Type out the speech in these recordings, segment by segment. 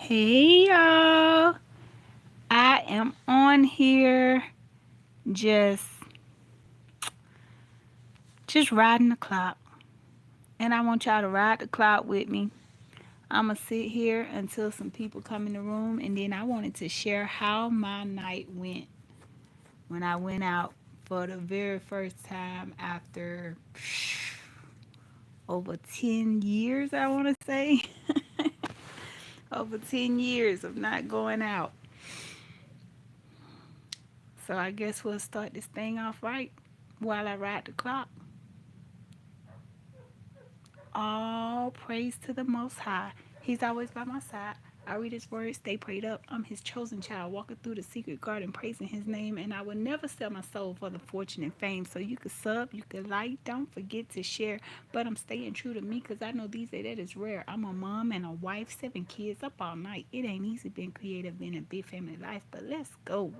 Hey y'all, I am on here just just riding the clock, and I want y'all to ride the clock with me. I'ma sit here until some people come in the room, and then I wanted to share how my night went when I went out for the very first time after over 10 years, I want to say. Over 10 years of not going out. So I guess we'll start this thing off right while I ride the clock. All praise to the Most High. He's always by my side. I read His word, stay prayed up. I'm His chosen child, walking through the secret garden, praising His name. And I will never sell my soul for the fortune and fame. So you could sub, you could like, don't forget to share. But I'm staying true to me because I know these days that is rare. I'm a mom and a wife, 7 kids, up all night. It ain't easy being creative in a big family life, but let's go.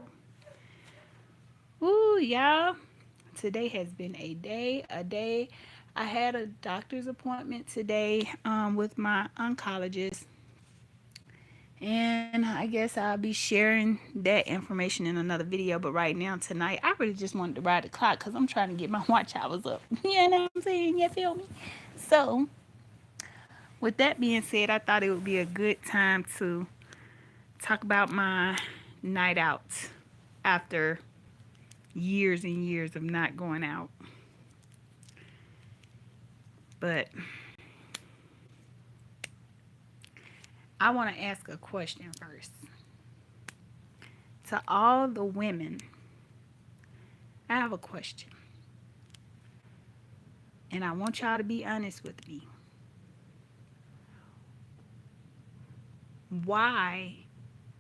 Ooh, y'all. Today has been a day. I had a doctor's appointment today with my oncologist, and I guess I'll be sharing that information in another video. But right now, tonight, I really just wanted to ride the clock because I'm trying to get my watch hours up. You know what I'm saying? You feel me? So, with that being said, I thought it would be a good time to talk about my night out after years and years of not going out. But I want to ask a question first. To all the women, I have a question. And I want y'all to be honest with me. Why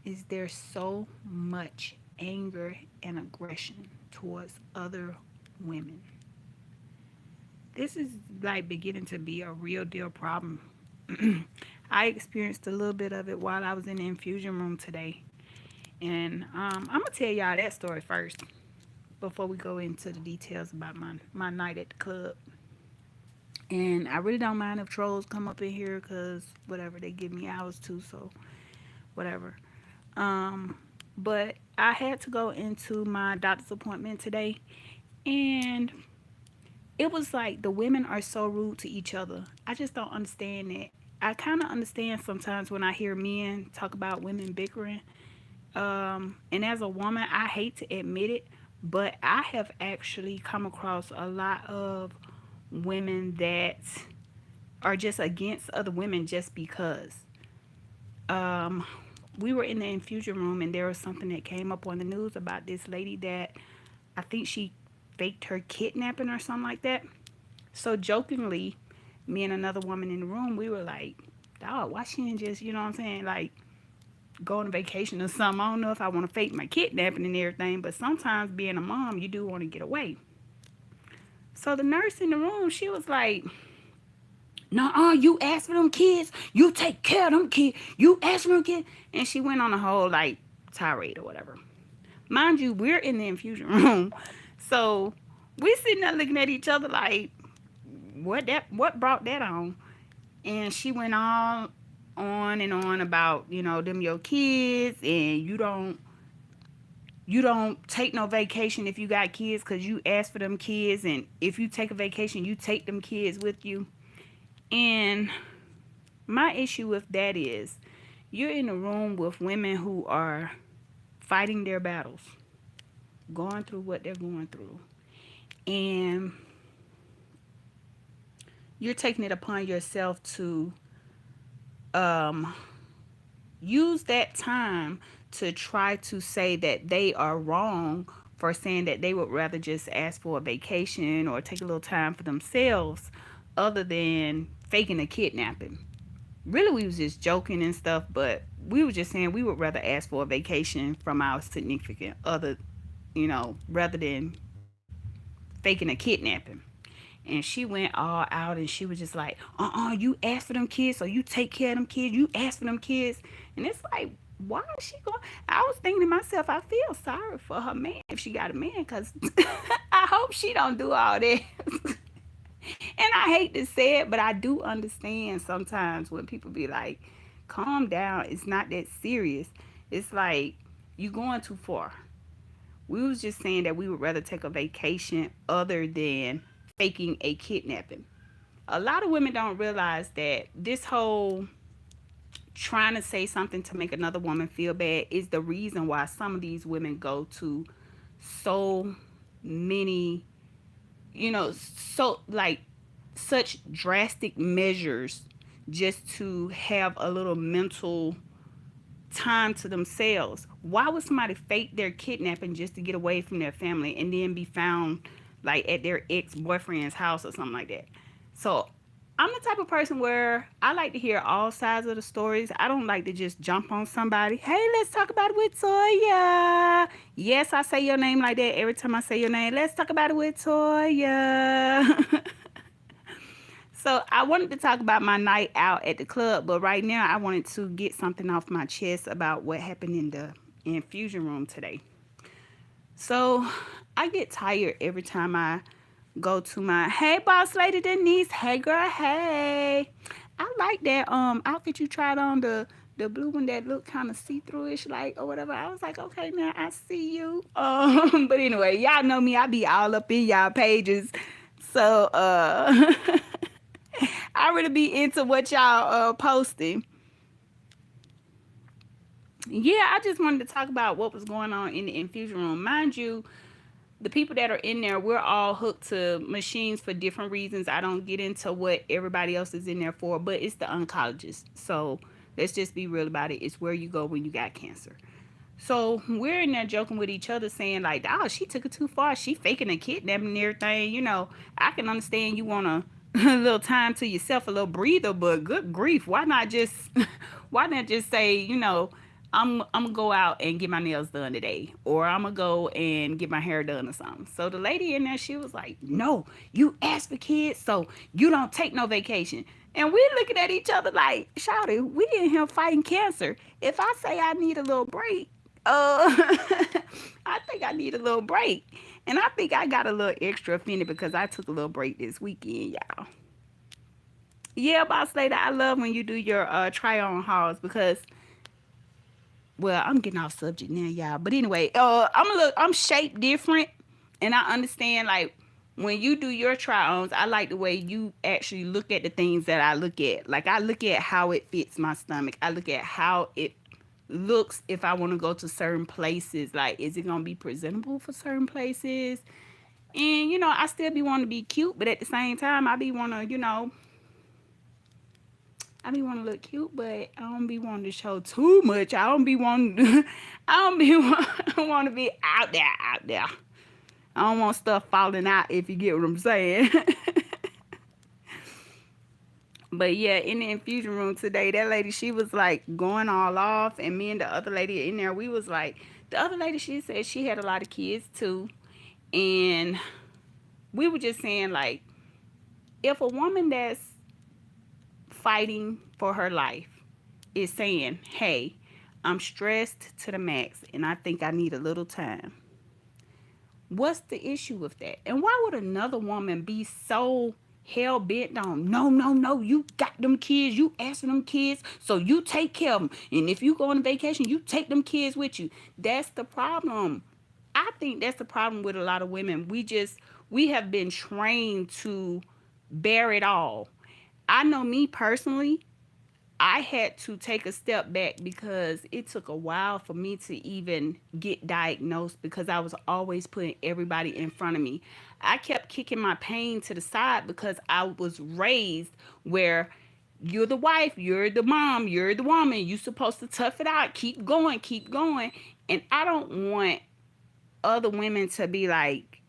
is there so much anger and aggression towards other women? This is like beginning to be a real deal problem. I experienced a little bit of it while I was in the infusion room today. And I'm going to tell y'all that story first before we go into the details about my night at the club. And I really don't mind if trolls come up in here because whatever, they give me hours too, so whatever. But I had to go into my doctor's appointment today, and it was like the women are so rude to each other. I just don't understand that. I kind of understand sometimes when I hear men talk about women bickering. And as a woman, I hate to admit it, but I have actually come across a lot of women that are just against other women just because. Um, we were in the infusion room and there was something that came up on the news about this lady that I think she faked her kidnapping or something like that. So jokingly, me and another woman in the room, we were like, dog, why she didn't just, you know what I'm saying, like go on a vacation or something. I don't know if I want to fake my kidnapping and everything, but sometimes being a mom, you do want to get away. So the nurse in the room, she was like, no, you ask for them kids, you take care of them kids, you ask for them kids. And she went on a whole like tirade or whatever. Mind you, we're in the infusion room. So we sitting there looking at each other like, what brought that on? And she went on and on about, them your kids, and you don't take no vacation if you got kids because you ask for them kids, and if you take a vacation you take them kids with you. And my issue with that is you're in a room with women who are fighting their battles, going through what they're going through, and you're taking it upon yourself to um, use that time to try to say that they are wrong for saying that they would rather just ask for a vacation or take a little time for themselves other than faking a kidnapping. Really, we was just joking and stuff, but we were just saying we would rather ask for a vacation from our significant other, rather than faking a kidnapping. And she went all out and she was just like, you ask for them kids, so you take care of them kids, you ask for them kids. And it's like, why is she going? I was thinking to myself, I feel sorry for her man if she got a man, because I hope she don't do all that. And I hate to say it, but I do understand sometimes when people be like, calm down. It's not that serious. It's like you going too far. We was just saying that we would rather take a vacation other than faking a kidnapping. A lot of women don't realize that this whole trying to say something to make another woman feel bad is the reason why some of these women go to so many, so like such drastic measures just to have a little mental time to themselves. Why would somebody fake their kidnapping just to get away from their family and then be found like at their ex-boyfriend's house or something like that? So I'm the type of person where I like to hear all sides of the stories. I don't like to just jump on somebody. Hey, let's talk about it with Toya. Yes, I say your name like that every time I say your name. Let's talk about it with Toya. So I wanted to talk about my night out at the club, but right now I wanted to get something off my chest about what happened in the infusion room today. So I get tired every time I go to my hey boss lady Denise. Hey girl, hey. I like that outfit you tried on, the blue one that looked kind of see-through-ish like or whatever. I was like, okay, now I see you. But anyway, y'all know me, I be all up in y'all pages. So I really be into what y'all posting. Yeah, I just wanted to talk about what was going on in the infusion room. Mind you, the people that are in there, we're all hooked to machines for different reasons. I don't get into what everybody else is in there for, but it's the oncologist. So let's just be real about it. It's where you go when you got cancer. So we're in there joking with each other, saying like, "Oh, she took it too far. She faking a kidnapping and everything." I can understand you want a little time to yourself, a little breather, but good grief, why not just, why not just say, I'm gonna go out and get my nails done today, or I'm gonna go and get my hair done or something. So the lady in there, she was like, "No, you ask for kids, so you don't take no vacation." And we looking at each other like, "Shawty, we in here fighting cancer. If I say I need a little break, I think I need a little break." And I think I got a little extra offended because I took a little break this weekend, y'all. Yeah, boss lady, I love when you do your try on hauls because, well, I'm getting off subject now, y'all. But anyway, I'm shaped different, and I understand like when you do your try-ons, I like the way you actually look at the things that I look at. Like I look at how it fits my stomach. I look at how it looks if I want to go to certain places. Like, is it gonna be presentable for certain places? And I still be wanting to be cute, but at the same time, I be wanting to look cute, but I don't be wanting to show too much. I don't be wanting, I don't be want to be out there, out there. I don't want stuff falling out, if you get what I'm saying. But yeah, in the infusion room today, that lady, she was like going all off, and me and the other lady in there, we was like, the other lady, she said she had a lot of kids too, and we were just saying like, if a woman that's fighting for her life is saying, "Hey, I'm stressed to the max, and I think I need a little time," what's the issue with that? And why would another woman be so hell bent on, no, no, no, you got them kids, you asking them kids, so you take care of them. And if you go on vacation, you take them kids with you. That's the problem. I think that's the problem with a lot of women. We have been trained to bear it all. I know me personally, I had to take a step back because it took a while for me to even get diagnosed because I was always putting everybody in front of me. I kept kicking my pain to the side because I was raised where you're the wife, you're the mom, you're the woman, you're supposed to tough it out, keep going, keep going. And I don't want other women to be like,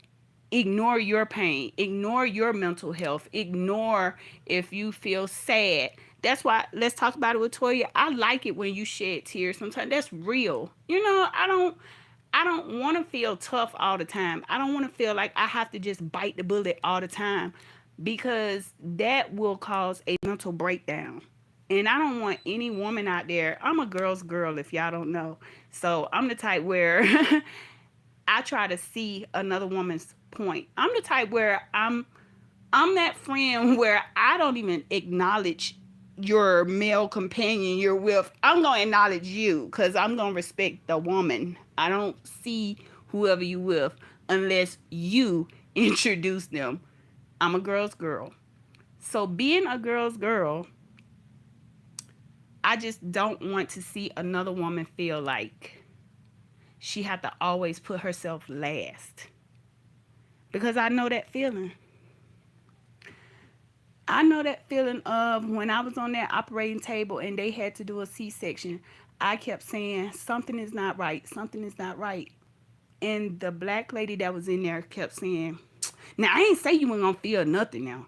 ignore your pain, ignore your mental health, ignore if you feel sad. That's why let's talk about it with Toya. I like it when you shed tears. Sometimes that's real. I don't want to feel tough all the time. I don't want to feel like I have to just bite the bullet all the time because that will cause a mental breakdown. And I don't want any woman out there. I'm a girl's girl if y'all don't know. So I'm the type where I try to see another woman's point. I'm the type where I'm that friend where I don't even acknowledge your male companion you're with, I'm gonna acknowledge you because I'm gonna respect the woman. I don't see whoever you with unless you introduce them. I'm a girl's girl. So being a girl's girl, I just don't want to see another woman feel like she had to always put herself last. Because I know that feeling. I know that feeling of when I was on that operating table and they had to do a C-section. I kept saying, something is not right. Something is not right. And the black lady that was in there kept saying, now I ain't say you ain't gonna feel nothing now.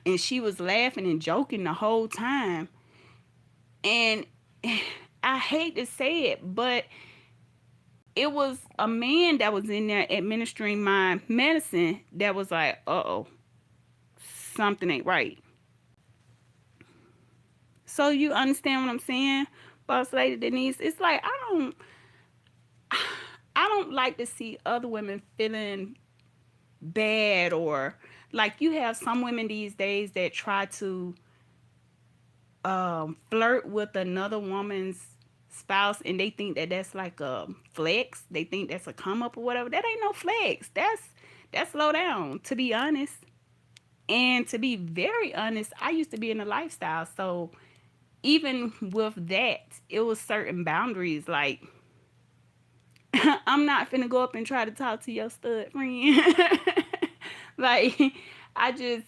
And she was laughing and joking the whole time. And I hate to say it, but it was a man that was in there administering my medicine that was like, uh-oh, something ain't right. So you understand what I'm saying, Boss Lady Denise? It's like I don't like to see other women feeling bad, or like you have some women these days that try to flirt with another woman's spouse, and they think that that's like a flex. They think that's a come up or whatever. That ain't no flex. That's low down, to be honest. And to be very honest, I used to be in a lifestyle, so even with that, it was certain boundaries. Like I'm not finna go up and try to talk to your stud friend. Like I just,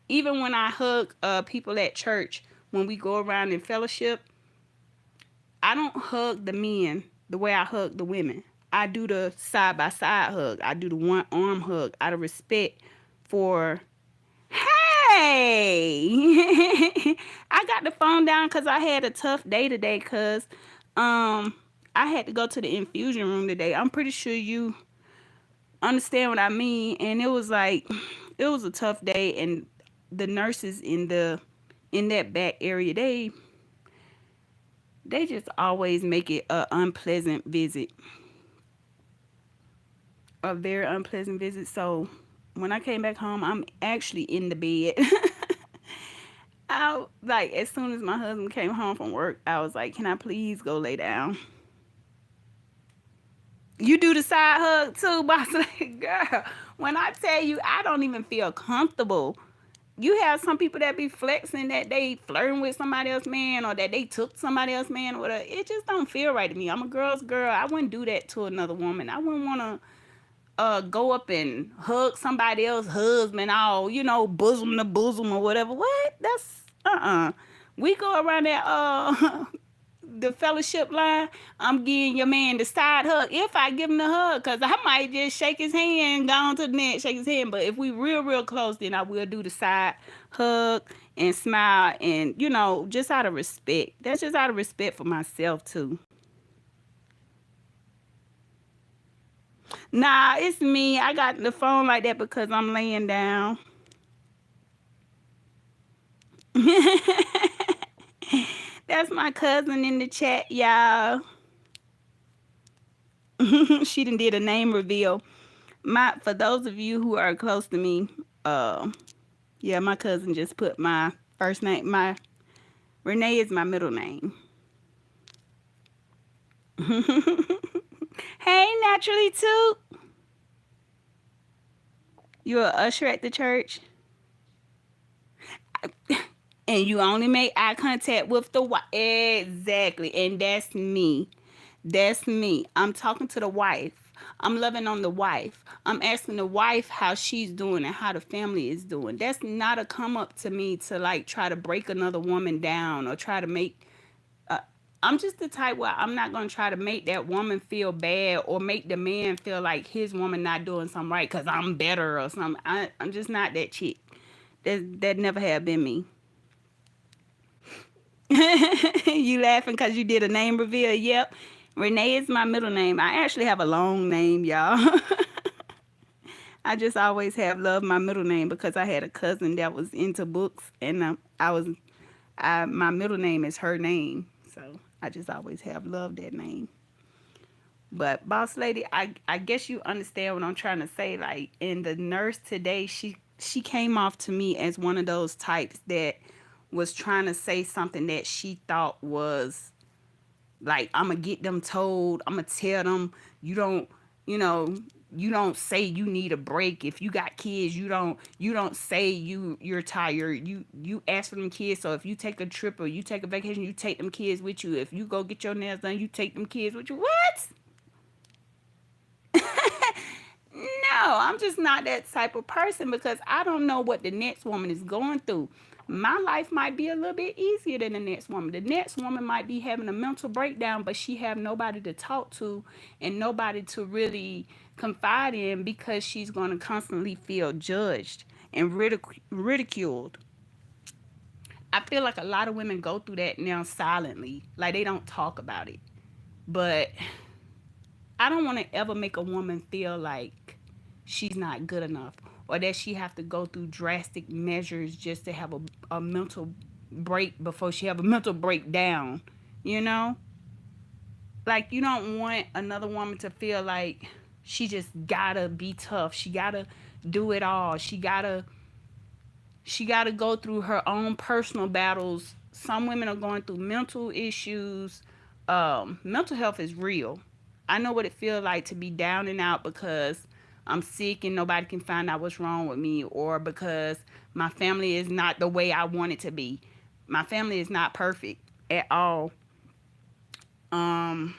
even when I hug people at church, when we go around in fellowship, I don't hug the men the way I hug the women. I do the side by side hug. I do the one arm hug out of respect for. Hey, I got the phone down because I had a tough day today. Cause I had to go to the infusion room today. I'm pretty sure you understand what I mean. And it was like, it was a tough day, and the nurses in that back area, they just always make it a unpleasant visit, a very unpleasant visit. So when I came back home, I'm actually in the bed. I like, as soon as my husband came home from work, I was like, "Can I please go lay down?" You do the side hug too, boss? Like, girl, when I tell you, I don't even feel comfortable. You have some people that be flexing that they flirting with somebody else man, or that they took somebody else man, or whatever. It just don't feel right to me. I'm a girl's girl. I wouldn't do that to another woman. I wouldn't want to go up and hug somebody else's husband, all, bosom to bosom or whatever. What? That's We go around that the fellowship line. I'm giving your man the side hug if I give him the hug, because I might just shake his hand, go on to the next, shake his hand. But if we real close, then I will do the side hug and smile, and just out of respect. That's just out of respect for myself too. Nah, it's me. I got the phone like that because I'm laying down. That's my cousin in the chat, y'all. She done did a name reveal. For those of you who are close to me, yeah, my cousin just put my first name. My Renee is my middle name. Hey, naturally too. You're an usher at the church, and you only make eye contact with the wife. Exactly, and that's me. That's me. I'm talking to the wife. I'm loving on the wife. I'm asking the wife how she's doing and how the family is doing. That's not a come up to me to like try to break another woman down or try to make. I'm just the type where I'm not gonna try to make that woman feel bad or make the man feel like his woman not doing something right because I'm better or something. I'm just not that chick. That never have been me. You laughing because you did a name reveal? Yep. Renee is my middle name. I actually have a long name, y'all. I just always have loved my middle name because I had a cousin that was into books, and my middle name is her name. So I just always have loved that name. But boss lady, I guess you understand what I'm trying to say. Like, in the nurse today, she came off to me as one of those types that was trying to say something that she thought was like, I'm gonna get them told, I'm gonna tell them, you don't, you know, you don't say you need a break. If you got kids, you don't say you're tired. You ask for them kids. So if you take a trip or you take a vacation, you take them kids with you. If you go get your nails done, you take them kids with you. What? No, I'm just not that type of person because I don't know what the next woman is going through. My life might be a little bit easier than the next woman. The next woman might be having a mental breakdown, but she have nobody to talk to and nobody to really confide in because she's going to constantly feel judged and ridiculed. I feel like a lot of women go through that now silently, like they don't talk about it. But I don't want to ever make a woman feel like she's not good enough or that she have to go through drastic measures just to have a mental break before she have a mental breakdown. You know? Like you don't want another woman to feel like she just gotta be tough. She gotta do it all. She gotta go through her own personal battles. Some women are going through mental issues. Mental health is real. I know what it feels like to be down and out because I'm sick and nobody can find out what's wrong with me, or because my family is not the way I want it to be. My family is not perfect at all. Um,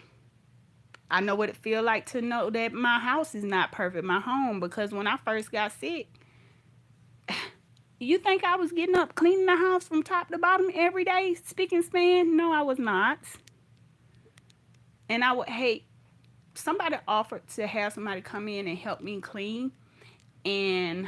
I know what it feels like to know that my house is not perfect, my home, because when I first got sick, you think I was getting up cleaning the house from top to bottom every day, spick and span? No, I was not. And I would hate somebody offered to have somebody come in and help me clean. And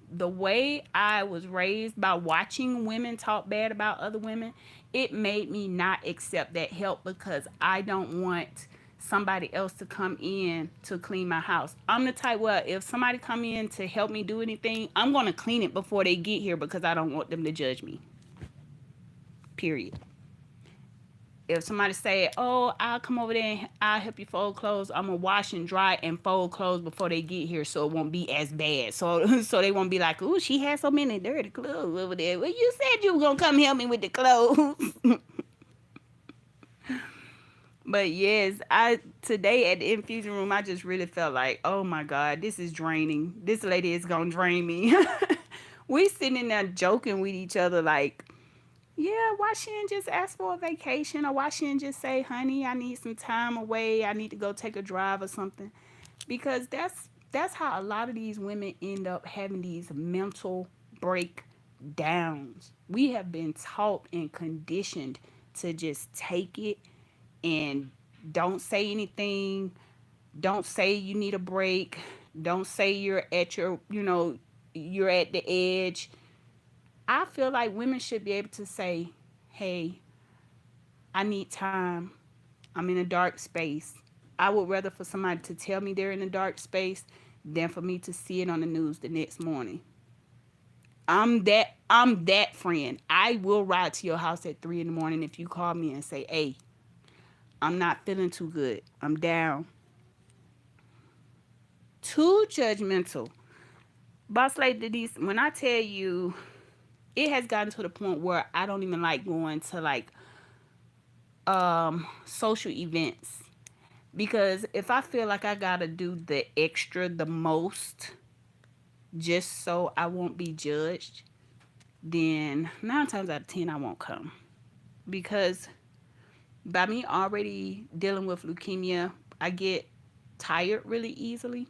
the way I was raised by watching women talk bad about other women, it made me not accept that help because I don't want somebody else to come in to clean my house. I'm the type where if somebody come in to help me do anything, I'm going to clean it before they get here because I don't want them to judge me. Period. If somebody say, "Oh, I'll come over there and I'll help you fold clothes," I'm gonna wash and dry and fold clothes before they get here, so it won't be as bad. So, so they won't be like, "Ooh, she has so many dirty clothes over there." Well, you said you were gonna come help me with the clothes. But yes, I today at the infusion room, I just really felt like, oh my God, this is draining. This lady is gonna drain me. We sitting in there joking with each other, like, yeah, why she didn't just ask for a vacation, or why she didn't just say, honey, I need some time away. I need to go take a drive or something. Because that's how a lot of these women end up having these mental breakdowns. We have been taught and conditioned to just take it and don't say anything. Don't say you need a break. Don't say you're at you're at the edge. I feel like women should be able to say, hey, I need time. I'm in a dark space. I would rather for somebody to tell me they're in a dark space than for me to see it on the news the next morning. I'm that friend. I will ride to your house at 3 in the morning if you call me and say, hey, I'm not feeling too good. I'm down. Too judgmental. Boss Lady Denise, when I tell you, it has gotten to the point where I don't even like going to like social events, because if I feel like I gotta do the extra, the most, just so I won't be judged, then 9 times out of 10 I won't come. Because by me already dealing with leukemia, I get tired really easily.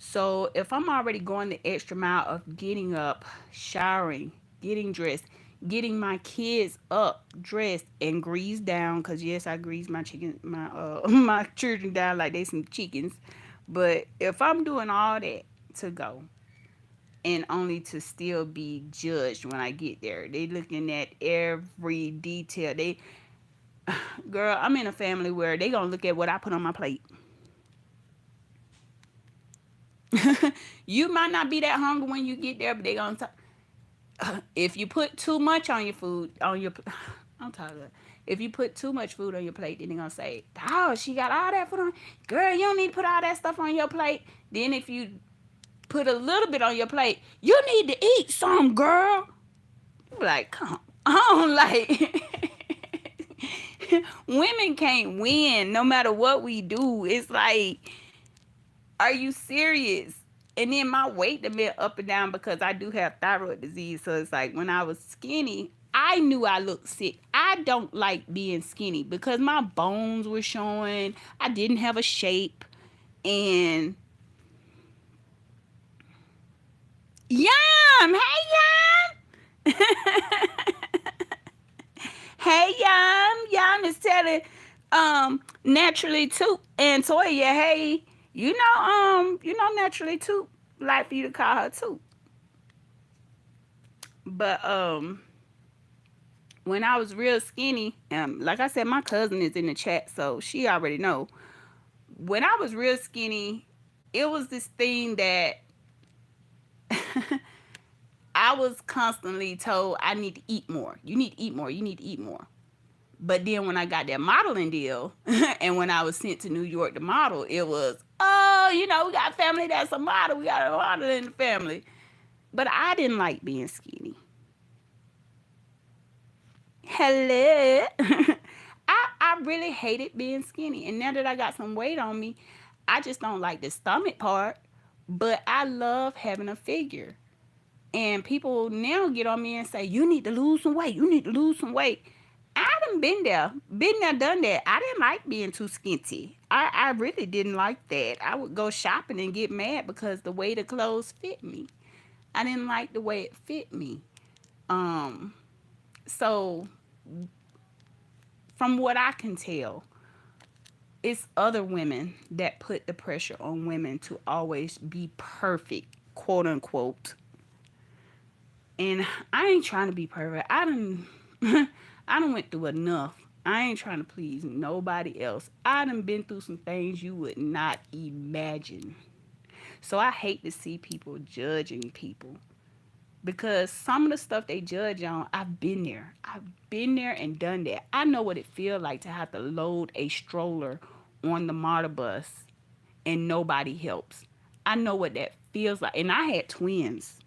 So if I'm already going the extra mile of getting up, showering, getting dressed, getting my kids up, dressed, and greased down, cause yes, I grease my my children down like they some chickens. But if I'm doing all that to go and only to still be judged when I get there, they looking at every detail. Girl, I'm in a family where they gonna look at what I put on my plate. You might not be that hungry when you get there, but they gonna talk. If you put too much on your food on your I'm tired of that. If you put too much food on your plate, then they're gonna say, oh, she got all that food on. Girl, you don't need to put all that stuff on your plate. Then if you put a little bit on your plate, you need to eat some, girl. Like, come on, like women can't win no matter what we do. It's like, are you serious? And then my weight have been up and down because I do have thyroid disease. So it's like when I was skinny, I knew I looked sick. I don't like being skinny because my bones were showing. I didn't have a shape. And Yum! Hey, Hey, Yum is telling naturally too, and Toya, hey, naturally too, like for you to call her too. But when I was real skinny, like I said, my cousin is in the chat, so she already know. When I was real skinny, it was this thing that I was constantly told I need to eat more. You need to eat more. You need to eat more. But then when I got that modeling deal, and when I was sent to New York to model, it was, oh, we got family that's a model. We got a model in the family. But I didn't like being skinny. Hello. I really hated being skinny. And now that I got some weight on me, I just don't like the stomach part. But I love having a figure. And people now get on me and say, you need to lose some weight. You need to lose some weight. I done been there, done that. I didn't like being too skinty. I really didn't like that. I would go shopping and get mad because the way the clothes fit me. I didn't like the way it fit me. Um, so from what I can tell, it's other women that put the pressure on women to always be perfect, quote unquote. And I ain't trying to be perfect. I done went through enough. I ain't trying to please nobody else. I done been through some things you would not imagine. So I hate to see people judging people because some of the stuff they judge on, I've been there. I've been there and done that. I know what it feels like to have to load a stroller on the MARTA bus and nobody helps. I know what that feels like. And I had twins.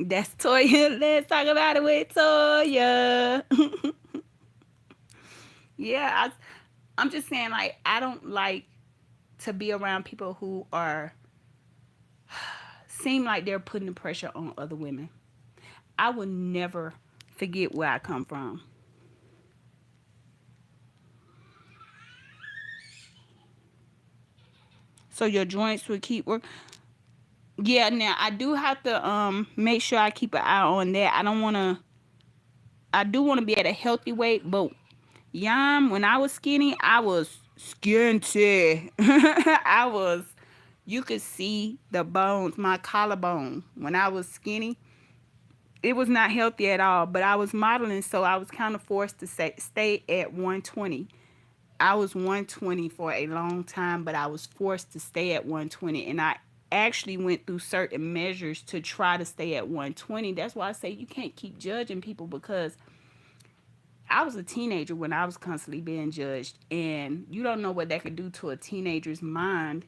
That's Toya. Let's talk about it with Toya. Yeah, I'm just saying, like, I don't like to be around people who are seem like they're putting the pressure on other women. I will never forget where I come from. So your joints will keep work. Yeah, now I do have to make sure I keep an eye on that. I do want to be at a healthy weight, but when I was skinny, I was skinty. I was, you could see the bones, my collarbone. When I was skinny, it was not healthy at all, but I was modeling, so I was kind of forced to stay at 120. I was 120 for a long time, but I was forced to stay at 120, and I actually went through certain measures to try to stay at 120. That's why I say you can't keep judging people because I was a teenager when I was constantly being judged, and you don't know what that could do to a teenager's mind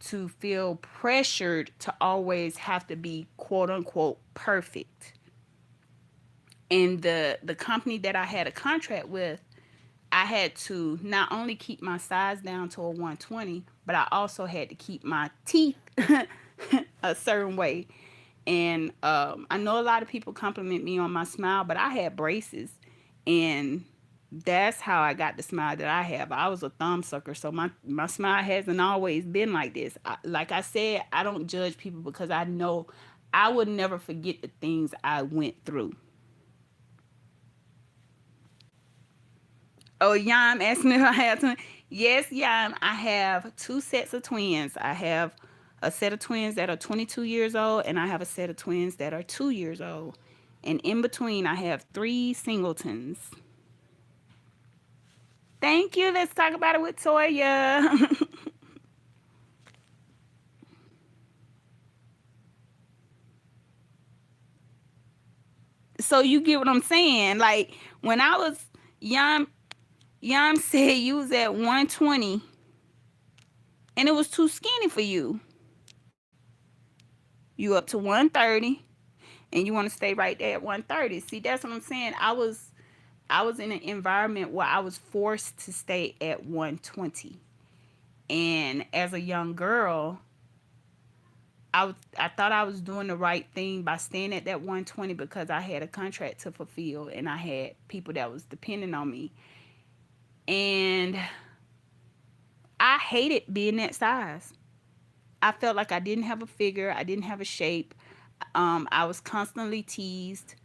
to feel pressured to always have to be quote unquote perfect. And the company that I had a contract with, I had to not only keep my size down to a 120, but I also had to keep my teeth a certain way. And I know a lot of people compliment me on my smile, but I had braces, and that's how I got the smile that I have. I was a thumb sucker, so my smile hasn't always been like this. Like I said, I don't judge people because I know I would never forget the things I went through. Oh, Yam asked me if I have twins. Yes, Yam, I have two sets of twins. I have a set of twins that are 22 years old, and I have a set of twins that are 2 years old. And in between, I have three singletons. Thank you. Let's talk about it with Toya. So you get what I'm saying? Like when I was young, Yam said you was at 120 and it was too skinny for you. You up to 130 and you want to stay right there at 130. See, that's what I'm saying. I was in an environment where I was forced to stay at 120. And as a young girl, I thought I was doing the right thing by staying at that 120 because I had a contract to fulfill and I had people that was depending on me. And I hated being that size. I felt like I didn't have a figure, I didn't have a shape. I was constantly teased.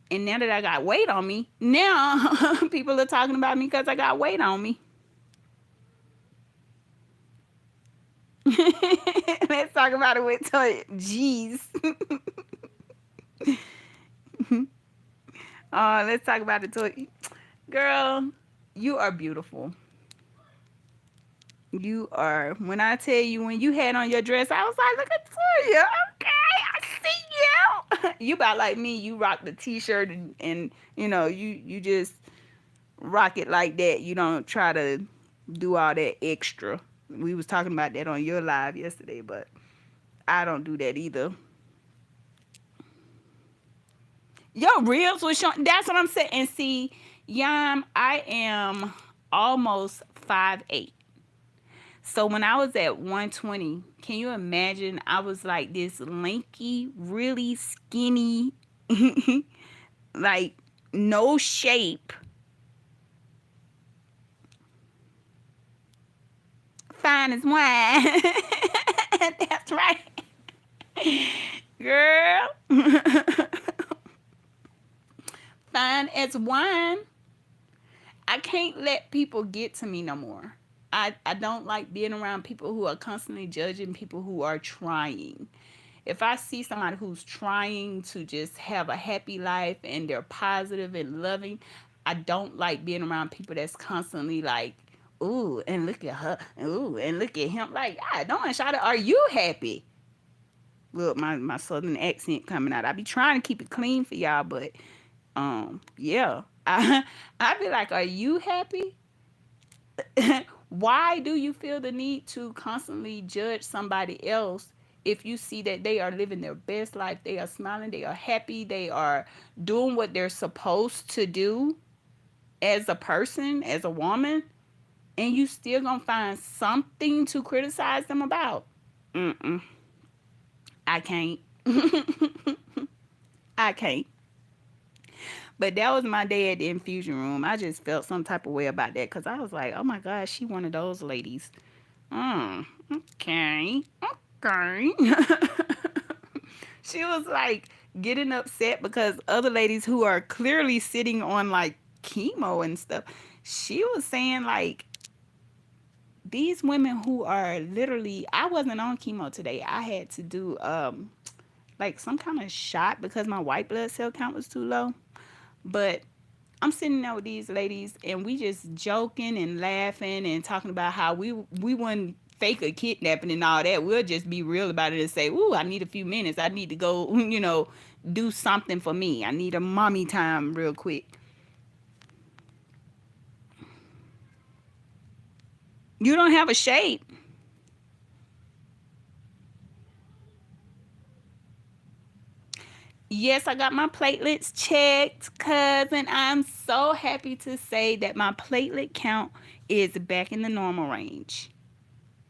And now that I got weight on me, now people are talking about me because I got weight on me. Let's talk about it with Toya. Jeez. Let's talk about it, Toya. Girl, you are beautiful. You are. When I tell you, when you had on your dress, I was like, look at Toya. Okay, I see you. You about like me. You rock the t-shirt and you just rock it like that. You don't try to do all that extra. We was talking about that on your live yesterday, but I don't do that either. Your ribs was showing. That's what I'm saying. And see, Yam, I am almost 5'8". So when I was at 120, can you imagine? I was like this lanky, really skinny, like no shape, fine as wine. That's right, girl. Fine as wine. I can't let people get to me no more. I don't like being around people who are constantly judging people who are trying. If I see somebody who's trying to just have a happy life and they're positive and loving, I don't like being around people that's constantly like, ooh, and look at her, ooh, and look at him. Like, I don't, shout out, are you happy? Look, my southern accent coming out. I be trying to keep it clean for y'all, but yeah. I be like, are you happy? Why do you feel the need to constantly judge somebody else if you see that they are living their best life, they are smiling, they are happy, they are doing what they're supposed to do as a person, as a woman, and you still gonna find something to criticize them about? Mm-mm. I can't. I can't. But that was my day at the infusion room. I just felt some type of way about that because I was like, oh my gosh, she one of those ladies. Okay. Okay. She was like getting upset because other ladies who are clearly sitting on like chemo and stuff, she was saying like these women who are literally, I wasn't on chemo today. I had to do like some kind of shot because my white blood cell count was too low. But I'm sitting there with these ladies and we just joking and laughing and talking about how we wouldn't fake a kidnapping and all that. We'll just be real about it and say, ooh, I need a few minutes. I need to go, do something for me. I need a mommy time real quick. You don't have a shape. Yes, I got my platelets checked, cousin. I'm so happy to say that my platelet count is back in the normal range.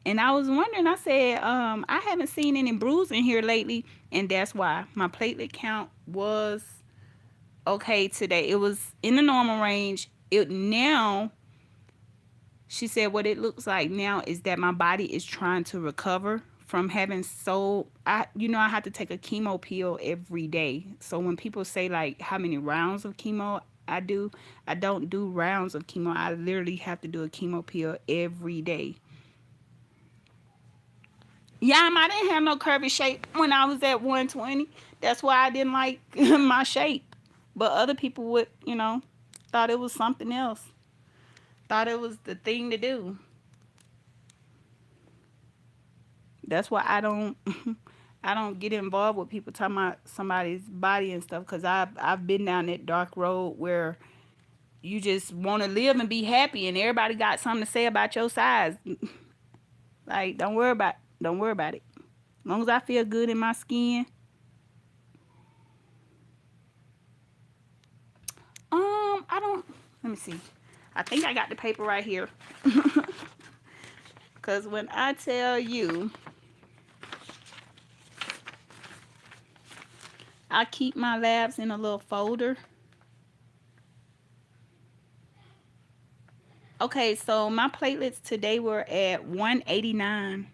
And I was wondering, I said, I haven't seen any bruising here lately, and that's why my platelet count was okay today. It was in the normal range. It now, she said, what it looks like now is that my body is trying to recover from having I have to take a chemo pill every day. So when people say like how many rounds of chemo I don't do rounds of chemo. I literally have to do a chemo pill every day. Yeah, I didn't have no curvy shape when I was at 120. That's why I didn't like my shape. But other people would, thought it was something else. Thought it was the thing to do. That's why I don't I don't get involved with people talking about somebody's body and stuff because I've been down that dark road where you just want to live and be happy and everybody got something to say about your size. Like don't worry about it. As long as I feel good in my skin. I don't. Let me see. I think I got the paper right here. Cause when I tell you, I keep my labs in a little folder. Okay, so my platelets today were at 189.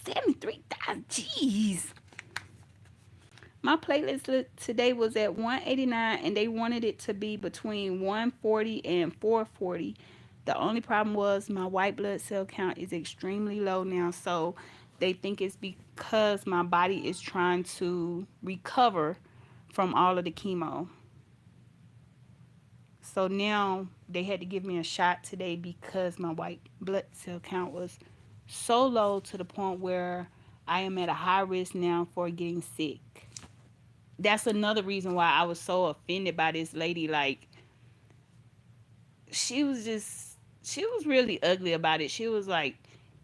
73,000. Jeez. My platelets today was at 189 and they wanted it to be between 140 and 440. The only problem was my white blood cell count is extremely low now. So they think it's because my body is trying to recover from all of the chemo. So now they had to give me a shot today because my white blood cell count was so low to the point where I am at a high risk now for getting sick. That's another reason why I was so offended by this lady. Like, she was really ugly about it. She was like,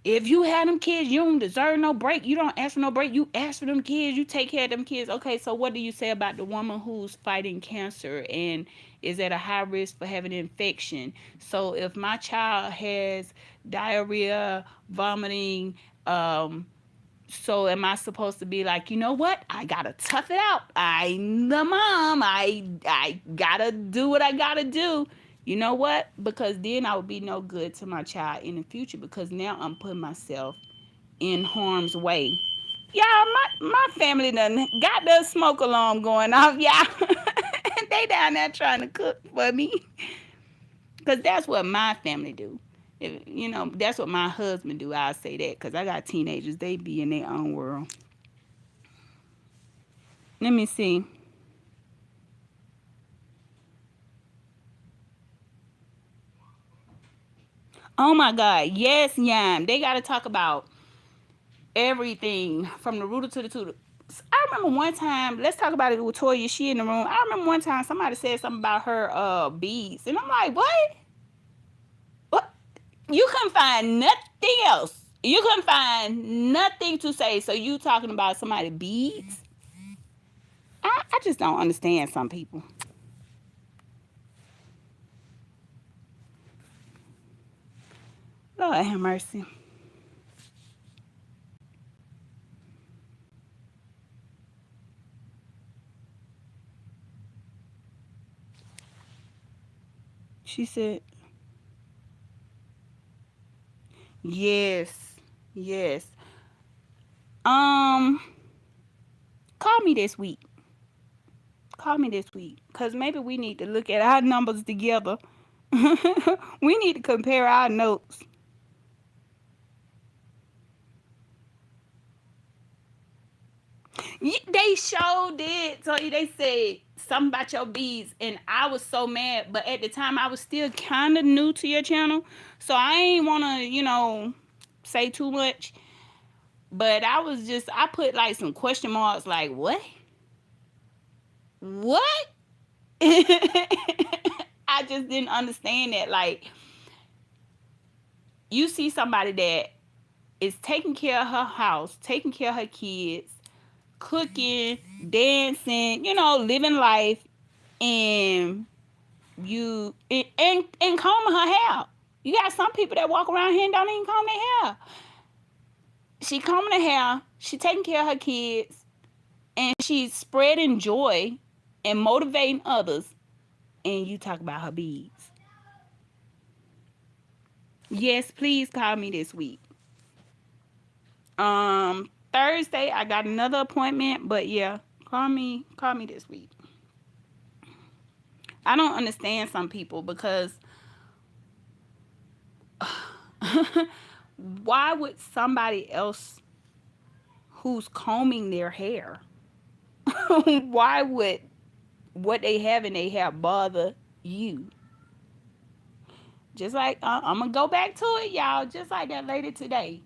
if you had them kids, you don't deserve no break. You don't ask for no break. You ask for them kids. You take care of them kids. Okay, so what do you say about the woman who's fighting cancer and is at a high risk for having an infection? So if my child has diarrhea, vomiting, so am I supposed to be like, you know what? I gotta tough it out. I'm the mom. I gotta do what I gotta do. You know what? Because then I would be no good to my child in the future because now I'm putting myself in harm's way. Y'all, my family done got the smoke alarm going off, y'all. They down there trying to cook for me. Because that's what my family do. If, you know, that's what my husband do. I'll say that because I got teenagers. They be in their own world. Let me see. Oh my God. Yes, Yam. They got to talk about everything from the rooter to the tutor. I remember one time, let's talk about it with Toya. She in the room. I remember one time somebody said something about her beads. And I'm like, what? What? You couldn't find nothing else. You couldn't find nothing to say. So you talking about somebody beads? I just don't understand some people. Lord have mercy. She said, yes, yes. Um, call me this week. Call me this week. Because maybe we need to look at our numbers together. We need to compare our notes. They showed it. So they said something about your beads, and I was so mad. But at the time, I was still kind of new to your channel, so I ain't want to, say too much. But I put like some question marks, like what, what? I just didn't understand that. Like, you see somebody that is taking care of her house, taking care of her kids, cooking, dancing, living life, and and combing her hair. You got some people that walk around here and don't even comb their hair. She combing her hair, she taking care of her kids, and she's spreading joy and motivating others. And you talk about her beads. Yes, please call me this week. Thursday I got another appointment, but yeah, call me this week. I don't understand some people because why would somebody else who's combing their hair, why would what they have in their hair bother you? Just like I'm gonna go back to it, y'all. Just like that lady today.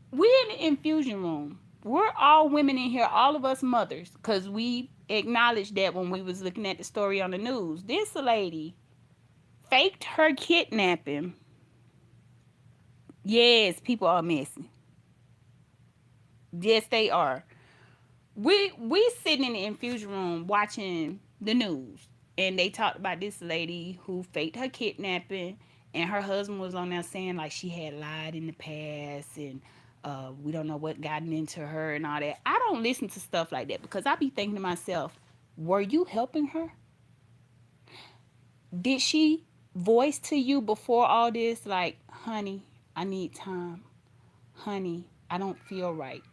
We in the infusion room. We're all women in here, all of us mothers, because we acknowledged that when we was looking at the story on the news. This lady faked her kidnapping Yes, people are messy. Yes, they are. We sitting in the infusion room watching the news, and they talked about this lady who faked her kidnapping, and her husband was on there saying like she had lied in the past, and we don't know what gotten into her and all that. I don't listen to stuff like that because I be thinking to myself, were you helping her? Did she voice to you before all this like, honey, I need time, honey, I don't feel right?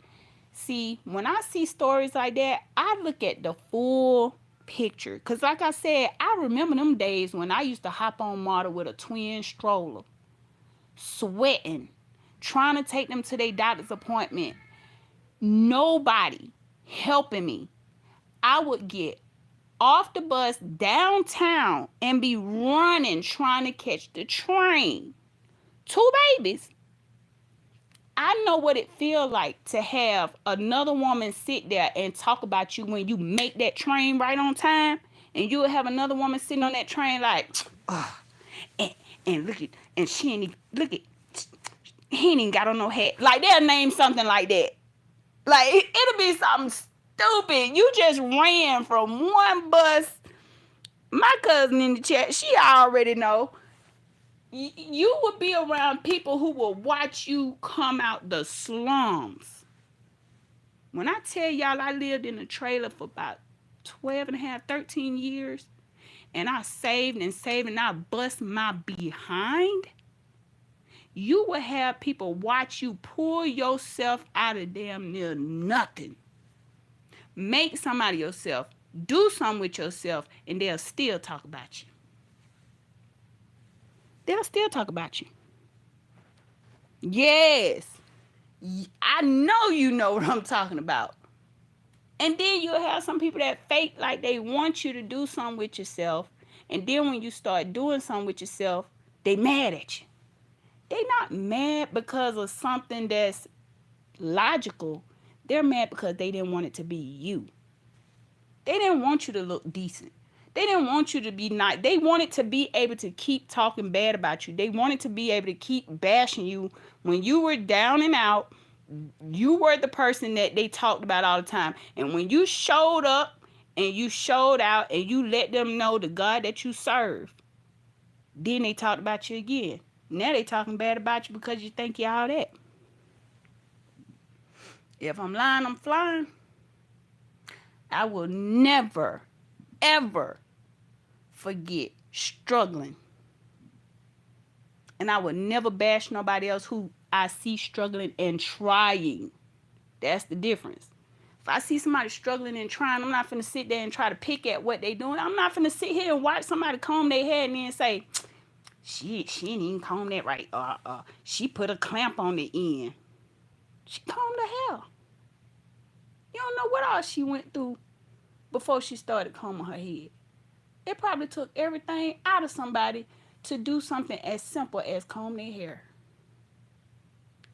See, when I see stories like that, I look at the full picture. Because, like I said, I remember them days when I used to hop on Marta with a twin stroller, sweating, trying to take them to their doctor's appointment. Nobody helping me. I would get off the bus downtown and be running trying to catch the train. Two babies. I know what it feels like to have another woman sit there and talk about you when you make that train right on time, and you'll have another woman sitting on that train like, oh, and, and look at, and she ain't even, look at, he ain't even got on no hat. Like they'll name something like that. Like it'll be something stupid. You just ran from one bus. My cousin in the chat, she already know. You would be around people who will watch you come out the slums. When I tell y'all I lived in a trailer for about 12 and a half, 13 years, and I saved and saved and I bust my behind, you will have people watch you pull yourself out of damn near nothing. Make something out of yourself. Do something with yourself, and they'll still talk about you. They'll still talk about you. Yes. I know you know what I'm talking about. And then you'll have some people that fake like they want you to do something with yourself. And then when you start doing something with yourself, they mad at you. They not mad because of something that's logical. They're mad because they didn't want it to be you. They didn't want you to look decent. They didn't want you to be nice. They wanted to be able to keep talking bad about you. They wanted to be able to keep bashing you when you were down and out. You were the person that they talked about all the time. And when you showed up and you showed out and you let them know the God that you serve, then they talked about you again. Now they talking bad about you because you think you all that. If I'm lying, I'm flying. I will never, ever forget struggling. And I will never bash nobody else who I see struggling and trying. That's the difference. If I see somebody struggling and trying, I'm not finna sit there and try to pick at what they doing. I'm not finna sit here and watch somebody comb their hair and then say, she didn't even comb that right. She put a clamp on the end. She combed her hair. You don't know what all she went through before she started combing her head. It probably took everything out of somebody to do something as simple as comb their hair.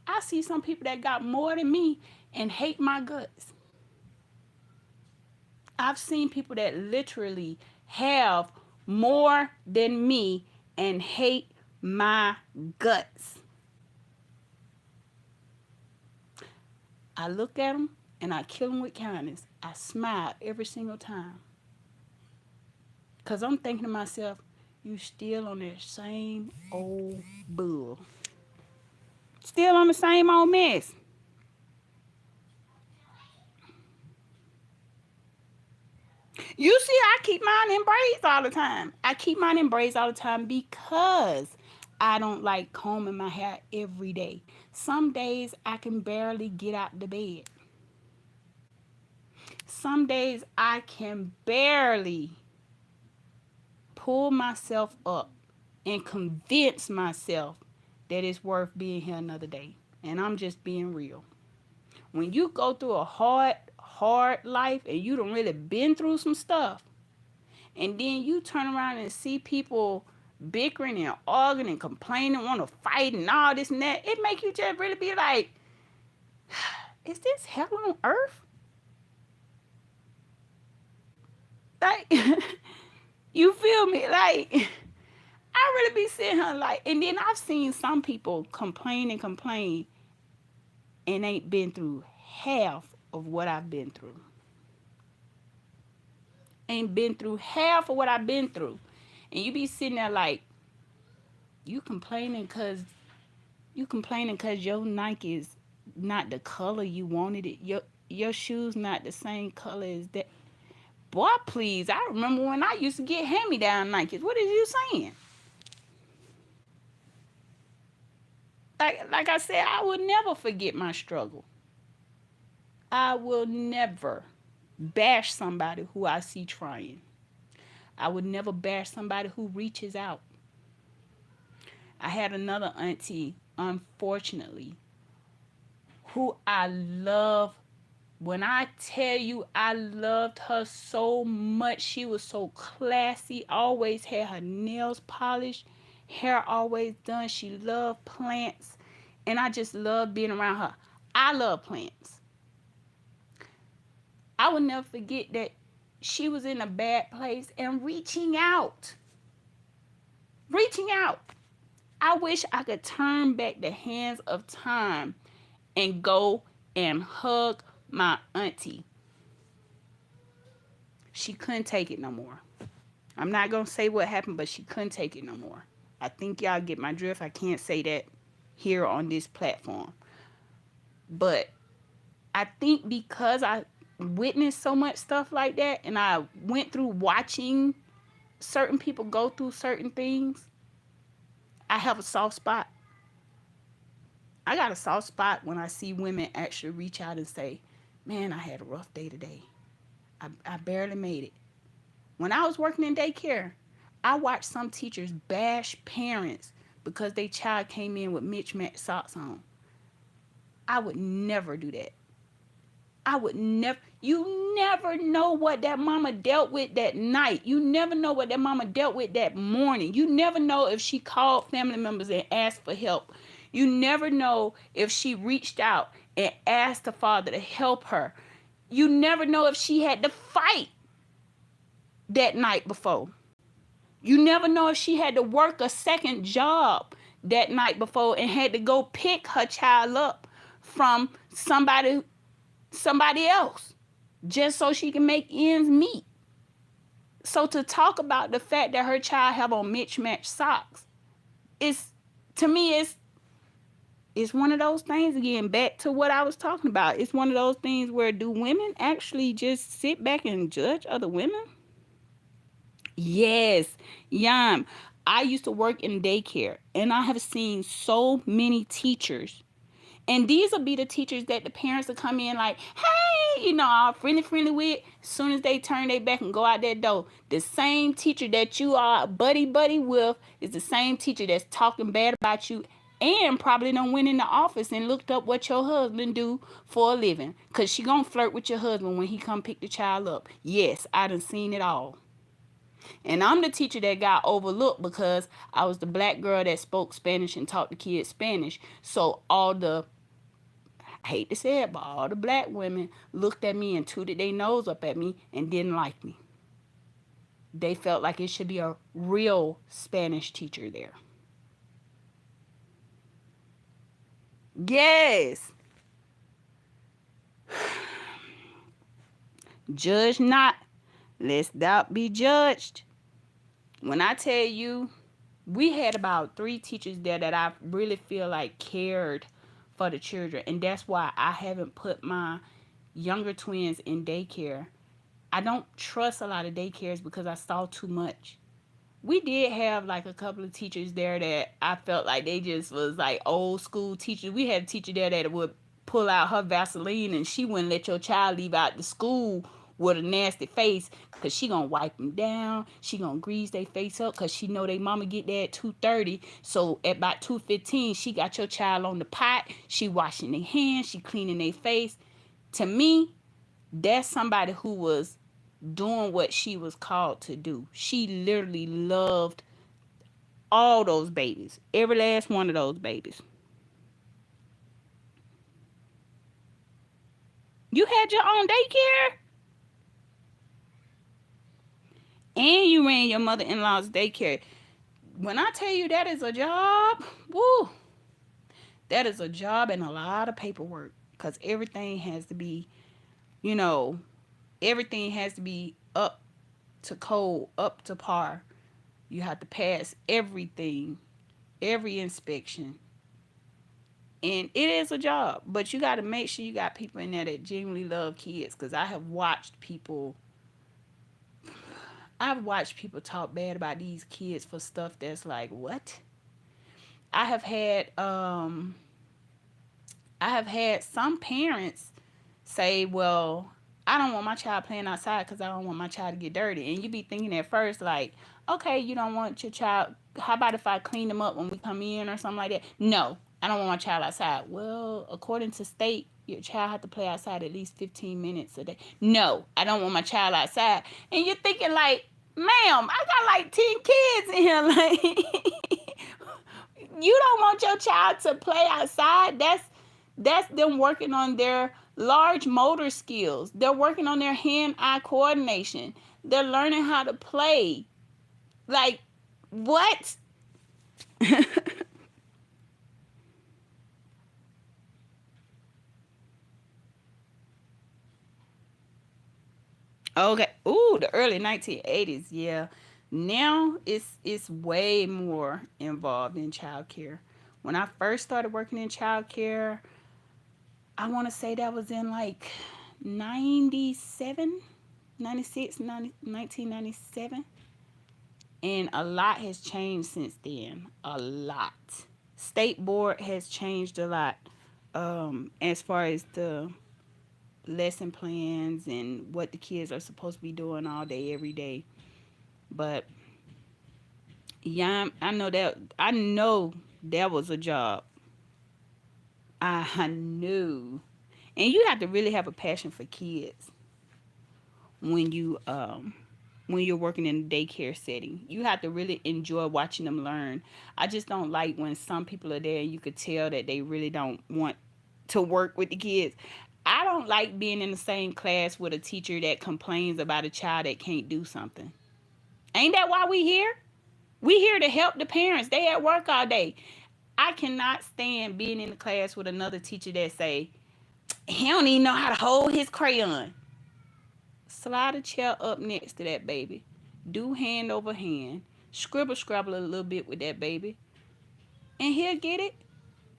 I see some people that got more than me and hate my guts. I've seen people that literally have more than me and hate my guts. I look at them and I kill them with kindness. I smile every single time. Because I'm thinking to myself, you still on that same old bull. Still on the same old mess. You see, I keep mine in braids all the time. I keep mine in braids all the time because I don't like combing my hair every day. Some days I can barely get out the bed. Some days I can barely pull myself up and convince myself that it's worth being here another day. And I'm just being real. When you go through a hard life and you done really been through some stuff, and then you turn around and see people bickering and arguing and complaining, want to fight and all this and that, it make you just really be like, is this hell on earth? Like, you feel me? Like, I I really be sitting here like, and then I've seen some people complain and complain and ain't been through half of what I've been through. Ain't been through half of what I've been through. And you be sitting there like, you complaining cause your Nike is not the color you wanted it. Your shoes not the same color as that. Boy, please. I remember when I used to get hand-me-down Nikes. What is you saying? Like I said, I will never forget my struggle. I will never bash somebody who I see trying. I would never bash somebody who reaches out. I had another auntie, unfortunately, who I love. When I tell you I loved her so much, she was so classy, always had her nails polished, hair always done. She loved plants, and I just loved being around her. I love plants. I will never forget that she was in a bad place and reaching out. Reaching out. I wish I could turn back the hands of time and go and hug my auntie. She couldn't take it no more. I'm not going to say what happened, but she couldn't take it no more. I think y'all get my drift. I can't say that here on this platform. But I think because I witnessed so much stuff like that and I went through watching certain people go through certain things, I have a soft spot. I got a soft spot when I see women actually reach out and say, man, I had a rough day today. I barely made it. When I was working in daycare, I watched some teachers bash parents because their child came in with mismatched socks on. I would never do that. I would never. You never know what that mama dealt with that night. You never know what that mama dealt with that morning. You never know if she called family members and asked for help. You never know if she reached out and asked the father to help her. You never know if she had to fight that night before. You never know if she had to work a second job that night before and had to go pick her child up from somebody else just so she can make ends meet. So to talk about the fact that her child have on mismatched socks, to me it's one of those things, again, back to what I was talking about. It's one of those things where, do women actually just sit back and judge other women? Yes, Yam. I used to work in daycare, and I have seen so many teachers. And these will be the teachers that the parents will come in like, hey, all friendly with. As soon as they turn their back and go out that door, the same teacher that you are buddy with is the same teacher that's talking bad about you and probably done went in the office and looked up what your husband do for a living. Because she going to flirt with your husband when he come pick the child up. Yes, I done seen it all. And I'm the teacher that got overlooked because I was the black girl that spoke Spanish and taught the kids Spanish. So I hate to say it, but all the black women looked at me and tooted their nose up at me and didn't like me. They felt like it should be a real Spanish teacher there. Yes. Judge not, lest thou be judged. When I tell you, we had about 3 teachers there that I really feel like cared for the children. And that's why I haven't put my younger twins in daycare. I don't trust a lot of daycares because I saw too much. We did have like a couple of teachers there that I felt like they just was like old school teachers. We had a teacher there that would pull out her Vaseline and she wouldn't let your child leave out the school with a nasty face because she gonna wipe them down. She gonna grease their face up because she know they mama get there at 2:30. So at about 2:15, she got your child on the pot. She washing their hands. She cleaning their face. To me, that's somebody who was doing what she was called to do. She literally loved all those babies. Every last one of those babies. You had your own daycare? And you ran your mother-in-law's daycare. When I tell you that is a job, woo, that is a job and a lot of paperwork because everything has to be, you know, everything has to be up to code, up to par. You have to pass everything, every inspection. And it is a job, but you got to make sure you got people in there that genuinely love kids because I've watched people talk bad about these kids for stuff that's like, what? I have had um I have had some parents say, well, I don't want my child playing outside because I don't want my child to get dirty. And you be thinking at first, like, okay, you don't want your child. How about if I clean them up when we come in or something like that? No, I don't want my child outside. Well, according to state, your child have to play outside at least 15 minutes a day. No, I don't want my child outside. And you're thinking, like, ma'am, I got like 10 kids in here. Like, you don't want your child to play outside. That's them working on their large motor skills. They're working on their hand-eye coordination. They're learning how to play. Like, what? Okay. Ooh, the early 1980s. Yeah. Now it's way more involved in childcare. When I first started working in childcare, I want to say that was in like 97, 96, 1997. And a lot has changed since then. A lot. State board has changed a lot as far as the lesson plans and what the kids are supposed to be doing all day, every day. But yeah, I know that was a job. I knew. And you have to really have a passion for kids when you're working in a daycare setting. You have to really enjoy watching them learn. I just don't like when some people are there and you could tell that they really don't want to work with the kids. I don't like being in the same class with a teacher that complains about a child that can't do something. Ain't that why we here? We here to help the parents. They at work all day. I cannot stand being in the class with another teacher that say, he don't even know how to hold his crayon. Slide a chair up next to that baby. Do hand over hand. Scribble scrabble a little bit with that baby. And he'll get it.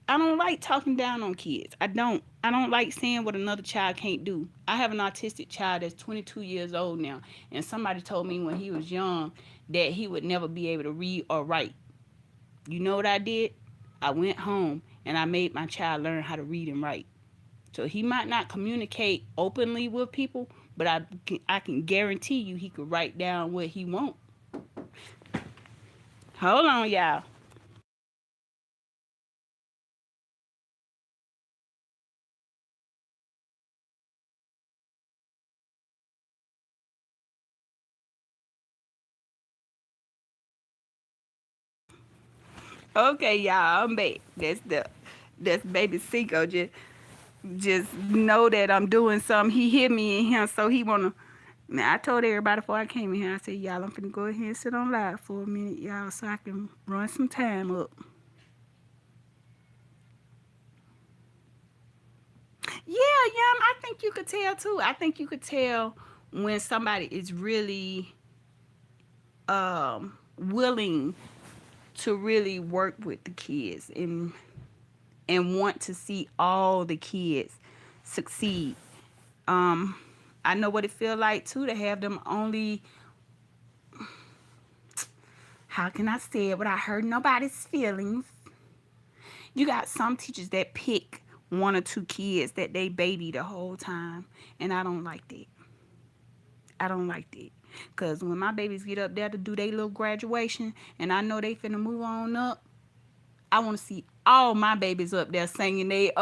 I don't like talking down on kids. I don't. I don't like saying what another child can't do. I have an autistic child that's 22 years old now. And somebody told me when he was young that he would never be able to read or write. You know what I did? I went home and I made my child learn how to read and write. So he might not communicate openly with people, but I can guarantee you he could write down what he wants. Hold on, y'all. Okay, y'all, I'm back. That's baby Seiko. Just know that I'm doing something. He hit me in here, so he wanna. Now I told everybody before I came in here. I said, y'all, I'm finna go ahead and sit on live for a minute, y'all, so I can run some time up. Yeah, yeah, I think you could tell too. I think you could tell when somebody is really willing to really work with the kids and want to see all the kids succeed. Um, I know what it feel like too to have them only. How can I say it without hurting nobody's feelings? You got some teachers that pick one or two kids that they baby the whole time, and I don't like that. I don't like that. Cause when my babies get up there to do their little graduation, and I know they finna move on up, I want to see all my babies up there singing they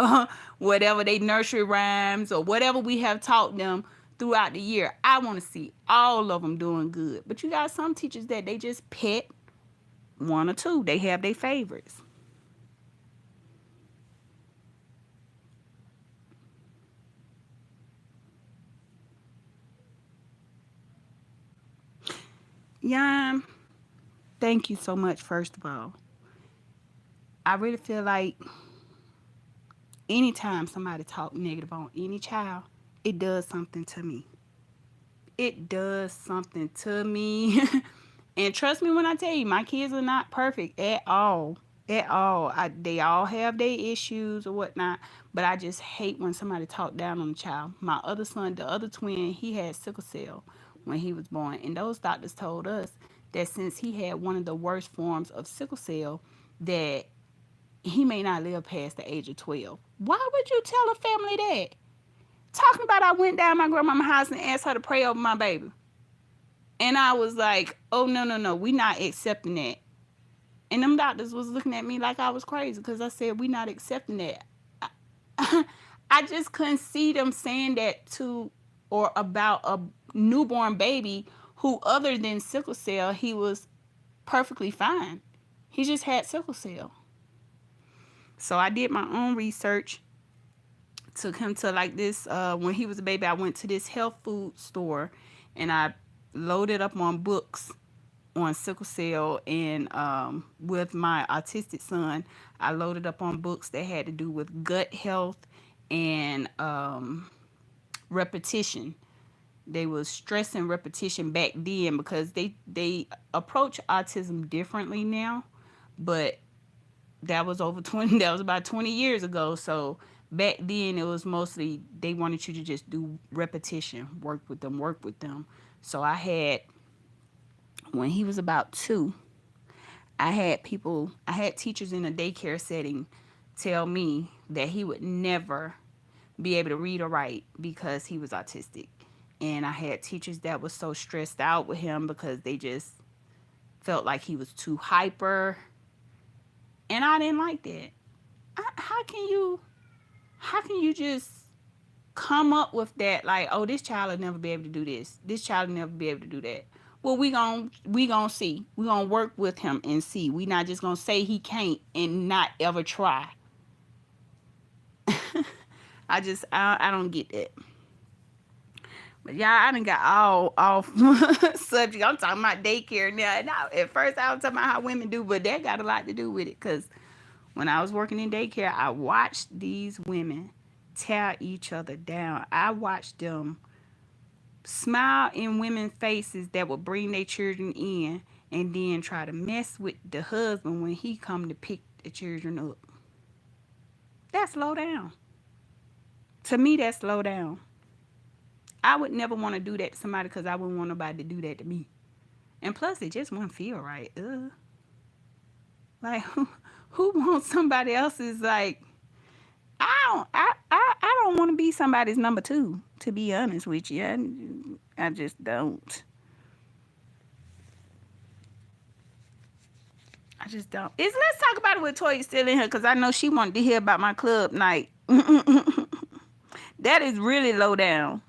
whatever they nursery rhymes or whatever we have taught them throughout the year. I want to see all of them doing good. But you got some teachers that they just pet one or two. They have their favorites. Yeah, Thank you so much, first of all. I really feel like anytime somebody talk negative on any child, it does something to me. It does something to me. And trust me when I tell you, my kids are not perfect at all. At all. They all have their issues or whatnot, but I just hate when somebody talk down on the child. My other son, the other twin, he had sickle cell when he was born. And those doctors told us that since he had one of the worst forms of sickle cell, that he may not live past the age of 12. Why would you tell a family that? Talking about I went down my grandmama's house and asked her to pray over my baby. And I was like, oh, no, no, no, we not accepting that. And them doctors was looking at me like I was crazy because I said, we not accepting that. I just couldn't see them saying that to or about a newborn baby who, other than sickle cell, he was perfectly fine. He just had sickle cell. So I did my own research. Took him to like this, when he was a baby, I went to this health food store and I loaded up on books on sickle cell. And with my autistic son, I loaded up on books that had to do with gut health and repetition. They was stressing repetition back then because they approach autism differently now, but that was over 20, that was about 20 years ago. So back then it was mostly they wanted you to just do repetition, work with them. So when he was about 2, I had teachers in a daycare setting tell me that he would never be able to read or write because he was autistic. And I had teachers that was so stressed out with him because they just felt like he was too hyper. And I didn't like that. How can you just come up with that, like, oh, this child will never be able to do this child will never be able to do that? Well, we gonna see, we gonna work with him and see. We not just gonna say he can't and not ever try. I don't get that. But y'all, I done got all off subject. I'm talking about daycare now. And at first I was talking about how women do, but that got a lot to do with it. Because when I was working in daycare, I watched these women tear each other down. I watched them smile in women's faces that would bring their children in and then try to mess with the husband when he come to pick the children up. That's low down. To me, that's low down. I would never want to do that to somebody because I wouldn't want nobody to do that to me. And plus, it just wouldn't feel right. Ugh. Like, who wants somebody else's, like, I don't want to be somebody's number 2, to be honest with you. I just don't. I just don't. Let's talk about it with Toya still in here because I know she wanted to hear about my club night. That is really low down.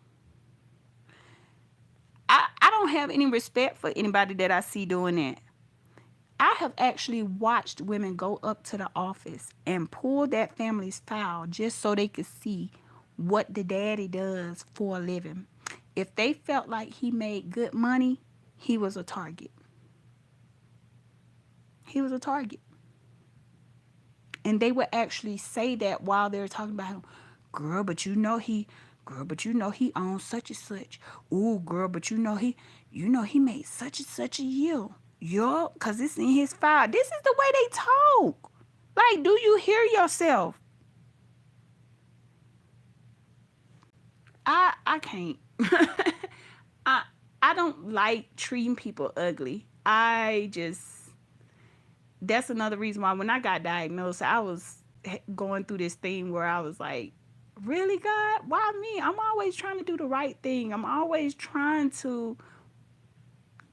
I don't have any respect for anybody that I see doing that. I have actually watched women go up to the office and pull that family's file just so they could see what the daddy does for a living. If they felt like he made good money, he was a target. He was a target. And they would actually say that while they were talking about him. Girl, but you know he owns such and such. Ooh, girl, but you know he made such and such a year. Yup, because it's in his file. This is the way they talk. Like, do you hear yourself? I can't. I don't like treating people ugly. That's another reason why when I got diagnosed, I was going through this thing where I was like, really, God? Why me? I'm always trying to do the right thing. I'm always trying to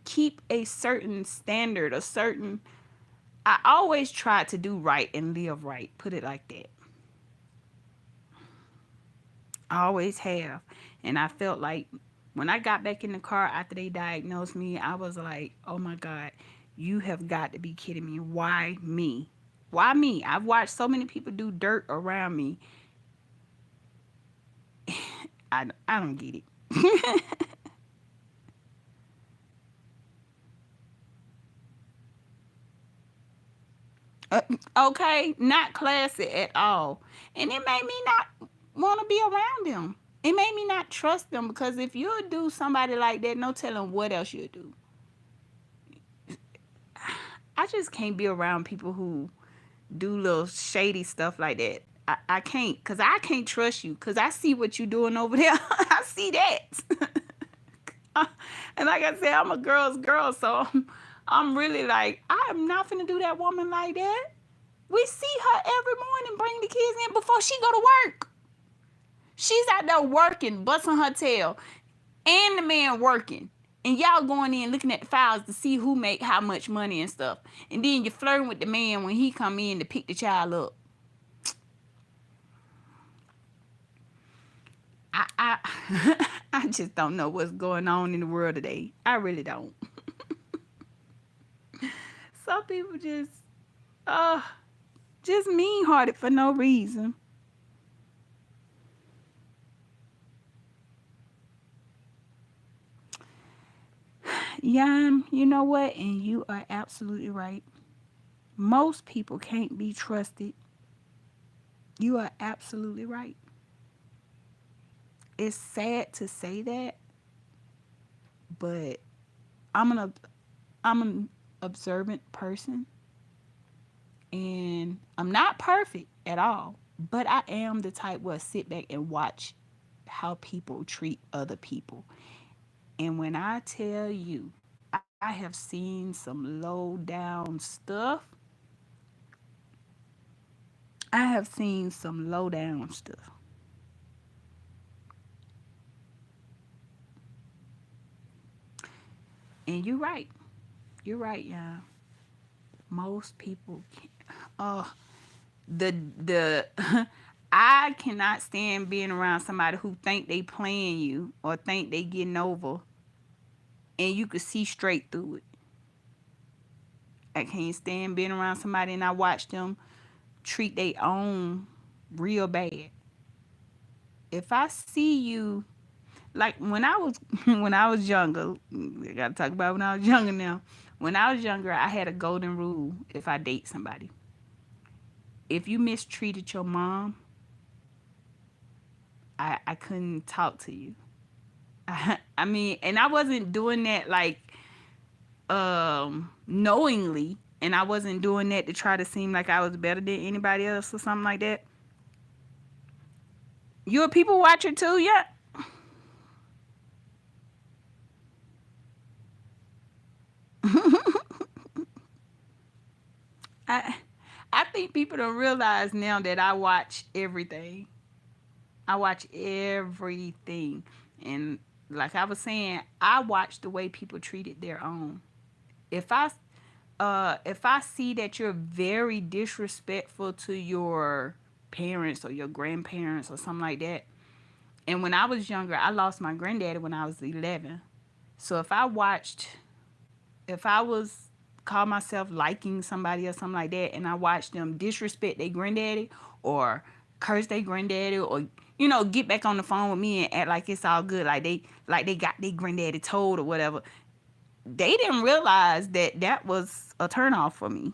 keep a certain standard, I always try to do right and live right. Put it like that. I always have. And I felt like when I got back in the car after they diagnosed me, I was like, oh my God, you have got to be kidding me. Why me? Why me? I've watched so many people do dirt around me. I don't get it. Uh, okay, not classy at all. And it made me not want to be around them. It made me not trust them because if you do somebody like that, no telling what else you'll do. I just can't be around people who do little shady stuff like that. I can't because I can't trust you because I see what you doing over there. I see that. And like I said, I'm a girl's girl, so I'm really like, I am not finna do that woman like that. We see her every morning bring the kids in before she go to work. She's out there working, busting her tail, and the man working. And y'all going in looking at the files to see who make how much money and stuff. And then you're flirting with the man when he come in to pick the child up. I I just don't know what's going on in the world today. I really don't. Some people uh just mean hearted for no reason. Yeah, you know what? And you are absolutely right. Most people can't be trusted. You are absolutely right. It's sad to say that, but I'm an I'm an observant person and I'm not perfect at all, but I am the type where I sit back and watch how people treat other people. And when I tell you, I have seen some low down stuff. I have seen some low down stuff. And you're right. You're right, yeah. Most people can the I cannot stand being around somebody who think they playing you or think they getting over and you could see straight through it. I can't stand being around somebody and I watch them treat their own real bad. If I see you like when I was when I was younger, I gotta talk about when I was younger now. When I was younger, I had a golden rule if I date somebody. If you mistreated your mom, I couldn't talk to you. I mean, and I wasn't doing that like knowingly, and I wasn't doing that to try to seem like I was better than anybody else or something like that. You a people watcher too, yeah? I I think people don't realize now that I watch everything. I watch everything. And like I was saying, I watch the way people treated their own. If I see that you're very disrespectful to your parents or your grandparents or something like that. And when I was younger, I lost my granddaddy when I was 11. So if I was call myself liking somebody or something like that, and I watched them disrespect their granddaddy or curse their granddaddy or get back on the phone with me and act like it's all good, like they got their granddaddy told or whatever. They didn't realize that that was a turnoff for me.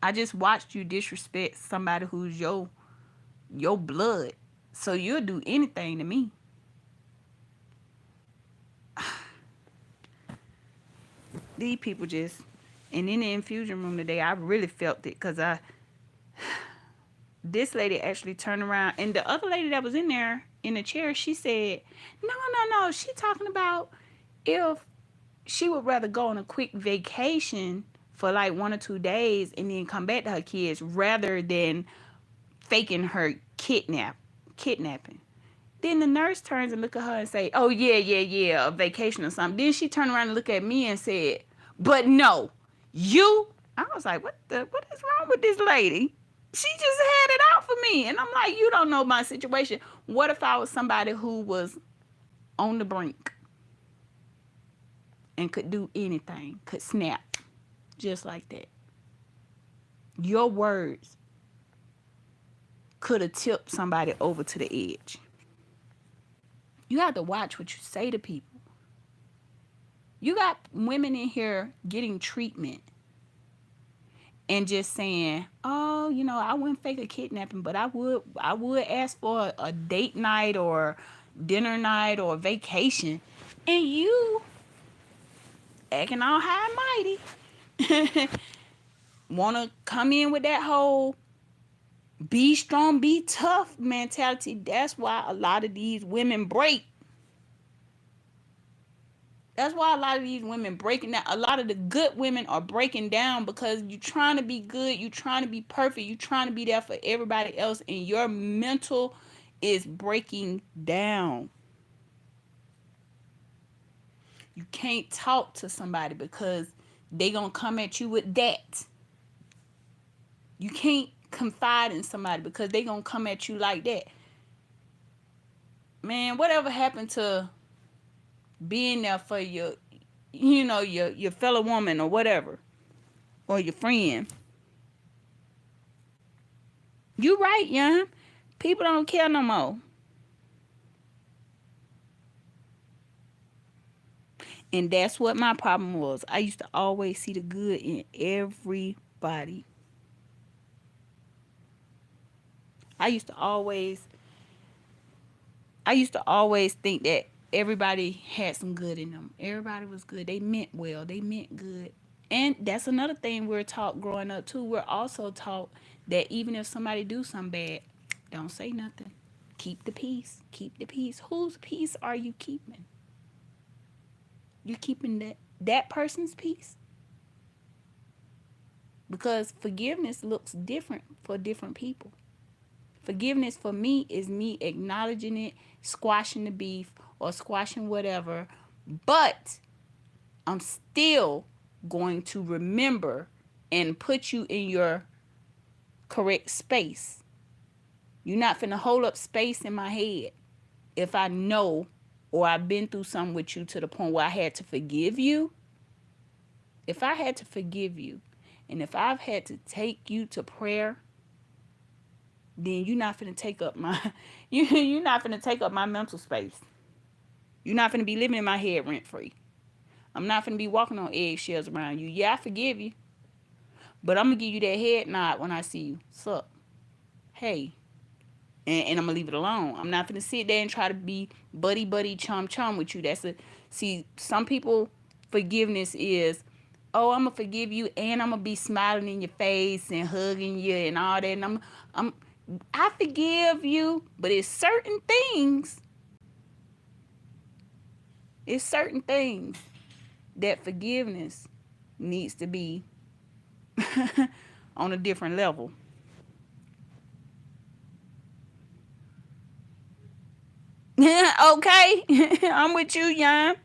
I just watched you disrespect somebody who's your blood, so you'll do anything to me. These people just, and in the infusion room today, I really felt it because this lady actually turned around, and the other lady that was in there in the chair, she said, "No, no, no." She talking about if she would rather go on a quick vacation for like 1 or 2 days and then come back to her kids rather than faking her kidnapping. Then the nurse turns and look at her and say, "Oh yeah, yeah, yeah, a vacation or something." Then she turned around and looked at me and said, "But no, you." I was like, what is wrong with this lady? She just had it out for me. And I'm like, you don't know my situation. What if I was somebody who was on the brink and could do anything, could snap just like that? Your words could have tipped somebody over to the edge. You have to watch what you say to people. You got women in here getting treatment and just saying, "Oh, I wouldn't fake a kidnapping, but I would ask for a date night or dinner night or vacation," and you acting all high and mighty, want to come in with that whole be strong, be tough mentality. That's why a lot of these women break. That's why a lot of these women breaking down. A lot of the good women are breaking down because you're trying to be good, you're trying to be perfect, you're trying to be there for everybody else, and your mental is breaking down. You can't talk to somebody because they gonna come at you with that. You can't confide in somebody because they gonna come at you like that. Man, whatever happened to being there for your fellow woman or whatever, or your friend? You right, young. People don't care no more. And that's what my problem was. I used to always see the good in everybody. I used to always I used to always think that everybody had some good in them. Everybody was good. They meant well. They meant good. And that's another thing we're taught growing up too. We're also taught that even if somebody do something bad, don't say nothing. Keep the peace. Keep the peace. Whose peace are you keeping? You keeping that person's peace? Because forgiveness looks different for different people. Forgiveness for me is me acknowledging it, squashing the beef or squashing whatever, but I'm still going to remember and put you in your correct space. You're not finna hold up space in my head if I know or I've been through something with you to the point where I had to forgive you. If I had to forgive you and if I've had to take you to prayer, then you're not finna take up my you're not finna take up my mental space. You're not finna be living in my head rent free. I'm not finna be walking on eggshells around you. Yeah, I forgive you, but I'm gonna give you that head nod when I see you. Sup? Hey, and I'm gonna leave it alone. I'm not gonna sit there and try to be buddy buddy chum chum with you. See, some people forgiveness is, oh, I'm gonna forgive you and I'm gonna be smiling in your face and hugging you and all that. And I forgive you, but it's certain things that forgiveness needs to be on a different level. Okay, I'm with you, Yan.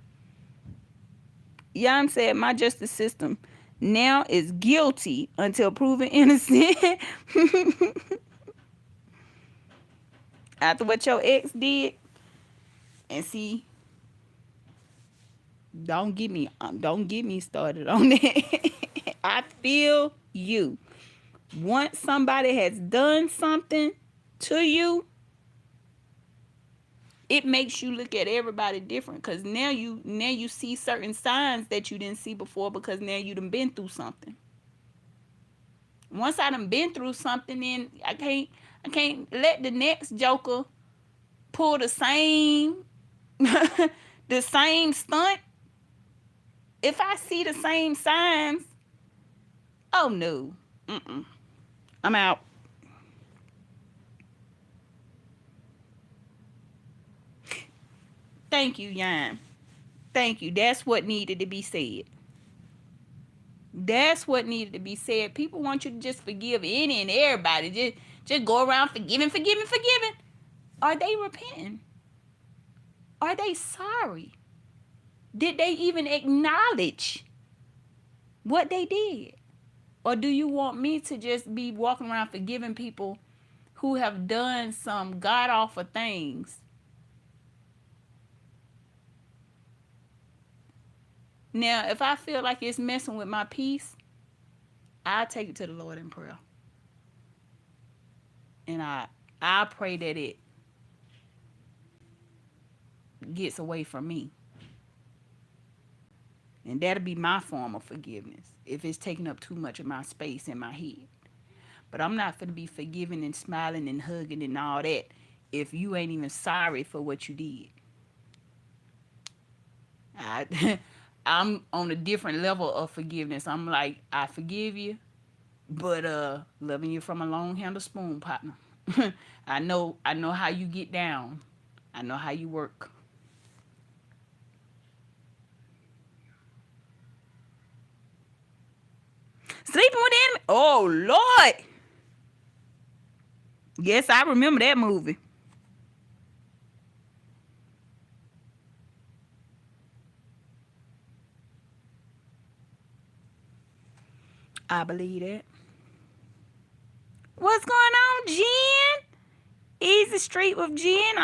Yan said, my justice system now is guilty until proven innocent. After what your ex did, and see, don't get me started on that. I feel you. Once somebody has done something to you, it makes you look at everybody different because now you see certain signs that you didn't see before because now you done been through something. Once I done been through something, then I can't let the next joker pull the same the same stunt. If I see the same signs, oh no, I'm out. Thank you, Yan. Thank you. That's what needed to be said. That's what needed to be said. People want you to just forgive any and everybody. Just go around forgiving, forgiving, forgiving. Are they repenting? Are they sorry? Did they even acknowledge what they did? Or do you want me to just be walking around forgiving people who have done some god awful things? Now, if I feel like it's messing with my peace, I take it to the Lord in prayer. And I pray that it gets away from me. And that'll be my form of forgiveness if it's taking up too much of my space in my head. But I'm not going to be forgiving and smiling and hugging and all that if you ain't even sorry for what you did. I, I'm on a different level of forgiveness. I'm like, I forgive you, but loving you from a long handle spoon, partner. I know how you get down. I know how you work. Sleeping with the enemy. Oh Lord. Yes, I remember that movie. I believe that. What's going on, Jen? Easy Street with Jen.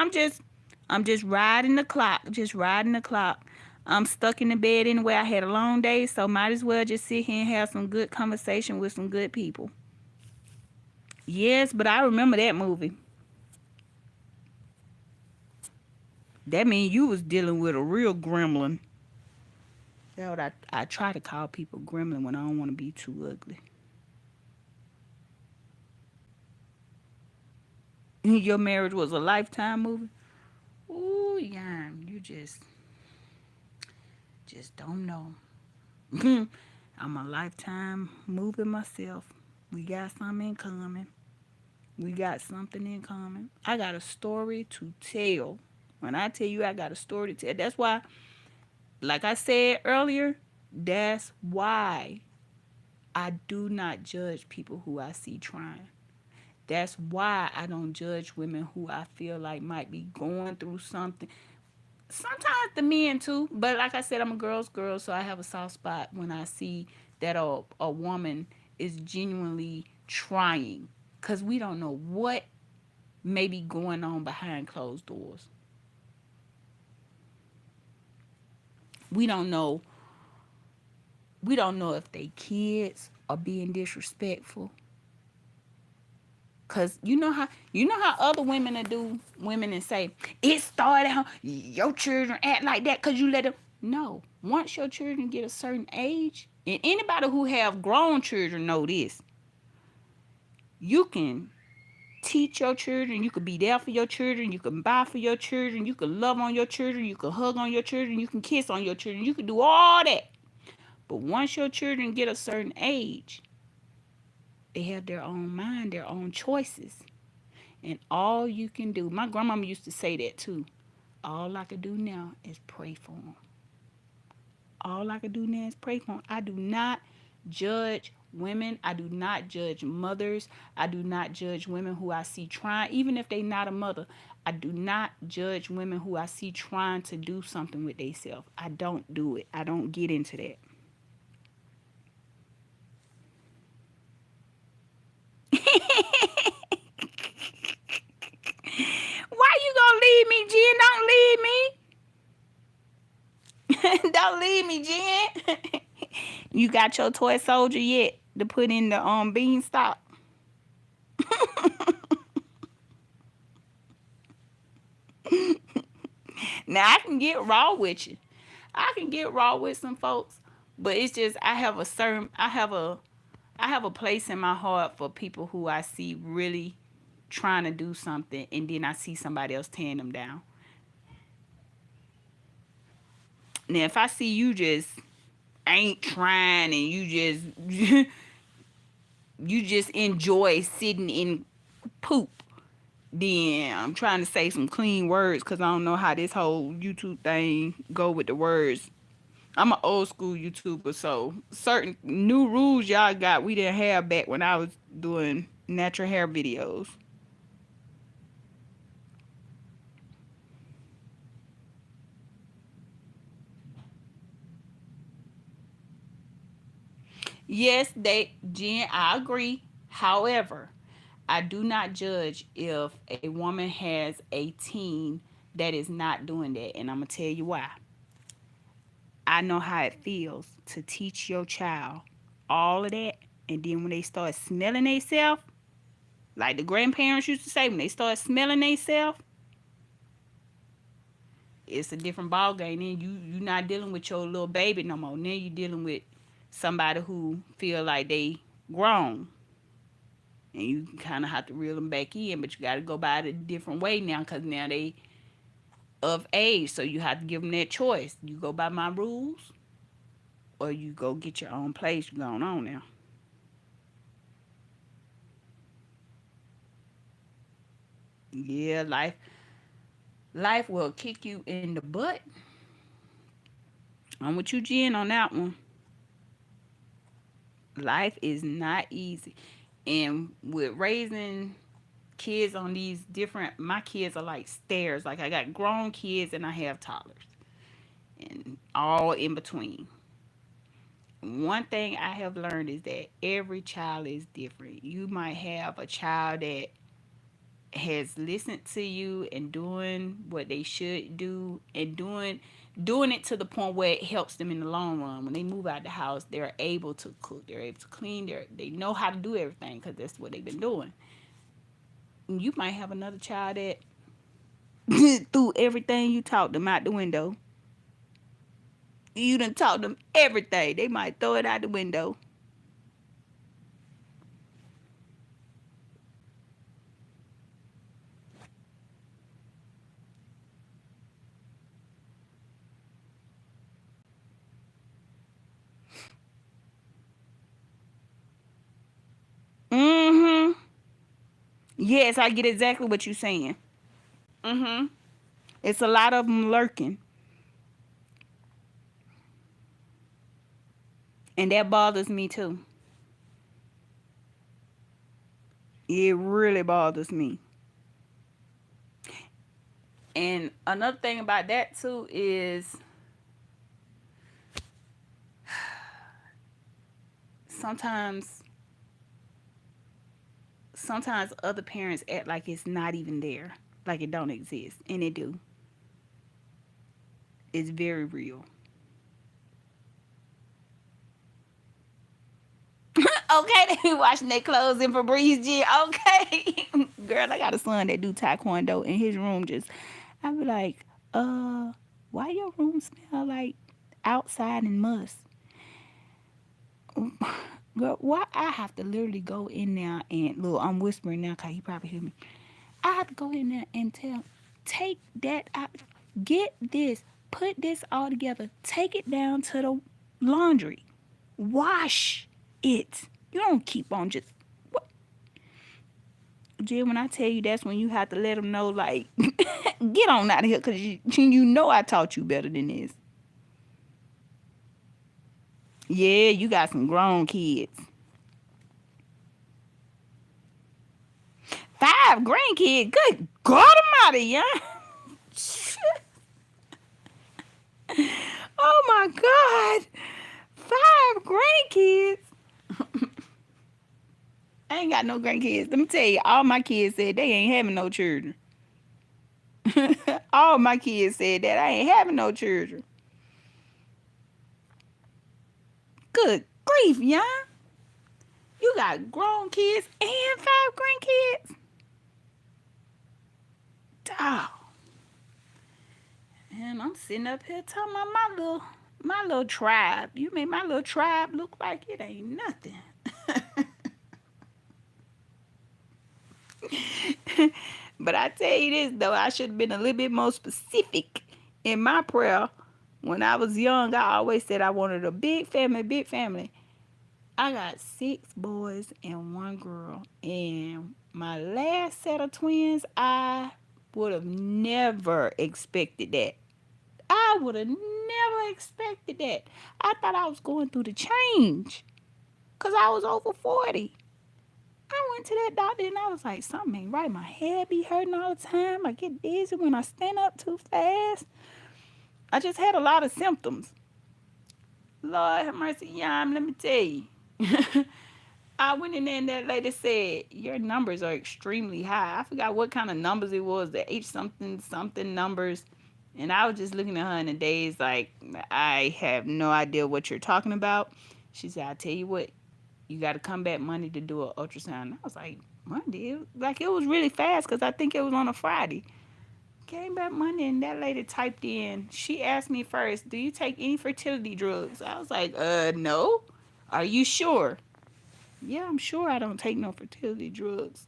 I'm just riding the clock. Just riding the clock. I'm stuck in the bed anyway. I had a long day, so might as well just sit here and have some good conversation with some good people. Yes, but I remember that movie. That means you was dealing with a real gremlin. That's what I try to call people gremlin when I don't want to be too ugly. Your marriage was a Lifetime movie. Ooh, yeah, you just don't know. I'm a Lifetime movie myself. We got something in common. We got something in common. I got a story to tell. When I tell you I got a story to tell, that's why, like I said earlier, that's why I do not judge people who I see trying. That's why I don't judge women who I feel like might be going through something. Sometimes the men too, but like I said, I'm a girl's girl, so I have a soft spot when I see that a woman is genuinely trying, because we don't know what may be going on behind closed doors. We don't know. We don't know if they kids are being disrespectful. Cause you know how other women do women and say it started how your children act like that because you let them. No, once your children get a certain age, and anybody who have grown children know this, you can teach your children, you can be there for your children, you can buy for your children, you can love on your children, you can hug on your children, you can kiss on your children, you can do all that. But once your children get a certain age, they have their own mind, their own choices. And all you can do, my grandmama used to say that too. All I can do now is pray for them. All I can do now is pray for them. I do not judge women. I do not judge mothers. I do not judge women who I see trying, even if they not a mother. I do not judge women who I see trying to do something with themselves. I don't do it. I don't get into that. Why you gonna leave me, Jen? Don't leave me. Don't leave me, Jen. You got your toy soldier yet to put in the beanstalk? Now I can get raw with you. I can get raw with some folks, but it's just I have a place in my heart for people who I see really trying to do something, and then I see somebody else tearing them down. Now if I see you just ain't trying and you just enjoy sitting in poop, then I'm trying to say some clean words because I don't know how this whole YouTube thing go with the words. I'm an old school YouTuber, so certain new rules y'all got we didn't have back when I was doing natural hair videos. Yes, Jen, I agree. However, I do not judge if a woman has a teen that is not doing that, and I'm gonna tell you why. I know how it feels to teach your child all of that, and then when they start smelling themselves, like the grandparents used to say, when they start smelling themselves, it's a different ball game. Then you not dealing with your little baby no more. Then you dealing with somebody who feel like they grown, and you kind of have to reel them back in. But you got to go by it a different way now, because now they of age, so you have to give them that choice. You go by my rules, or you go get your own place going on now. Yeah, life will kick you in the butt. I'm with you, Jen, on that one. Life is not easy. And with raising kids on these different, my kids are like stairs. Like I got grown kids and I have toddlers and all in between. One thing I have learned is that every child is different. You might have a child that has listened to you and doing what they should do, and doing it to the point where it helps them in the long run. When they move out the house, they're able to cook, they're able to clean, they know how to do everything because that's what they've been doing. And you might have another child that threw everything you taught them out the window. You done taught them everything. They might throw it out the window. Mm-hmm. Yes, I get exactly what you're saying. Mm-hmm. It's a lot of them lurking. And that bothers me too. It really bothers me. And another thing about that too is sometimes sometimes other parents act like it's not even there, like it don't exist, and it do. It's very real. Okay, they be washing their clothes in Febreze G. Okay, girl, I got a son that do taekwondo in his room. Just, I be like, why your room smell like outside and must? Girl, why I have to literally go in there and look? I'm whispering now because he probably hear me. I have to go in there and tell, take that out, get this, put this all together, take it down to the laundry, wash it. You don't keep on just what, Jim. When I tell you, that's when you have to let them know, like, get on out of here, because you know I taught you better than this. Yeah, you got some grown kids. 5 grandkids. Good God Almighty, yeah. Oh my God. 5 grandkids. I ain't got no grandkids. Let me tell you, all my kids said they ain't having no children. All my kids said that I ain't having no children. Good grief, yeah. You got grown kids and 5 grandkids. Dog. And I'm sitting up here talking about my little tribe. You made my little tribe look like it ain't nothing. But I tell you this though, I should have been a little bit more specific in my prayer. When I was young, I always said I wanted a big family, big family. I got 6 boys and 1 girl. And my last set of twins, I would have never expected that. I would have never expected that. I thought I was going through the change because I was over 40. I went to that doctor and I was like, something ain't right. My head be hurting all the time. I get dizzy when I stand up too fast. I just had a lot of symptoms. Lord have mercy, Yam, let me tell you. I went in there and that lady said, your numbers are extremely high. I forgot what kind of numbers it was, the H something something numbers. And I was just looking at her in the days like, I have no idea what you're talking about. She said, I tell you what, you got to come back Monday to do an ultrasound. I was like, Monday? Like, it was really fast because I think it was on a Friday. Came back Monday and that lady typed in. She asked me first, "Do you take any fertility drugs?" I was like, no. Are you sure?" "Yeah, I'm sure I don't take no fertility drugs."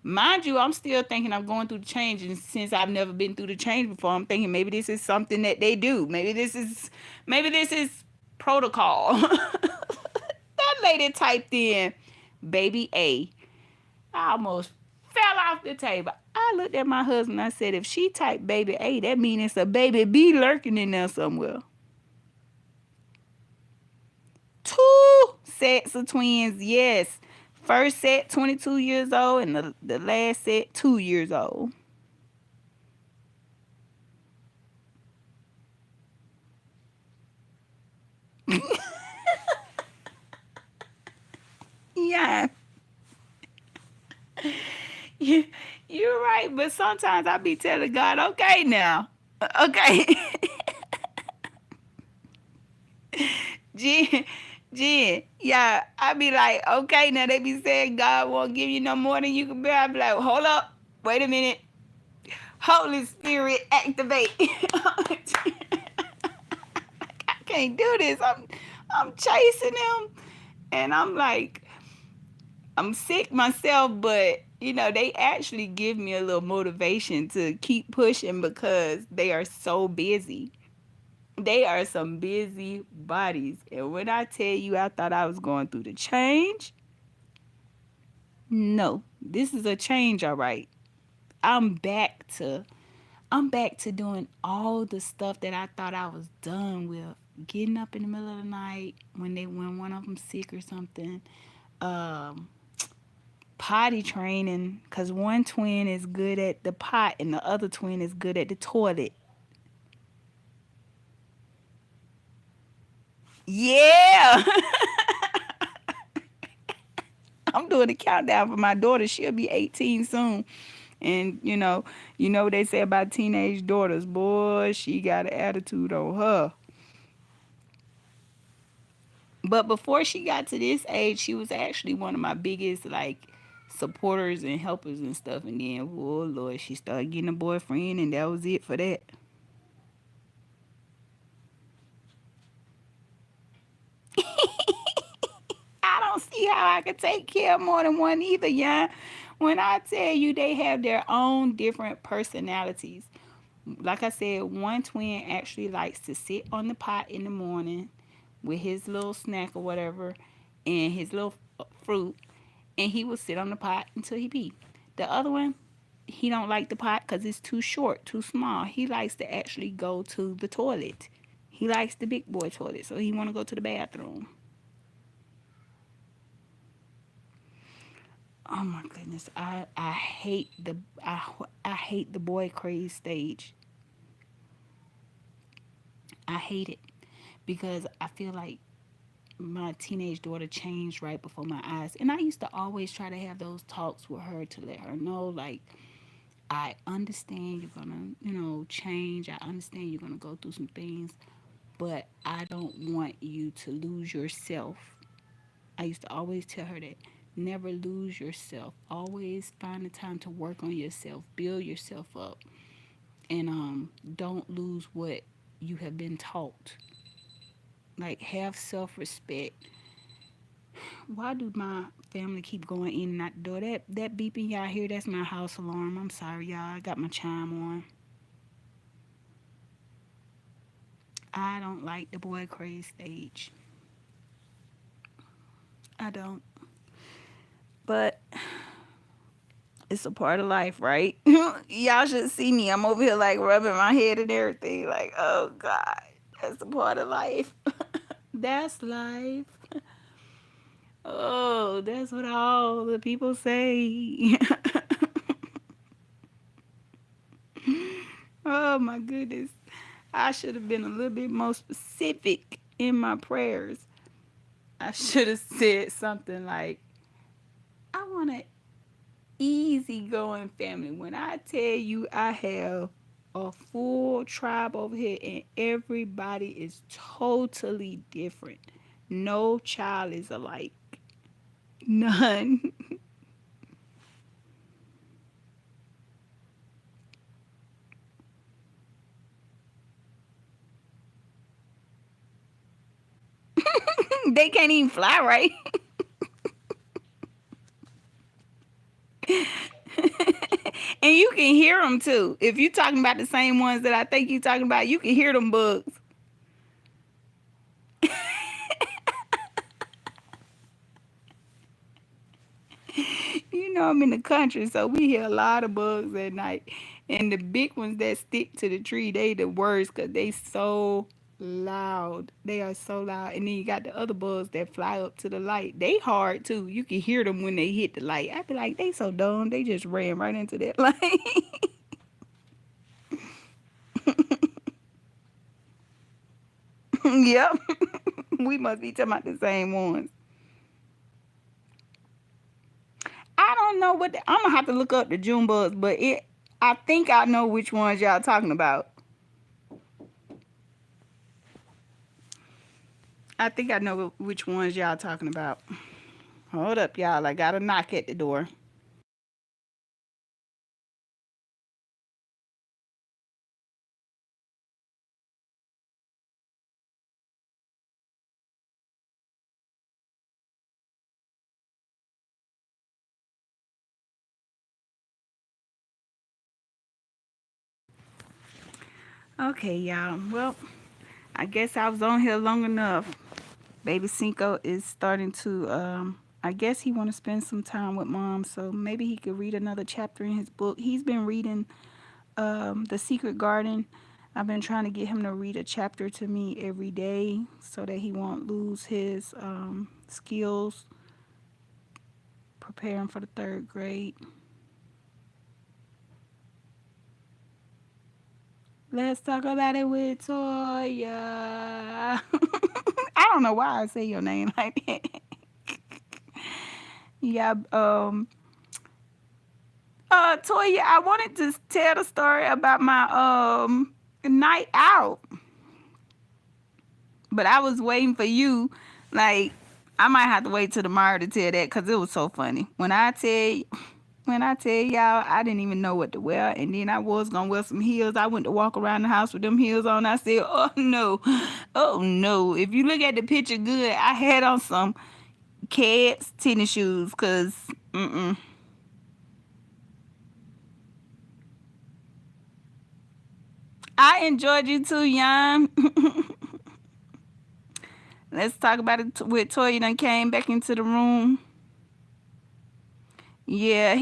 Mind you, I'm still thinking I'm going through the change, and since I've never been through the change before, I'm thinking maybe this is something that they do. Maybe this is protocol. That lady typed in baby A. I almost fell off the table. I looked at my husband. I said, if she typed baby A, that means it's a baby B lurking in there somewhere. Two sets of twins, yes. First set, 22 years old, and the last set, 2 years old. Yeah, you, you're right. But sometimes I be telling God, okay, now. Okay. Jen, Jen, yeah, I be like, okay, now they be saying God won't give you no more than you can bear. I be like, hold up, wait a minute, Holy Spirit, activate. I can't do this. I'm chasing him, and I'm like, I'm sick myself, but they actually give me a little motivation to keep pushing because they are so busy. They are some busy bodies. And when I tell you I thought I was going through the change, no. This is a change, all right. I'm back to I'm back to doing all the stuff that I thought I was done with. Getting up in the middle of the night when one of them sick or something. Um Potty training, cuz one twin is good at the pot and the other twin is good at the toilet. Yeah. I'm doing a countdown for my daughter. She'll be 18 soon. And what they say about teenage daughters, boy, she got an attitude on her. But before she got to this age, she was actually one of my biggest like supporters and helpers and stuff. And then, oh Lord, she started getting a boyfriend, and that was it for that. I don't see how I could take care of more than one either, yeah. When I tell you they have their own different personalities. Like I said, one twin actually likes to sit on the pot in the morning with his little snack or whatever and his little fruit, and he will sit on the pot until he pee. The other one, he don't like the pot because it's too short, too small. He likes to actually go to the toilet. He likes the big boy toilet, so he want to go to the bathroom. Oh my goodness, I hate the boy craze stage. I hate it because I feel like my teenage daughter changed right before my eyes. And I used to always try to have those talks with her to let her know, like, I understand you're gonna, change. I understand you're gonna go through some things, but I don't want you to lose yourself. I used to always tell her that. Never lose yourself. Always find the time to work on yourself, build yourself up, and don't lose what you have been taught. Like, have self respect. Why do my family keep going in and out the door? That beeping y'all hear, that's my house alarm. I'm sorry, y'all. I got my chime on. I don't like the boy craze stage. I don't. But it's a part of life, right? Y'all should see me. I'm over here like rubbing my head and everything. Like, oh God, that's a part of life. That's life. Oh, that's what all the people say. Oh my goodness. I should have been a little bit more specific in my prayers. I should have said something like, I want an easygoing family. When I tell you I have a full tribe over here and everybody is totally different. No child is alike. None. They can't even fly right. And you can hear them too. If you're talking about the same ones that I think you're talking about, you can hear them bugs. You know, I'm in the country, so we hear a lot of bugs at night. And the big ones that stick to the tree, they the worst because they so loud. They are so loud. And then you got the other bugs that fly up to the light. They hard too. You can hear them when they hit the light. I be like, they so dumb. They just ran right into that light. Yep. We must be talking about the same ones. I don't know I'm gonna have to look up the June bugs, but I think I know which ones y'all talking about. I think I know which ones y'all talking about. Hold up, y'all. I got a knock at the door. Okay, y'all. Well, I guess I was on here long enough. Baby Cinco is starting to I guess he want to spend some time with mom, so maybe he could read another chapter in his book. He's been reading The Secret Garden. I've been trying to get him to read a chapter to me every day so that he won't lose his skills preparing for the third grade. Let's talk about it with Toya. I don't know why I say your name like that. Yeah, Toya, I wanted to tell the story about my night out, but I was waiting for you. Like, I might have to wait till tomorrow to tell that because it was so funny. When I tell y'all, I didn't even know what to wear, and then I was gonna wear some heels. I went to walk around the house with them heels on. I said, "Oh no, oh no!" If you look at the picture good, I had on some Keds tennis shoes, cause I enjoyed you too, Yan. Let's talk about it with Toya. Done came back into the room. Yeah,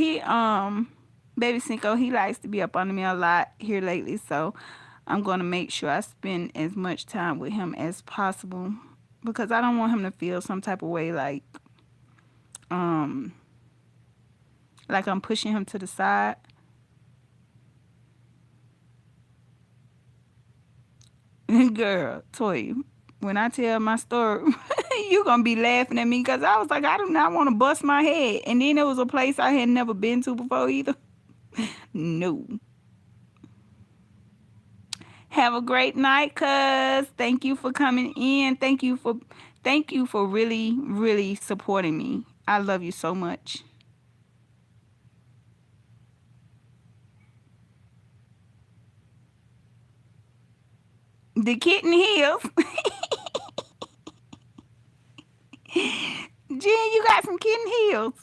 Baby Cinco, he likes to be up under me a lot here lately, so I'm gonna make sure I spend as much time with him as possible because I don't want him to feel some type of way um like I'm pushing him to the side. Girl, Toy, when I tell my story, you gonna be laughing at me because I was like, I do not want to bust my head. And then it was a place I had never been to before either. No. Have a great night, cuz. Thank you for coming in. Thank you for really, really supporting me. I love you so much. The kitten heels. Jen, you got some kitten heels.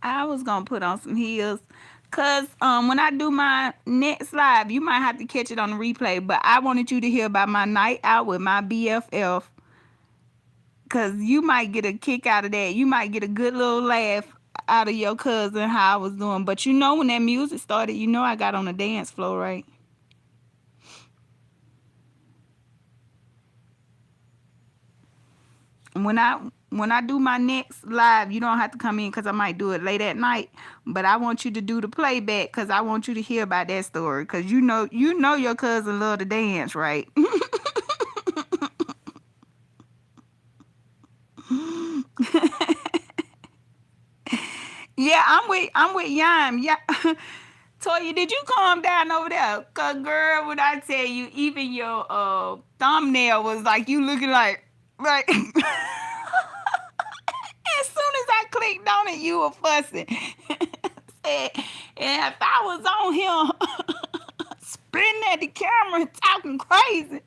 I was gonna put on some heels. Cause when I do my next live, you might have to catch it on the replay. But I wanted you to hear about my night out with my BFF. Cause you might get a kick out of that. You might get a good little laugh out of your cousin how I was doing. But you know when that music started, you know I got on the dance floor, right? When I do my next live, you don't have to come in because I might do it late at night. But I want you to do the playback because I want you to hear about that story. Because you know your cousin love to dance, right? Yeah, I'm with Yam. Yeah. Toya, did you calm down over there? Cause girl, when I tell you, even your thumbnail was like you looking like as soon as I clicked on it, you were fussing. Said, and if I was on him, spitting at the camera and talking crazy.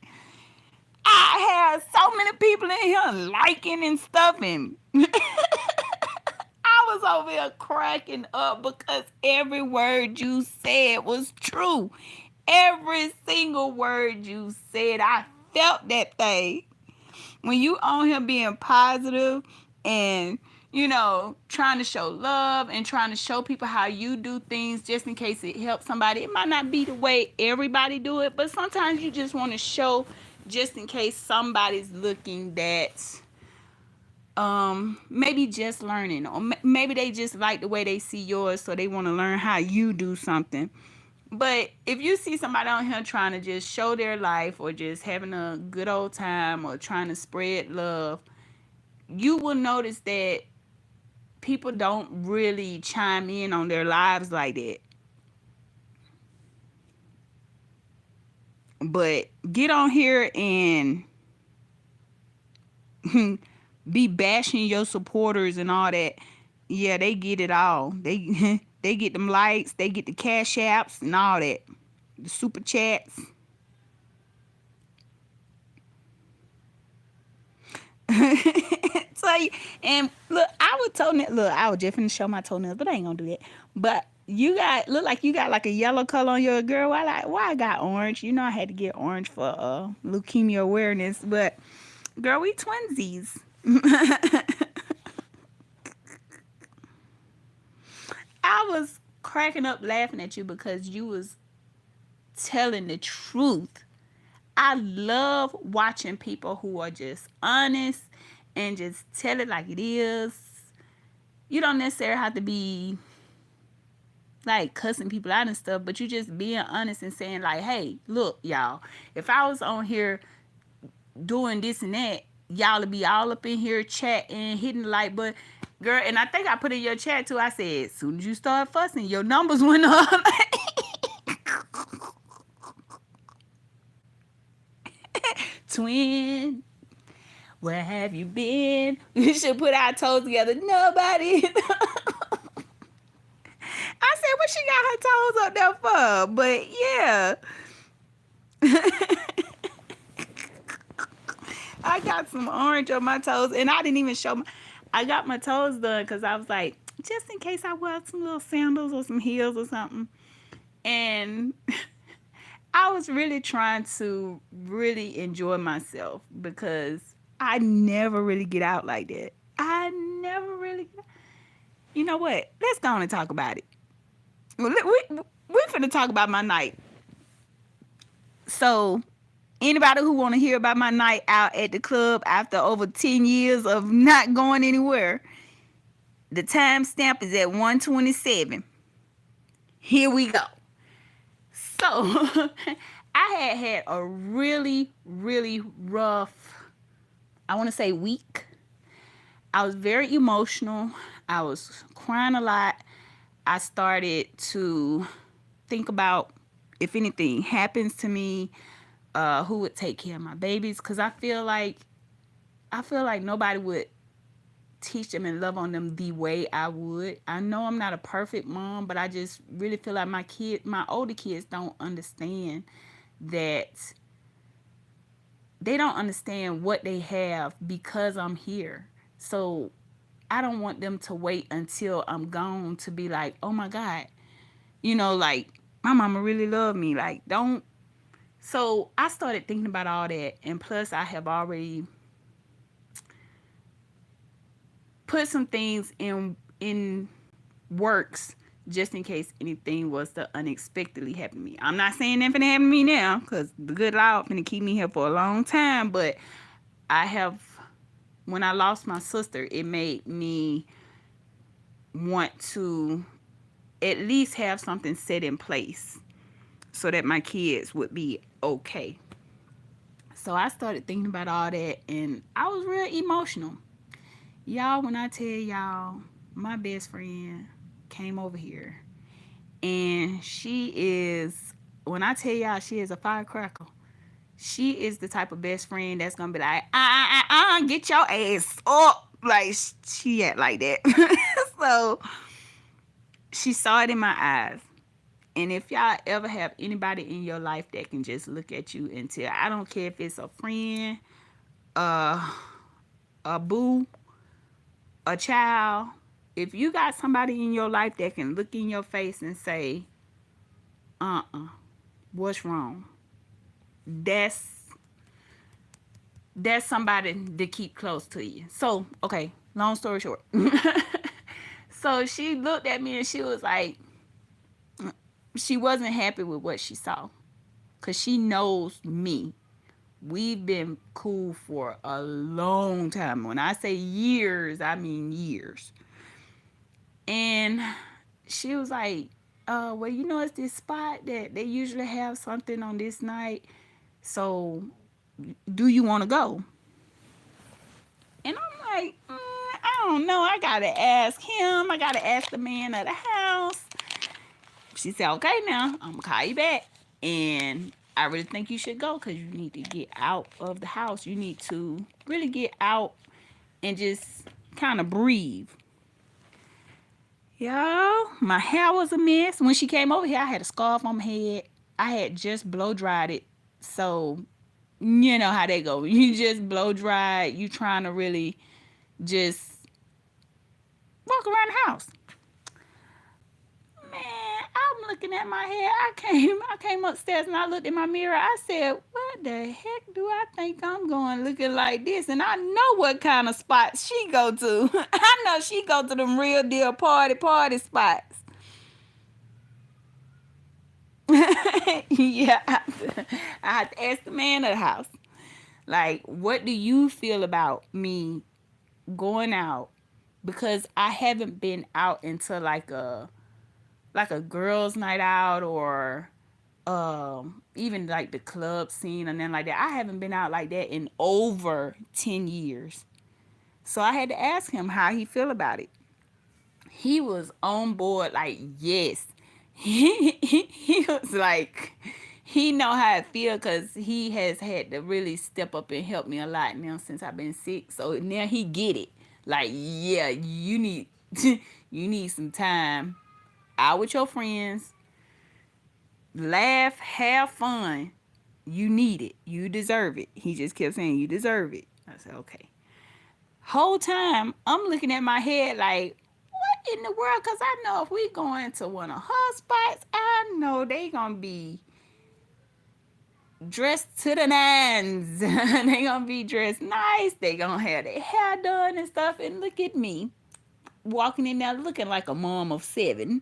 I had so many people in here liking and stuff, and I was over here cracking up because every word you said was true. Every single word you said, I felt that thing. When you on here being positive and trying to show love and trying to show people how you do things just in case it helps somebody. It might not be the way everybody do it, but sometimes you just want to show just in case somebody's looking that maybe just learning, or maybe they just like the way they see yours, so they want to learn how you do something. But if you see somebody on here trying to just show their life or just having a good old time or trying to spread love, you will notice that people don't really chime in on their lives like that. But get on here and be bashing your supporters and all that. Yeah, they get it all. They they get them likes, they get the cash apps and all that. The super chats. So, and look, I was just finna show my toenails, but I ain't gonna do that. But look like you got like a yellow color on your girl. Why I got orange? I had to get orange for leukemia awareness, but girl, we twinsies. I was cracking up laughing at you because you was telling the truth. I love watching people who are just honest and just tell it like it is. You don't necessarily have to be like cussing people out and stuff, but you just being honest and saying like, hey, look, y'all, if I was on here doing this and that, y'all would be all up in here chatting, hitting the like button. Girl, and I think I put in your chat too, I said, as soon as you start fussing, your numbers went up. Twin, where have you been? We should put our toes together. Nobody. I said, what she got her toes up there for? But yeah. I got some orange on my toes, and I didn't even show I got my toes done because I was like, just in case I wear some little sandals or some heels or something. And I was really trying to really enjoy myself because I never really get out like that. I never really get out. You know what? Let's go on and talk about it. We're finna talk about my night. So, anybody who want to hear about my night out at the club after over 10 years of not going anywhere, the timestamp is at 1:27. Here we go. So, I had a really, really rough, I want to say, week. I was very emotional. I was crying a lot. I started to think about if anything happens to me, who would take care of my babies? Because I feel like nobody would teach them and love on them the way I would. I know I'm not a perfect mom, but I just really feel like my older kids don't understand that. They don't understand what they have because I'm here. So I don't want them to wait until I'm gone to be like, oh my God, like my mama really loved me. Like, don't. So I started thinking about all that. And plus, I have already put some things in works just in case anything was to unexpectedly happen to me. I'm not saying nothing happen to me now because the good Lord finna keep me here for a long time. But when I lost my sister, it made me want to at least have something set in place so that my kids would be okay. So I started thinking about all that, and I was real emotional. Y'all, when I tell y'all, my best friend came over here, and when I tell y'all she is a firecracker, she is the type of best friend that's gonna be like, get your ass up. Like, she act like that. So she saw it in my eyes. And if y'all ever have anybody in your life that can just look at you and tell, I don't care if it's a friend, uh, a boo, a child, if you got somebody in your life that can look in your face and say, what's wrong? That's that's somebody to keep close to you. So, okay, long story short. So she looked at me and she was like, she wasn't happy with what she saw. Cause she knows me. We've been cool for a long time. When I say years, I mean years. And she was like, well, it's this spot that they usually have something on this night. So do you want to go? And I'm like, I don't know. I got to ask him. I got to ask the man of the house. She said, okay, now I'm going to call you back. And I really think you should go because you need to get out of the house. You need to really get out and just kind of breathe. Y'all, my hair was a mess. When she came over here, I had a scarf on my head. I had just blow dried it. So, you know how they go. You just blow dry. You trying to really just walk around the house. Man, I'm looking at my hair. I came upstairs and I looked in my mirror. I said, what the heck do I think I'm going looking like this? And I know what kind of spots she go to. I know she go to them real deal party spots. Yeah, I have to ask the man of the house. Like, what do you feel about me going out? Because I haven't been out into like a girls' night out or even like the club scene and then like that. I haven't been out like that in over 10 years. So I had to ask him how he feel about it. He was on board like, yes. He was like, he know how it feel because he has had to really step up and help me a lot now since I've been sick. So now he get it. Like, yeah, you need you need some time out with your friends, laugh, have fun. You need it. You deserve it. He just kept saying, you deserve it. I said, okay. Whole time, I'm looking at my head like, what in the world? Because I know if we going to one of her spots, I know they going to be dressed to the nines. They going to be dressed nice. They going to have their hair done and stuff. And look at me walking in there looking like a mom of 7.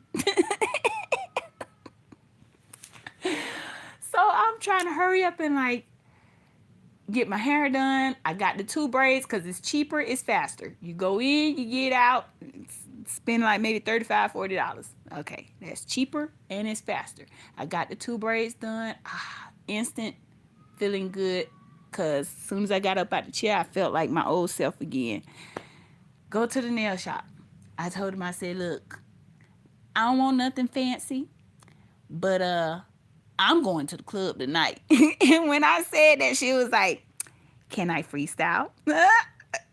So I'm trying to hurry up and like get my hair done. I got the 2 braids because it's cheaper, it's faster. You go in, you get out, spend like maybe $35, $40. Okay, that's cheaper and it's faster. I got the 2 braids done. Instant feeling good because as soon as I got up out the chair, I felt like my old self again. Go to the nail shop. I told him, I said, look, I don't want nothing fancy, but I'm going to the club tonight. And when I said that, she was like, can I freestyle?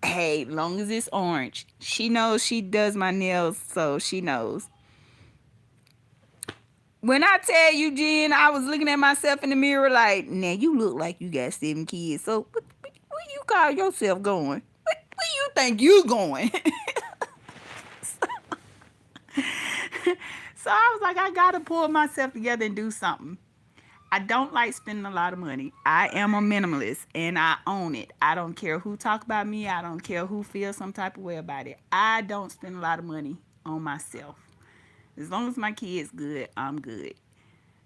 Hey, long as it's orange. She knows she does my nails, so she knows. When I tell you, Jen, I was looking at myself in the mirror like, now you look like you got 7 kids. So where you call yourself going? Where you think you going? So I was like, I got to pull myself together and do something. I don't like spending a lot of money. I am a minimalist and I own it. I don't care who talk about me. I don't care who feels some type of way about it. I don't spend a lot of money on myself. As long as my kid's good, I'm good.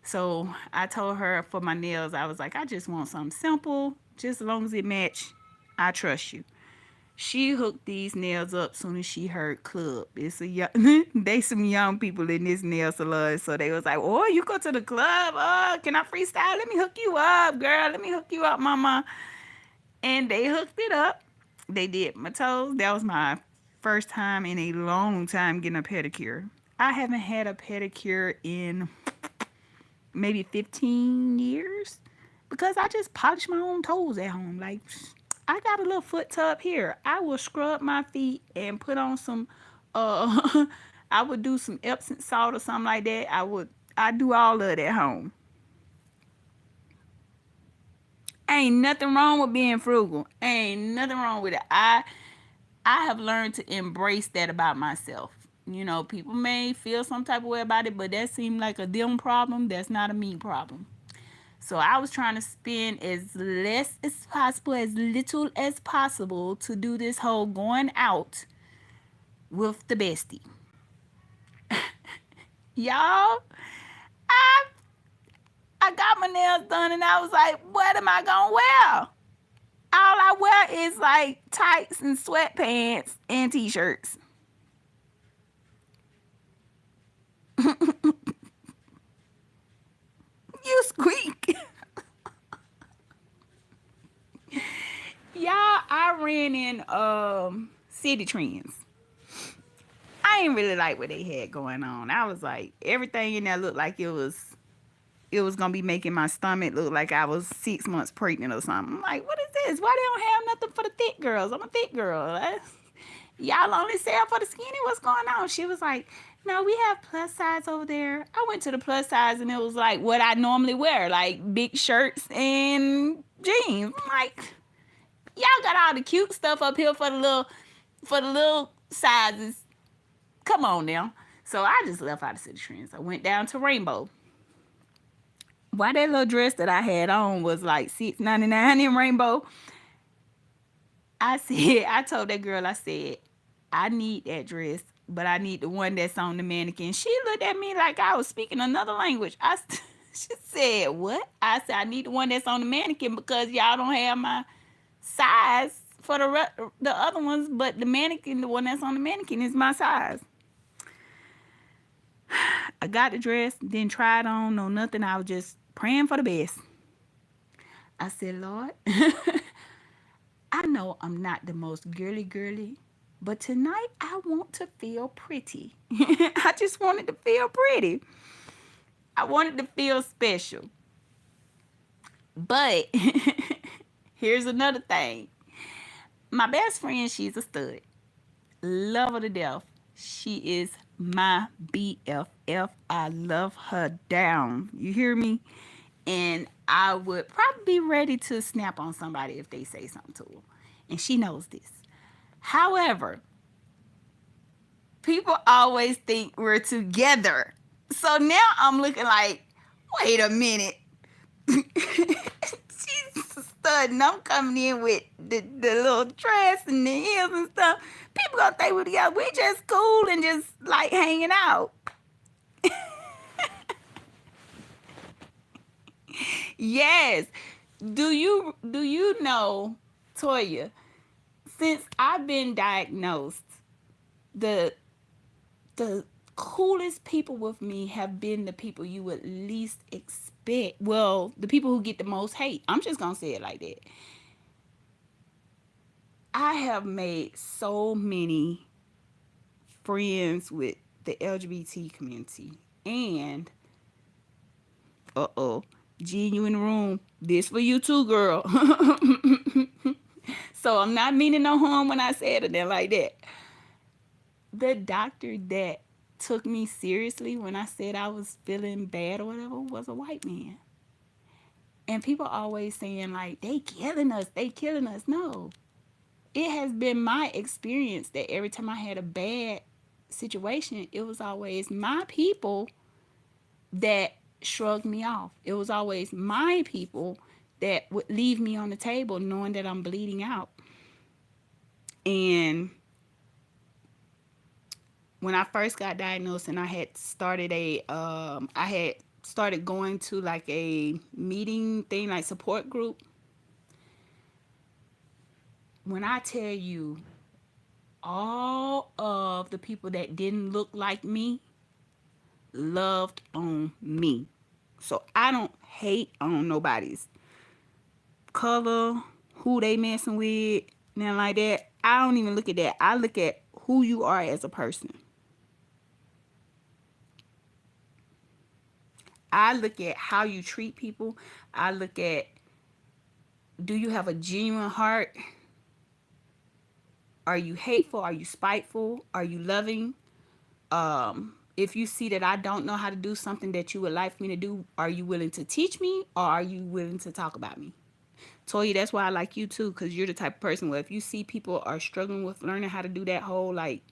So I told her for my nails, I was like, I just want something simple. Just as long as it match, I trust you. She hooked these nails up soon as she heard club. It's a young, they some young people in this nail salon, so they was like, "Oh, you go to the club? Oh, can I freestyle? Let me hook you up, girl. Let me hook you up, mama." And they hooked it up. They did my toes. That was my first time in a long time getting a pedicure. I haven't had a pedicure in maybe 15 years because I just polish my own toes at home. Like, I got a little foot tub here. I will scrub my feet and put on some I would do some Epsom salt or something like that. I do all of it at home. Ain't nothing wrong with being frugal. Ain't nothing wrong with it. I have learned to embrace that about myself. You know, people may feel some type of way about it, but that seemed like a them problem. That's not a me problem. So I was trying to spend as less as possible, as little as possible to do this whole going out with the bestie. Y'all, I I got my nails done and I was like, what am I gonna wear? All I wear is like tights and sweatpants and t-shirts. You squeak. Y'all, I ran in City Trends. I ain't really like what they had going on. I was like, everything in there looked like it was gonna be making my stomach look like I was 6 months pregnant or something. I'm like, what is this? Why they don't have nothing for the thick girls? I'm a thick girl. Y'all only sell for the skinny. What's going on? She was like, no, we have plus size over there. I went to the plus size and it was like what I normally wear, like big shirts and jeans. I'm like, y'all got all the cute stuff up here for the little sizes. Come on now. So I just left out of City Trends. I went down to Rainbow. Why that little dress that I had on was like $6.99 in Rainbow. I told that girl, I said, I need that dress, but I need the one that's on the mannequin. She looked at me like I was speaking another language. She said, what? I said, I need the one that's on the mannequin because y'all don't have my size for the other ones, but the mannequin, the one that's on the mannequin is my size. I got the dress, didn't try it on, no nothing. I was just praying for the best. I said, Lord, I know I'm not the most girly, but tonight I want to feel pretty. I just wanted to feel pretty. I wanted to feel special. But here's another thing. My best friend, she's a stud. Love her to death. She is my BFF. I love her down. You hear me? And I would probably be ready to snap on somebody if they say something to her. And she knows this. However, people always think we're together. So now I'm looking like, wait a minute. She's studying. I'm coming in with the little dress and the heels and stuff. People gonna think we're together. We just cool and just like hanging out. Yes. Do you know, Toya, since I've been diagnosed, the the coolest people with me have been the people you would least expect. Well, the people who get the most hate. I'm just gonna say it like that. I have made so many friends with the LGBT community. And genuine room. This for you too, girl. So I'm not meaning no harm when I said it like that. The doctor that took me seriously when I said I was feeling bad or whatever was a white man. And people always saying like, they killing us, they killing us. No. It has been my experience that every time I had a bad situation, it was always my people that shrugged me off. It was always my people that would leave me on the table knowing that I'm bleeding out. And when I first got diagnosed and I had started going to like a meeting thing, like support group. When I tell you all of the people that didn't look like me loved on me. So I don't hate on nobody's color, who they messing with, nothing like that. I don't even look at that. I look at who you are as a person. I look at how you treat people. I look at, do you have a genuine heart? Are you hateful? Are you spiteful? Are you loving? if you see that I don't know how to do something that you would like for me to do, are you willing to teach me or are you willing to talk about me? Toya, that's why I like you too, because you're the type of person where if you see people are struggling with learning how to do that whole like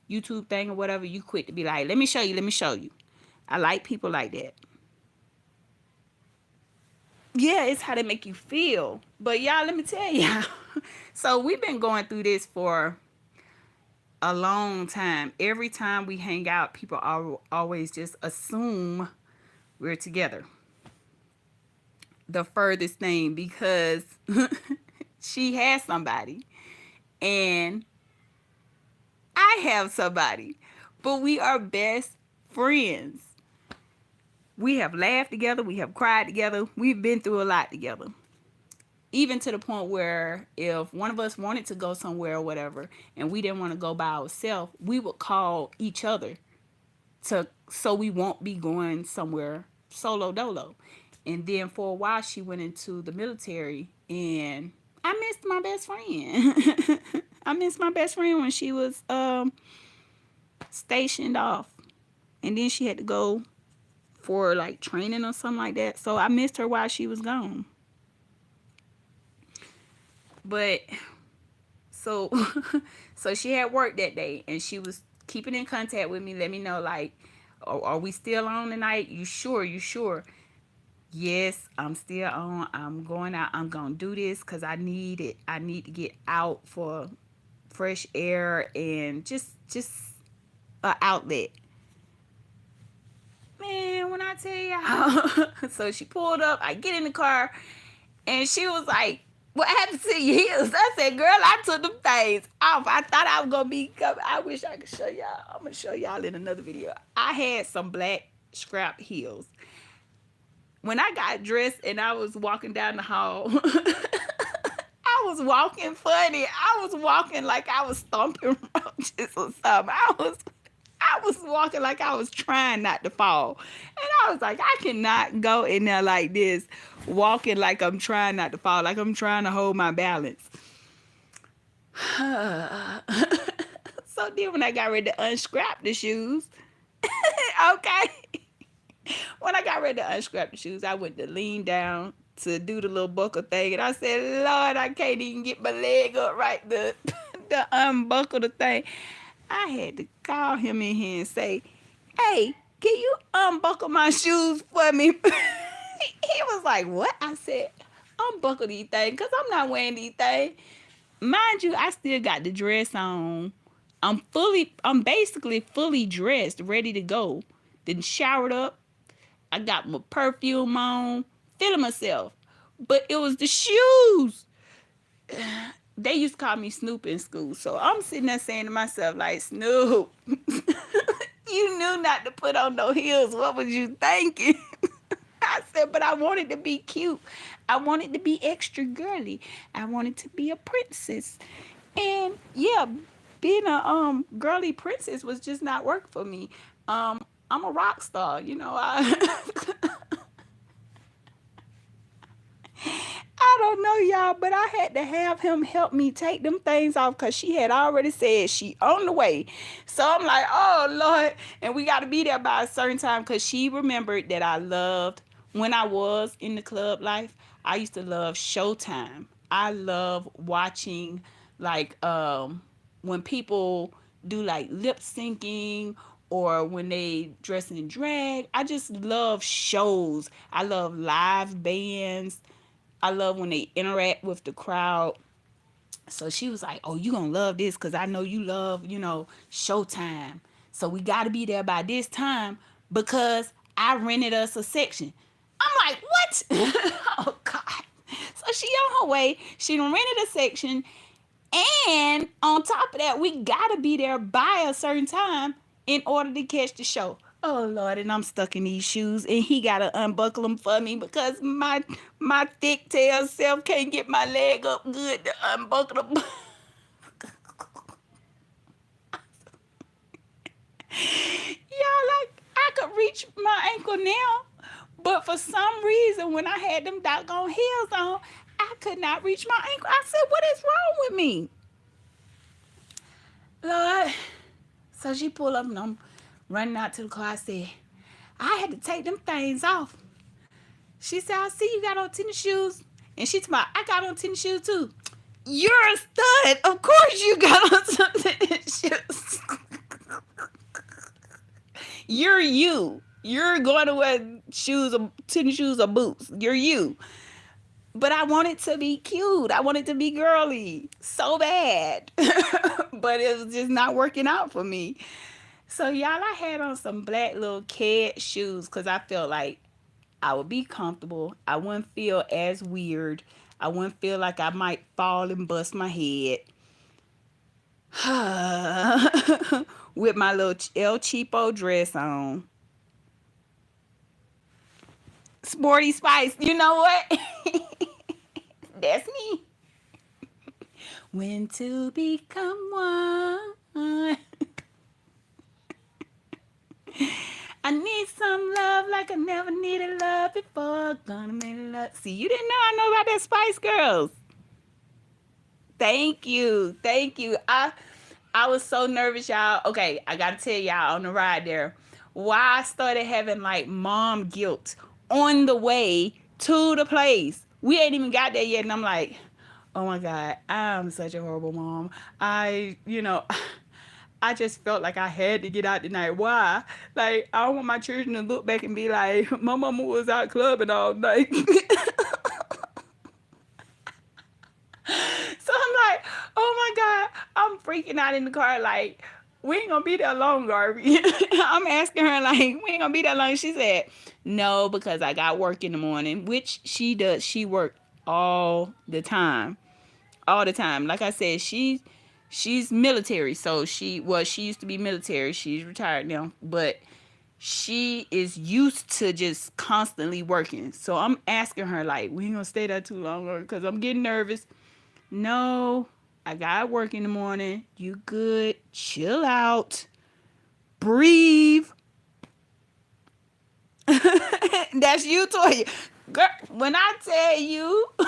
YouTube thing or whatever, you quick to be like, let me show you, let me show you. I like people like that. Yeah, it's how they make you feel. But y'all, let me tell y'all. So we've been going through this for a long time. Every time we hang out, people always just assume we're together. The furthest thing, because she has somebody and I have somebody, but we are best friends. We have laughed together, we have cried together, we've been through a lot together. Even to the point where if one of us wanted to go somewhere or whatever and we didn't want to go by ourselves, we would call each other to so we won't be going somewhere solo dolo. And then for a while she went into the military and I missed my best friend. I missed my best friend when she was stationed off. And then she had to go for like training or something like that. So I missed her while she was gone. But so so she had work that day and she was keeping in contact with me, let me know like, are we still on tonight? You sure? You sure? Yes, I'm still on. I'm going out. I'm gonna do this because I need it. I need to get out for fresh air and just a outlet. Man, when I tell y'all, so she pulled up. I get in the car, and she was like, "What happened to your heels?" I said, "Girl, I took them things off. I thought I was gonna be. I wish I could show y'all. I'm gonna show y'all in another video. I had some black scrap heels. When I got dressed and I was walking down the hall, I was walking funny. I was walking like I was stomping roaches or something. I was walking like I was trying not to fall. And I was like, I cannot go in there like this, walking like I'm trying not to fall, like I'm trying to hold my balance. So then when I got ready to unstrap the shoes, okay. When I got ready to unstrap the shoes, I went to lean down to do the little buckle thing. And I said, Lord, I can't even get my leg up right to unbuckle the thing. I had to call him in here and say, hey, can you unbuckle my shoes for me? He was like, what? I said, unbuckle these things because I'm not wearing these things. Mind you, I still got the dress on. I'm basically fully dressed, ready to go. Then showered up. I got my perfume on, feeling myself. But it was the shoes. They used to call me Snoop in school. So I'm sitting there saying to myself, like, Snoop, you knew not to put on no heels. What was you thinking? I said, but I wanted to be cute. I wanted to be extra girly. I wanted to be a princess. And yeah, being a girly princess was just not work for me. I'm a rock star, you know. I don't know y'all, but I had to have him help me take them things off because she had already said she on the way. So I'm like, oh Lord, and we got to be there by a certain time because she remembered that I loved when I was in the club life. I used to love Showtime. I love watching like when people do like lip syncing or when they dress in drag. I just love shows. I love live bands. I love when they interact with the crowd. So she was like, oh, you gonna love this because I know you love, Showtime. So we gotta be there by this time because I rented us a section. I'm like, what? Oh God. So she on her way. She done rented a section. And on top of that, we gotta be there by a certain time in order to catch the show. Oh Lord, and I'm stuck in these shoes, and he gotta unbuckle them for me because my thick tail self can't get my leg up good to unbuckle them. Y'all, like I could reach my ankle now, but for some reason, when I had them doggone heels on, I could not reach my ankle. I said, what is wrong with me? Lord. So she pulled up and I'm Running out to the car, I said, I had to take them things off. She said, I see you got on tennis shoes. And she told me, I got on tennis shoes too. You're a stud. Of course you got on some tennis shoes. You're you. You're going to wear shoes, or tennis shoes, or boots. You're you. But I want it to be cute. I want it to be girly so bad. But it was just not working out for me. So, y'all, I had on some black little cat shoes because I felt like I would be comfortable. I wouldn't feel as weird. I wouldn't feel like I might fall and bust my head. With my little El Cheapo dress on. Sporty Spice, you know what? That's me. When to become one. I need some love like I never needed love before. Gonna make love. See, you didn't know I know about that Spice Girls. Thank you. Thank you. I was so nervous, y'all. Okay, I gotta tell y'all on the ride there why I started having like mom guilt on the way to the place. We ain't even got there yet, and I'm like, oh my God, I'm such a horrible mom. I just felt like I had to get out tonight. Why? Like, I don't want my children to look back and be like, my mama was out clubbing all night. So I'm like, oh my God, I'm freaking out in the car. Like, we ain't gonna be there long, Garvey. I'm asking her, like, we ain't gonna be that long. She said, no, because I got work in the morning, which she does. She worked all the time. All the time. Like I said, she's military. So she used to be military. She's retired now. But she is used to just constantly working. So I'm asking her, like, we ain't gonna stay there too long because I'm getting nervous. No, I got work in the morning. You good. Chill out. Breathe. That's you, Toya. Girl, when I tell you, I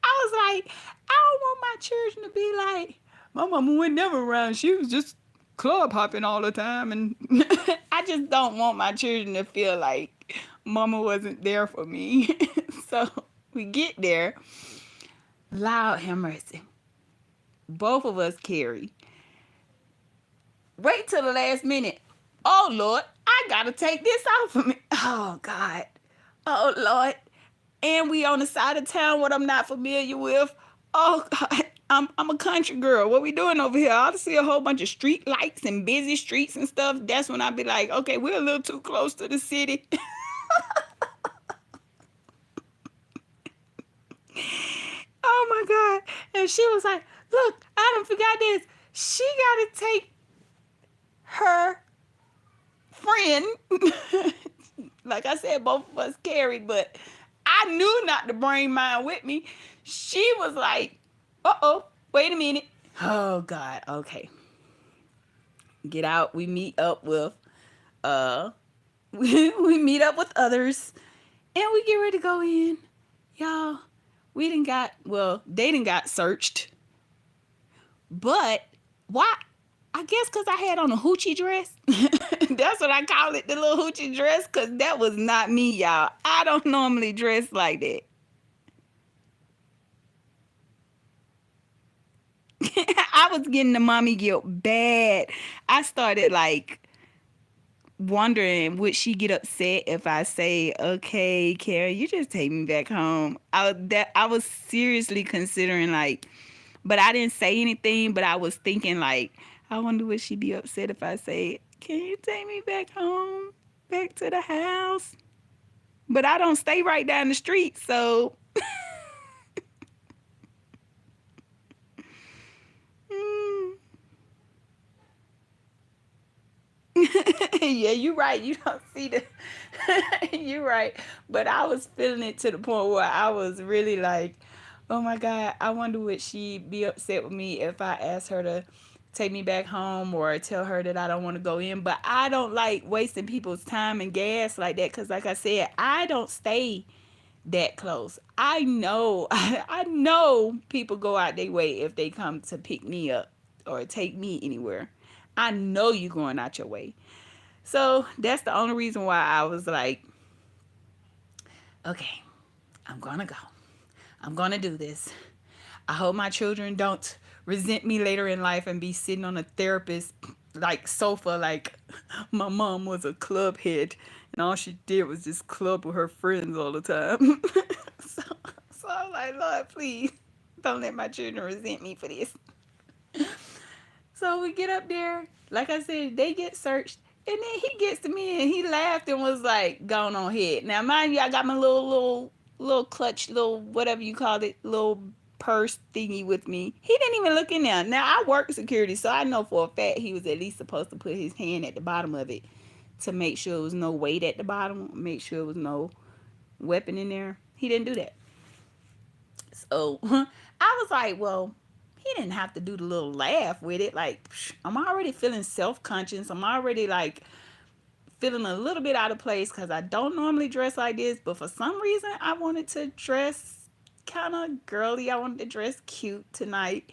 was like, I don't want my children to be like, my mama was never around. She was just club hopping all the time. And I just don't want my children to feel like mama wasn't there for me. So we get there. Loud have mercy. Both of us carry. Wait till the last minute. Oh Lord, I gotta take this off of me. Oh God. Oh Lord. And we on the side of town what I'm not familiar with. Oh God. I'm a country girl. What we doing over here? I see a whole bunch of street lights and busy streets and stuff. That's when I be like, okay, we're a little too close to the city. Oh my God. And she was like, look, I done forgot this. She got to take her friend. Like I said, both of us carried, but I knew not to bring mine with me. She was like, uh-oh, wait a minute. Oh God, okay. Get out. We meet up with we meet up with others and we get ready to go in. Y'all, they didn't got searched. But why? I guess because I had on a hoochie dress. That's what I call it, the little hoochie dress, because that was not me, y'all. I don't normally dress like that. I was getting the mommy guilt bad. I started like wondering, would she get upset if I say, okay, Karen, you just take me back home? I was seriously considering, like, but I didn't say anything, but I was thinking, like, I wonder would she be upset if I say, can you take me back home, back to the house? But I don't stay right down the street, so mm. Yeah, you're right. You don't see the. You're right. But I was feeling it to the point where I was really like, oh my God, I wonder would she be upset with me if I asked her to take me back home or tell her that I don't want to go in. But I don't like wasting people's time and gas like that because, like I said, I don't stay that close. I know, I know people go out their way if they come to pick me up or take me anywhere. I know you going out your way. So that's the only reason why I was like, okay, I'm gonna go. I'm gonna do this. I hope my children don't resent me later in life and be sitting on a therapist like sofa like my mom was a club head and all she did was just club with her friends all the time. so, so I was like, Lord, please don't let my children resent me for this. So we get up there, like I said, they get searched, and then he gets to me and he laughed and was like, "Going on ahead." Now, mind you, I got my little clutch, little whatever you call it, little purse thingy with me. He didn't even look in there. Now I work security, so I know for a fact he was at least supposed to put his hand at the bottom of it to make sure there was no weight at the bottom, make sure there was no weapon in there. He didn't do that. So I was like, well, he didn't have to do the little laugh with it. Like, I'm already feeling self conscious. I'm already like feeling a little bit out of place because I don't normally dress like this. But for some reason, I wanted to dress kind of girly. I wanted to dress cute tonight.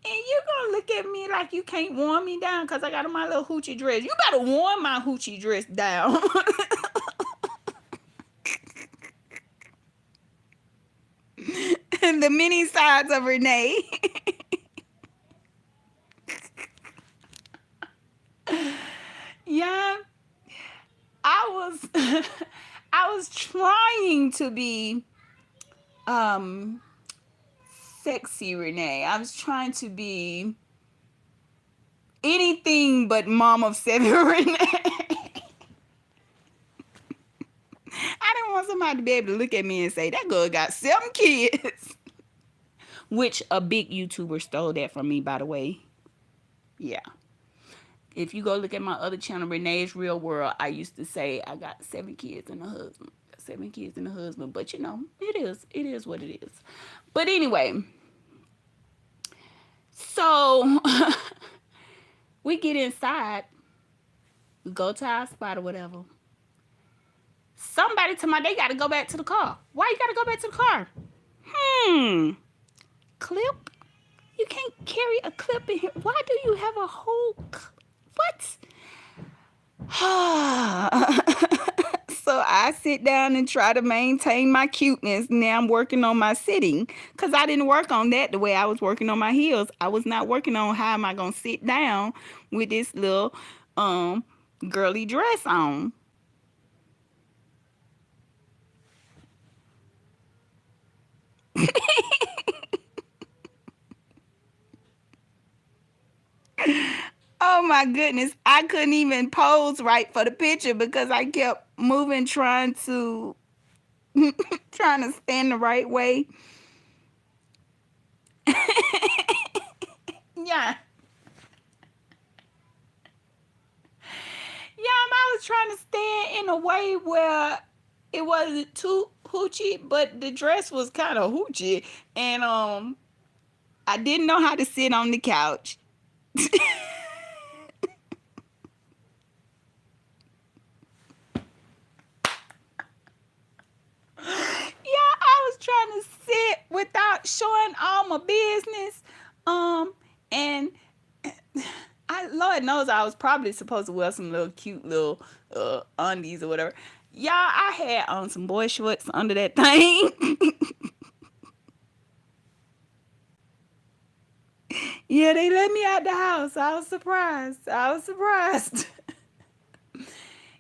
And you're going to look at me like you can't warm me down because I got on my little hoochie dress. You better warm my hoochie dress down. The mini sides of Renee. Yeah, I was I was trying to be um sexy Renee. I was trying to be anything but mom of seven Renee. I didn't want somebody to be able to look at me and say, that girl got 7 kids. Which a big YouTuber stole that from me, by the way. Yeah. If you go look at my other channel, Renee's Real World, I used to say I got 7 kids and a husband. 7 kids and a husband. But you know, it is what it is. But anyway, so we get inside, we go to our spot or whatever. Somebody told me they gotta go back to the car. Why you gotta go back to the car? Clip? You can't carry a clip in here. Why do you have a whole what? So I sit down and try to maintain my cuteness. Now I'm working on my sitting because I didn't work on that the way I was working on my heels. I was not working on how am I gonna sit down with this little girly dress on. Oh my goodness, I couldn't even pose right for the picture because I kept moving, trying to trying to stand the right way. Yeah. Yeah, I was trying to stand in a way where it wasn't too hoochie, but the dress was kind of hoochie, and I didn't know how to sit on the couch. Yeah, I was trying to sit without showing all my business. And Lord knows I was probably supposed to wear some little cute little undies or whatever. Y'all, I had on some boy shorts under that thing. Yeah, they let me out the house. I was surprised. I was surprised.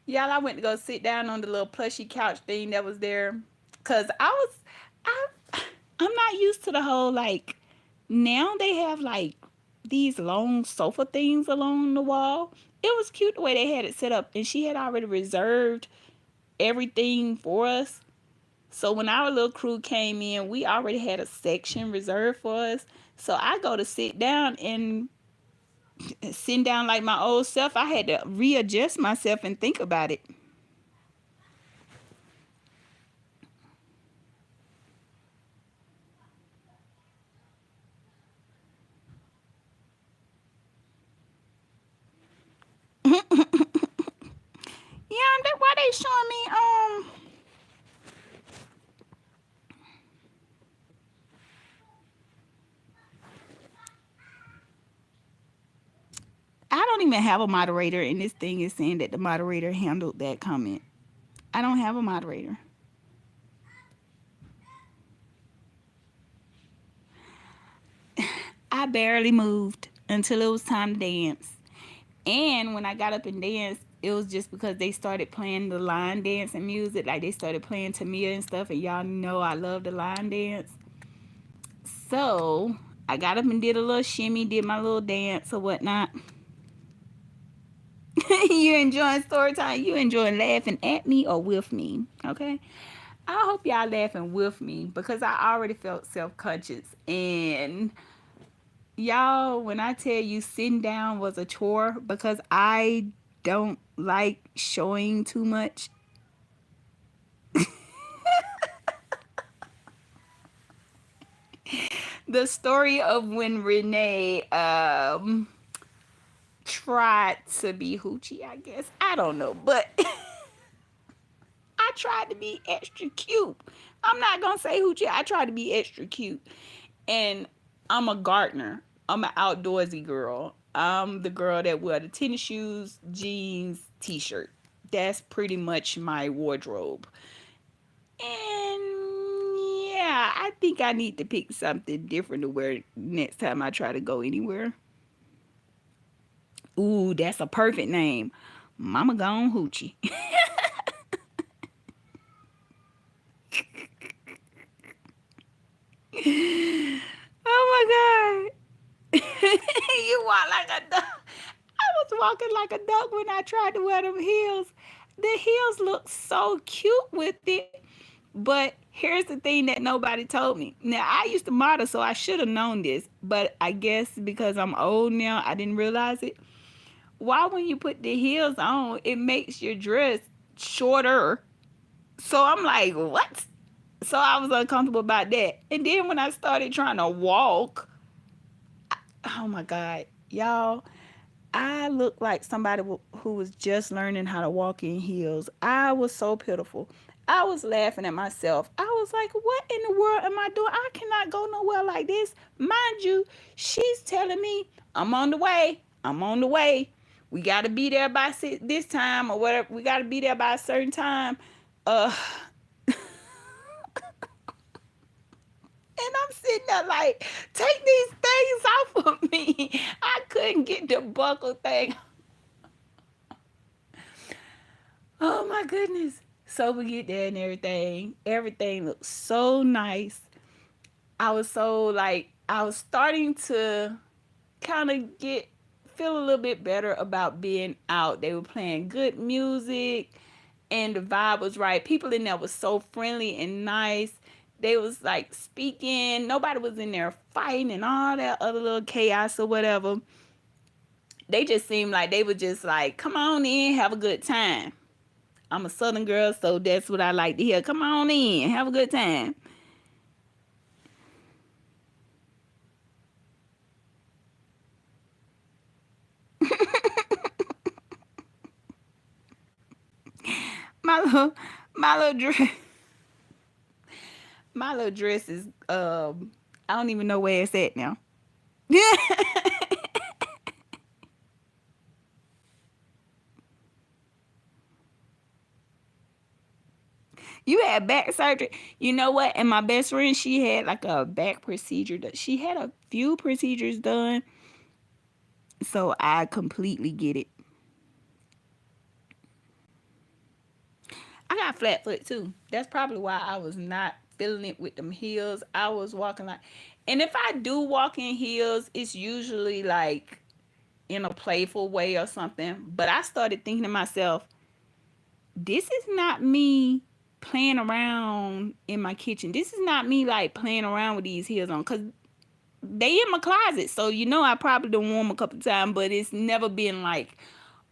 Y'all, I went to go sit down on the little plushy couch thing that was there. Cause I I'm not used to the whole like now they have like these long sofa things along the wall. It was cute the way they had it set up, and she had already reserved everything for us. So when our little crew came in, we already had a section reserved for us. So I go to sit down and sitting down like my old self, I had to readjust myself and think about it. Yeah, why they showing me I don't even have a moderator, and this thing is saying that the moderator handled that comment. I don't have a moderator. I barely moved until it was time to dance. And when I got up and danced, it was just because they started playing the line dancing music. Like they started playing Tamia and stuff, and y'all know I love the line dance. So I got up and did a little shimmy, did my little dance or whatnot. You enjoying story time? You enjoying laughing at me or with me? Okay. I hope y'all laughing with me because I already felt self-conscious. And y'all, when I tell you sitting down was a chore because I don't like showing too much. The story of when Renee tried to be hoochie, I guess. I don't know, but I tried to be extra cute. I'm not gonna say hoochie. I tried to be extra cute. And I'm a gardener. I'm an outdoorsy girl. I'm the girl that wear the tennis shoes, jeans, t-shirt. That's pretty much my wardrobe. And yeah, I think I need to pick something different to wear next time I try to go anywhere. Ooh, that's a perfect name. Mama Gone Hoochie. Oh my God. You walk like a duck. I was walking like a duck when I tried to wear them heels. The heels look so cute with it. But here's the thing that nobody told me. Now, I used to model, so I should have known this. But I guess because I'm old now, I didn't realize it. Why, when you put the heels on, it makes your dress shorter. So I'm like, what? So I was uncomfortable about that. And then when I started trying to walk, oh my God, y'all, I looked like somebody who was just learning how to walk in heels. I was so pitiful. I was laughing at myself. I was like, what in the world am I doing? I cannot go nowhere like this. Mind you, she's telling me, I'm on the way. I'm on the way. We got to be there by this time or whatever. We got to be there by a certain time. Uh, And I'm sitting there like, take these things off of me. I couldn't get the buckle thing. Oh my goodness. So we get there and everything. Everything looks so nice. I was so like, I was starting to kind of feel a little bit better about being out. They were playing good music and the vibe was right. People in there was so friendly and nice. They was like speaking. Nobody was in there fighting and all that other little chaos or whatever. They just seemed like they were just like, come on in, have a good time. I'm a Southern girl, so that's what I like to hear. Come on in, have a good time. My little, my little dress, my little dress is I don't even know where it's at now. You had back surgery. You know what? And my best friend, she had like a back procedure. She had a few procedures done. So I completely get it. I got flat foot too. That's probably why I was not feeling it with them heels. I was walking like, and if I do walk in heels, it's usually like in a playful way or something. But I started thinking to myself, this is not me playing around in my kitchen. This is not me like playing around with these heels on because they in my closet. So you know I probably done worn them a couple times, but it's never been like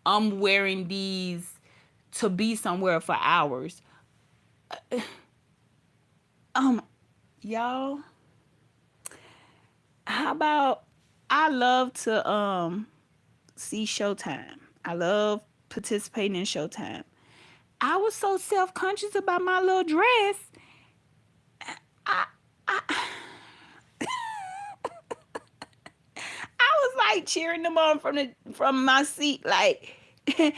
I'm wearing these to be somewhere for hours. Um, y'all, how about I love to see Showtime. I love participating in Showtime. I was so self conscious about my little dress. I I was like cheering them on from my seat, like, yeah,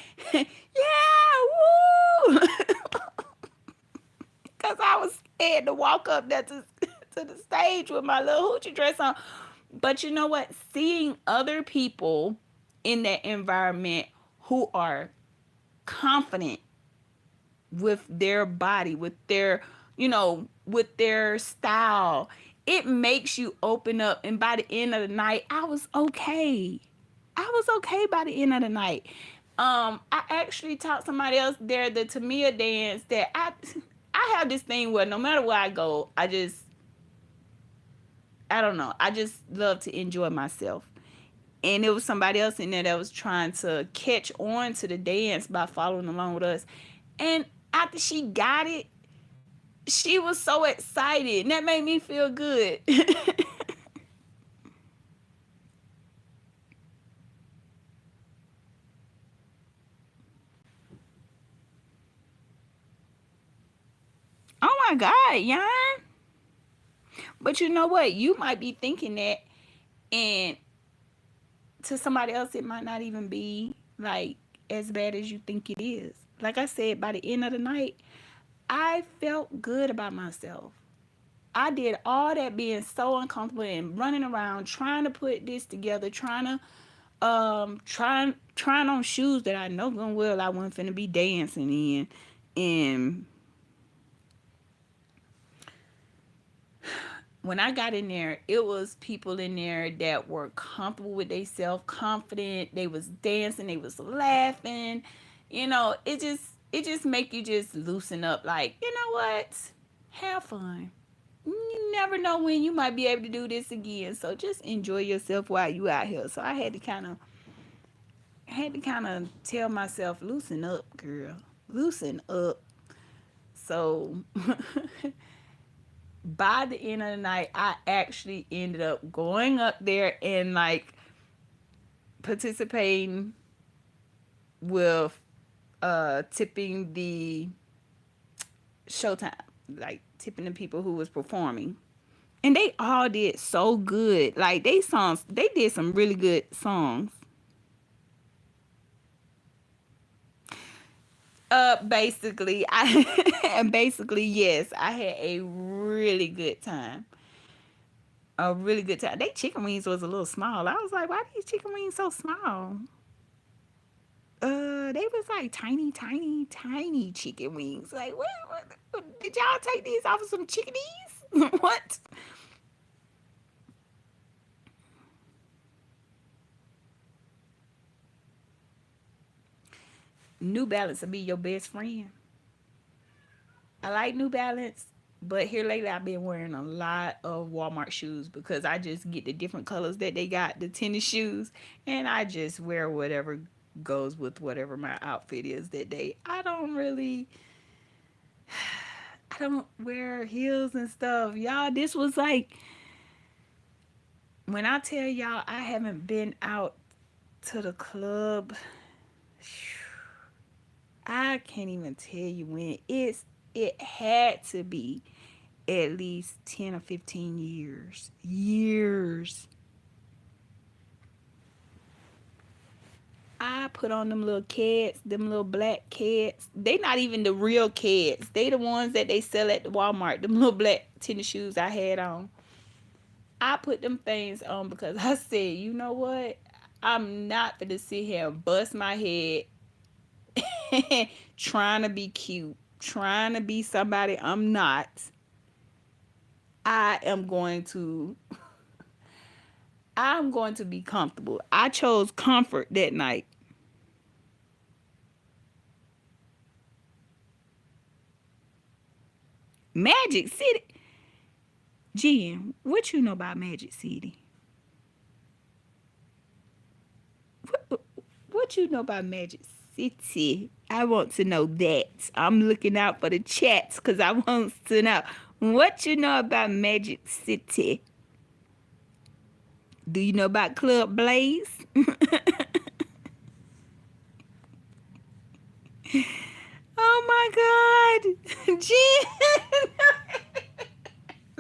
woo, because I was scared to walk up there to the stage with my little hoochie dress on. But you know what? Seeing other people in that environment who are confident with their body, with their, with their style, it makes you open up. And by the end of the night, I was okay. I was okay by the end of the night. I actually taught somebody else there the Tamia dance that I have this thing where no matter where I go, I don't know. I just love to enjoy myself. And it was somebody else in there that was trying to catch on to the dance by following along with us. And after she got it, she was so excited. And that made me feel good. Oh my God, Yan. But you know what? You might be thinking that, and to somebody else, it might not even be like as bad as you think it is. Like I said, by the end of the night, I felt good about myself. I did all that being so uncomfortable and running around trying to put this together, trying to trying on shoes that I know good well I wasn't finna be dancing in. And when I got in there, it was people in there that were comfortable with themselves, confident. They was dancing, they was laughing. It just make you just loosen up. Like, you know what? Have fun. You never know when you might be able to do this again. So just enjoy yourself while you out here. So I had to kind of tell myself, loosen up, girl. Loosen up. So by the end of the night, I actually ended up going up there and like participating with tipping the showtime, like tipping the people who was performing. And they all did so good. Like they did some really good songs. Basically, and basically, yes, I had a really good time. A really good time. They chicken wings was a little small. I was like, why are these chicken wings so small? They was like tiny, tiny, tiny chicken wings. Like, what did y'all take these off of some chickadees? What? New Balance will be your best friend. I like New Balance, but here lately I've been wearing a lot of Walmart shoes because I just get the different colors that they got, the tennis shoes, and I just wear whatever goes with whatever my outfit is that day. I don't wear heels and stuff. Y'all, this was like when I tell y'all I haven't been out to the club, I can't even tell you when. It had to be at least 10 or 15 years. Years. I put on them little cats, them little black cats. They not even the real cats. They the ones that they sell at the Walmart. Them little black tennis shoes I had on. I put them things on because I said, you know what? I'm not gonna sit here and bust my head trying to be cute, trying to be somebody I'm not. I am going to I'm going to be comfortable. I chose comfort that night. Magic City. Jen, what you know about Magic City? What, what you know about Magic City? I want to know that. I'm looking out for the chats because I want to know what you know about Magic City. Do you know about Club Blaze? Oh my God. Jen,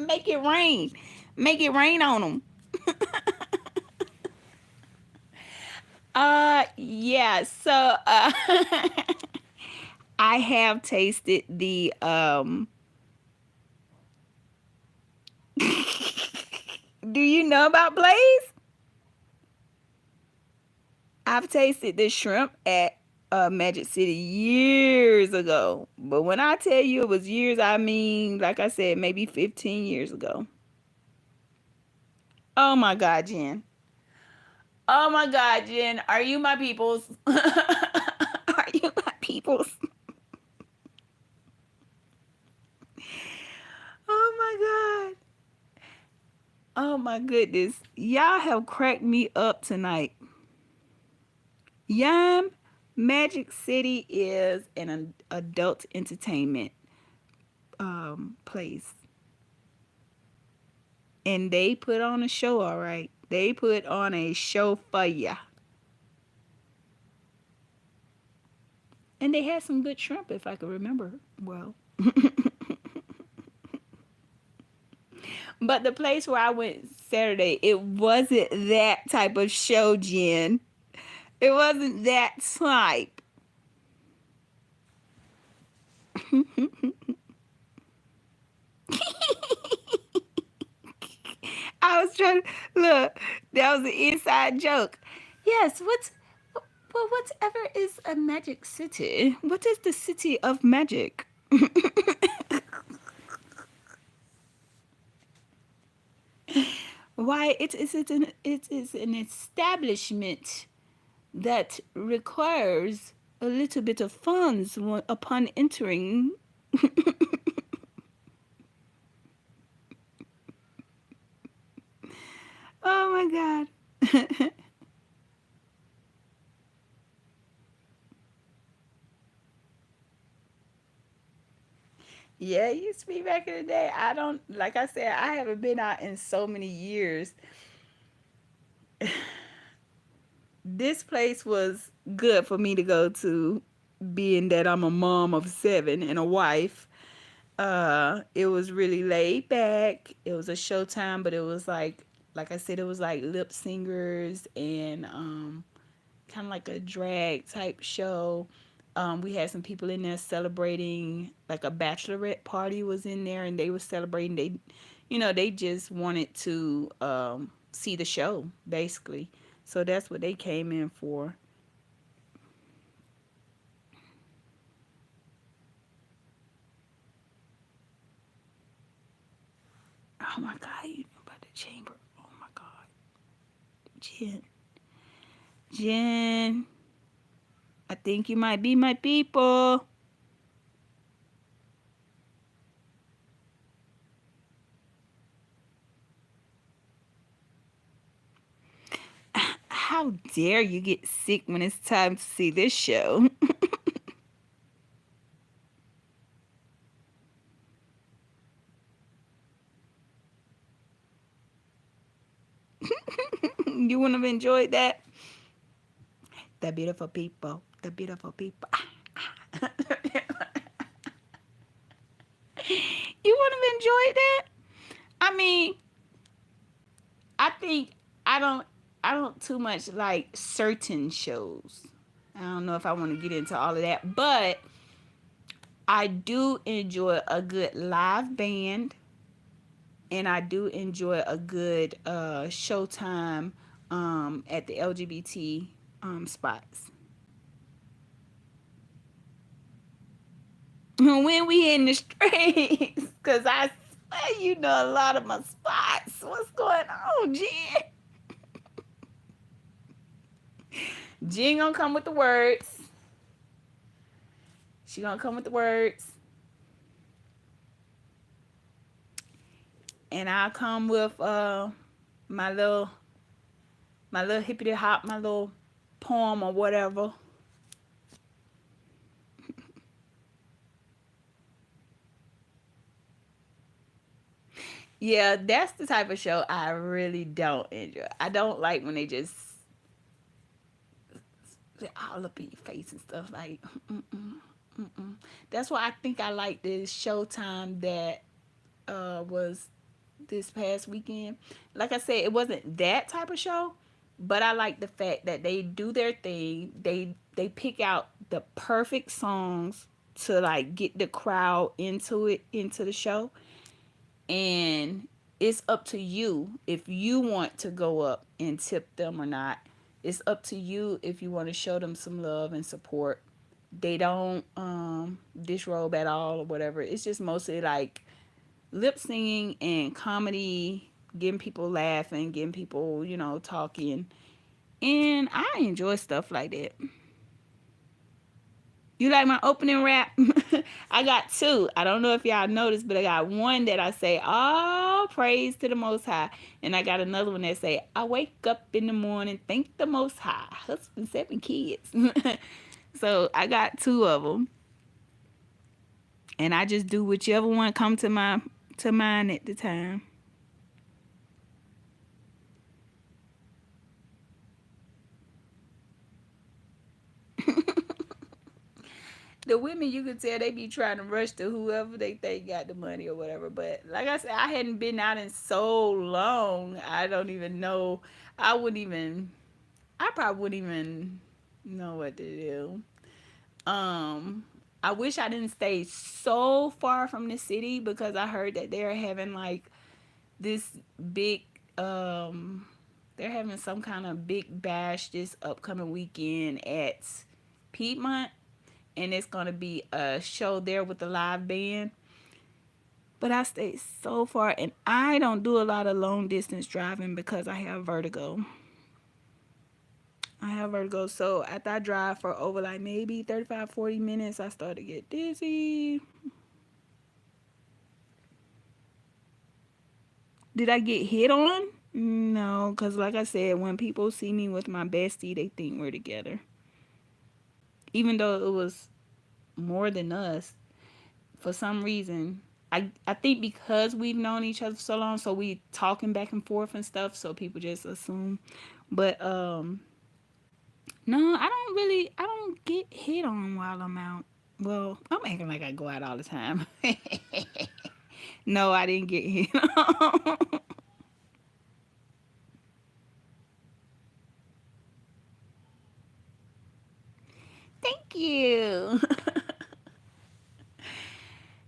make it rain. Make it rain on them. Yeah. So, I have tasted the Do you know about Blaze? I've tasted the shrimp at Magic City years ago. But when I tell you it was years, I mean, like I said, maybe 15 years ago. Oh my God, Jen. Oh my God, Jen. Are you my peoples? Are you my peoples? Oh my God. Oh my goodness. Y'all have cracked me up tonight. Yam Magic City is an adult entertainment place. And they put on a show, all right. They put on a show for ya. And they had some good shrimp, if I could remember well. But the place where I went Saturday, it wasn't that type of show, Jen. It wasn't that type. I was trying to look. That was an inside joke. Yes, whatever is a magic city? What is the city of magic? Why it is an establishment that requires a little bit of funds upon entering. Oh my God. Yeah, it used to be back in the day. I don't, like I said, I haven't been out in so many years. This place was good for me to go to, being that I'm a mom of seven and a wife. It was really laid back. It was a showtime, but it was like I said, it was like lip singers and kind of like a drag type show. We had some people in there celebrating, like a bachelorette party was in there, and they were celebrating. They just wanted to see the show basically. So that's what they came in for. Oh my God, you know about the chamber? Oh my God, Jen, Jen, I think you might be my people. How dare you get sick when it's time to see this show? You wouldn't have enjoyed that. The beautiful people, the beautiful people. You would have enjoyed that. I mean, I think I don't. I don't too much like certain shows. I don't know if I want to get into all of that, but I do enjoy a good live band, and I do enjoy a good showtime at the LGBT spots. When we in the streets, because I swear you know a lot of my spots. What's going on, Jen? Jen gonna come with the words. She gonna come with the words, and I'll come with my little my little hippity hop, my little poem or whatever. Yeah, that's the type of show I really don't enjoy. I don't like when they just all up in your face and stuff like. Mm-mm, mm-mm. That's why I think I like this Showtime that was this past weekend. Like I said, it wasn't that type of show, But I like the fact that they do their thing. They pick out the perfect songs to like get the crowd into it, into the show. And it's up to you if you want to go up and tip them or not. It's up to you if you want to show them some love and support. They don't disrobe at all or whatever. It's just mostly like lip singing and comedy, getting people laughing, getting people, talking. And I enjoy stuff like that. You like my opening rap? I got two. I don't know if y'all noticed, but I got one that I say, all praise to the Most High. And I got another one that say, I wake up in the morning, thank the Most High. Husband, 7 kids. So I got two of them. And I just do whichever one come to mind at the time. The women, you could tell they be trying to rush to whoever they think got the money or whatever. But like I said, I hadn't been out in so long. I don't even know. I wouldn't even. I probably wouldn't even know what to do. Um, I wish I didn't stay so far from the city because I heard that they're having like this big. They're having some kind of big bash this upcoming weekend at Piedmont, and it's gonna be a show there with the live band. But I stayed so far, and I don't do a lot of long distance driving because I have vertigo. I have vertigo, so after I drive for over like maybe 35, 40 minutes, I start to get dizzy. Did I get hit on? No, because like I said, when people see me with my bestie, they think we're together. Even though it was more than us, for some reason, I think because we've known each other for so long, so we talking back and forth and stuff, so people just assume. But no, I don't get hit on while I'm out. Well, I'm acting like I go out all the time. No, I didn't get hit on. Thank you.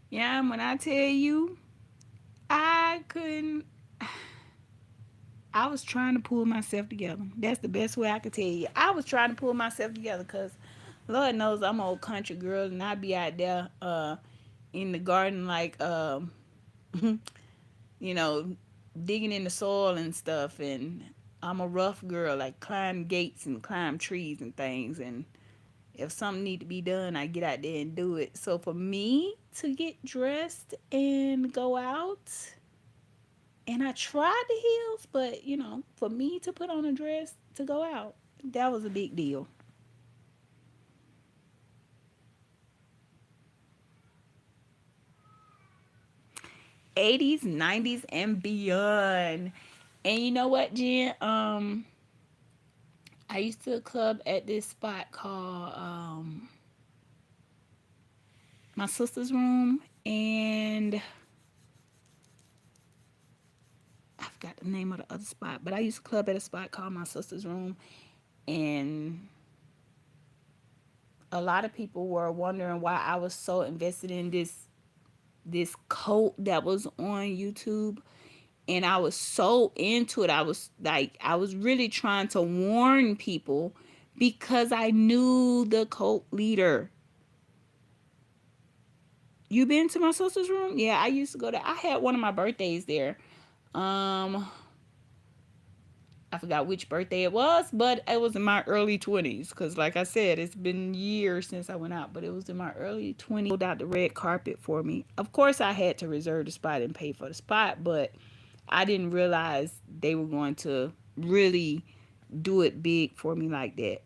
Yeah, when I tell you, I couldn't. I was trying to pull myself together. That's the best way I could tell you. I was trying to pull myself together because Lord knows I'm an old country girl and I be out there in the garden like you know, digging in the soil and stuff, and I'm a rough girl, like climb gates and climb trees and things, and if something need to be done, I get out there and do it. So for me to get dressed and go out, and I tried the heels, but for me to put on a dress to go out, that was a big deal. 80s, 90s, and beyond. And you know what, Jen? I used to club at this spot called my sister's room, and I forgot the name of the other spot, but I used to club at a spot called my sister's room, and a lot of people were wondering why I was so invested in this cult that was on YouTube, and I was so into it. I was like, I was really trying to warn people because I knew the cult leader. You been to my sister's room? Yeah, I used to go there. I had one of my birthdays there. Um, I forgot which birthday it was, but it was in my early 20s. Because, like I said, it's been years since I went out, but it was in my early 20s. Pulled out the red carpet for me. Of course, I had to reserve the spot and pay for the spot, but I didn't realize they were going to really do it big for me like that.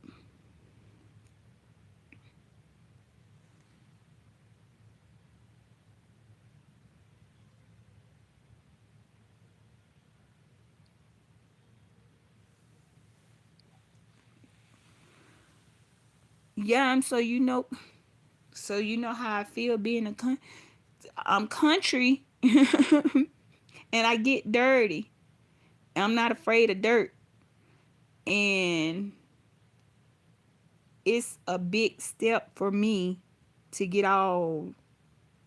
Yeah, and so you know how I feel being I'm country, and I get dirty. I'm not afraid of dirt. And it's a big step for me to get all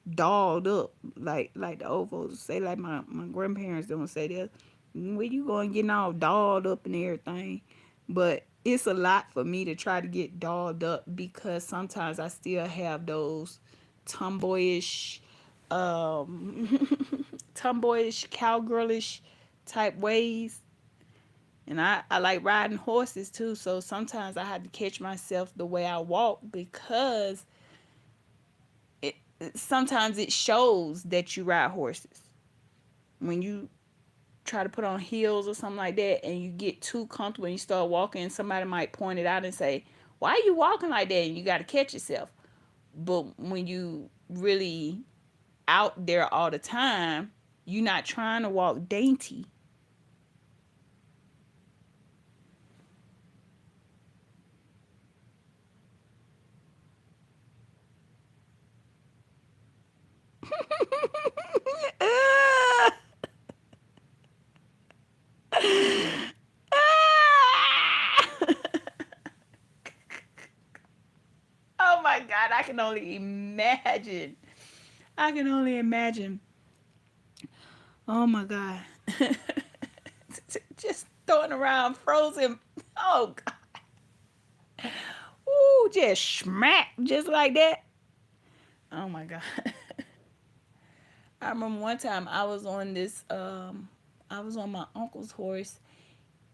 dolled up, like the old folks say, like my grandparents don't say that. Where you going getting all dolled up and everything? But it's a lot for me to try to get dolled up because sometimes I still have those tomboyish, tomboyish, cowgirlish type ways. And I like riding horses too, so sometimes I have to catch myself the way I walk because it sometimes it shows that you ride horses. When you try to put on heels or something like that and you get too comfortable and you start walking, somebody might point it out and say, "Why are you walking like that?" And you got to catch yourself. But when you really out there all the time, you're not trying to walk dainty. Oh my God, I can only imagine. I can only imagine. Oh my God. Just throwing around frozen. Oh God. Ooh, just smack, just like that. Oh my God. I remember one time I was on my uncle's horse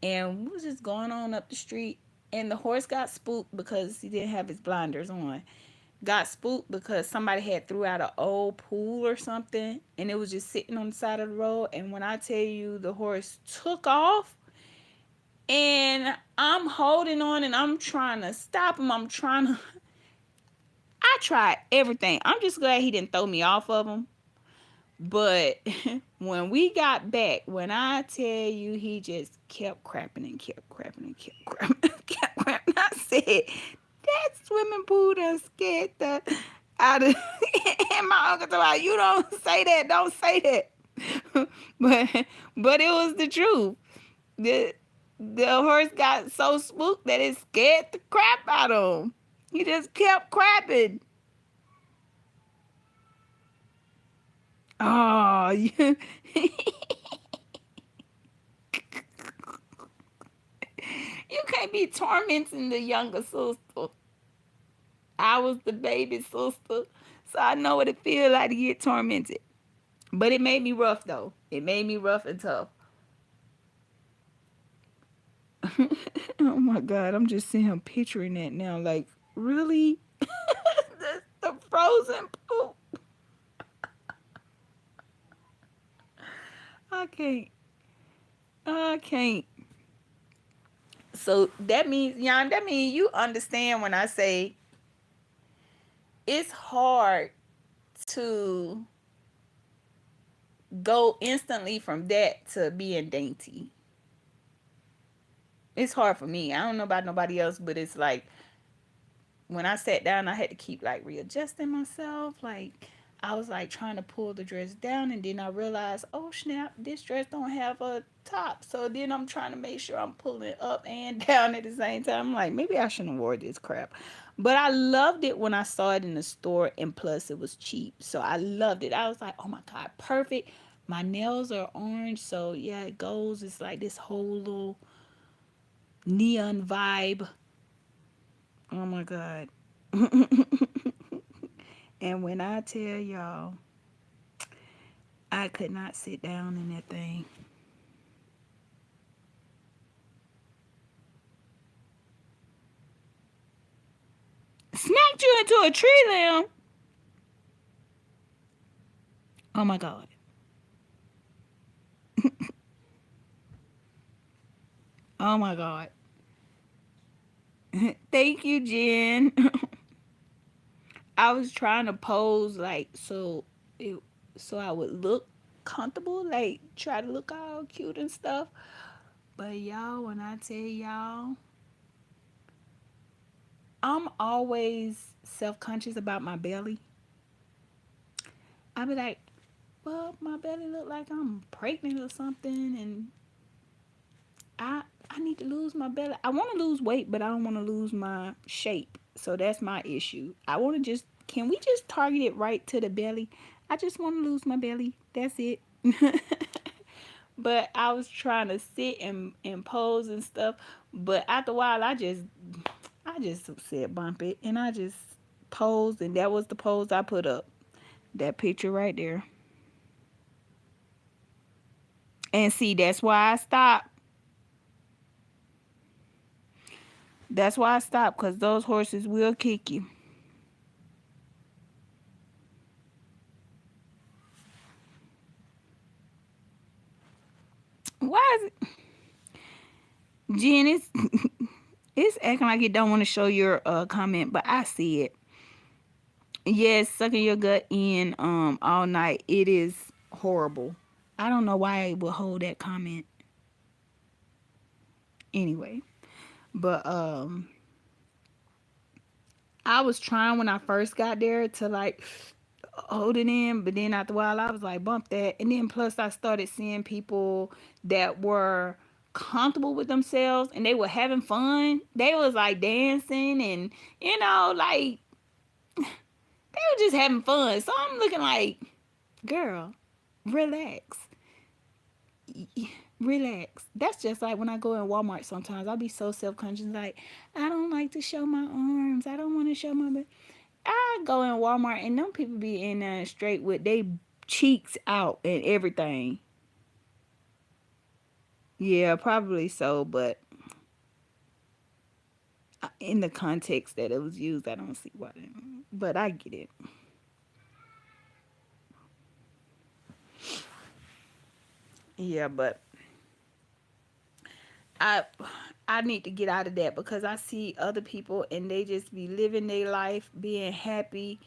and we was just going on up the street and the horse got spooked because he didn't have his blinders on. Got spooked because somebody had threw out an old pool or something and it was just sitting on the side of the road, and when I tell you the horse took off and I'm holding on and I'm trying to stop him. I tried everything. I'm just glad he didn't throw me off of him. But when we got back, when I tell you he just kept crapping and kept crapping and kept crapping and kept crapping, I said, that swimming pool done scared the out of and my uncle told me, you don't say that, don't say that. but it was the truth. The the horse got so spooked that it scared the crap out of him. He just kept crapping. Oh, you, you can't be tormenting the younger sister. I was the baby sister, so I know what it feels like to get tormented. But it made me rough though. It made me rough and tough. Oh my God, I'm just seeing him picturing that now. Like, really? The frozen poop. I can't. I can't. So that means, Jan, that means you understand when I say it's hard to go instantly from that to being dainty. It's hard for me. I don't know about nobody else, but it's like when I sat down, I had to keep like readjusting myself. Like I was like trying to pull the dress down, and then I realized, oh snap, this dress don't have a top. So then I'm trying to make sure I'm pulling it up and down at the same time. I'm like, maybe I shouldn't have wore this crap. But I loved it when I saw it in the store, and plus it was cheap. So I loved it. I was like, oh my God, perfect. My nails are orange, so yeah, it goes. It's like this whole little neon vibe. Oh my God. And when I tell y'all, I could not sit down in that thing. Smacked you into a tree limb. Oh my God. Oh my God. Thank you, Jen. I was trying to pose like it so I would look comfortable, like try to look all cute and stuff. But y'all, when I tell y'all, I'm always self-conscious about my belly. I be like, well, my belly look like I'm pregnant or something, and I I need to lose my belly. I want to lose weight, but I don't want to lose my shape. So that's my issue. I want to just, can we just target it right to the belly? I just want to lose my belly. That's it. But I was trying to sit and pose and stuff. But after a while, I just said bump it, and I just posed, and that was the pose I put up. That picture right there. And see, that's why I stopped. That's why I stopped, because those horses will kick you. Why is it? Jen, it's acting like it don't want to show your comment, but I see it. Yes, sucking your gut in all night. It is horrible. I don't know why it would hold that comment anyway. But I was trying when I first got there to like hold it in, but then after a while I was like bump that, and then plus I started seeing people that were comfortable with themselves and they were having fun. They was like dancing and like they were just having fun. So I'm looking like, girl, relax. Relax. That's just like when I go in Walmart sometimes. I'll be so self conscious, like, I don't like to show my arms. I don't want to show my. I go in Walmart and them people be in there straight with they cheeks out and everything. Yeah, probably so, but in the context that it was used, I don't see why. But I get it. Yeah, but I I need to get out of that because I see other people and they just be living their life, being happy,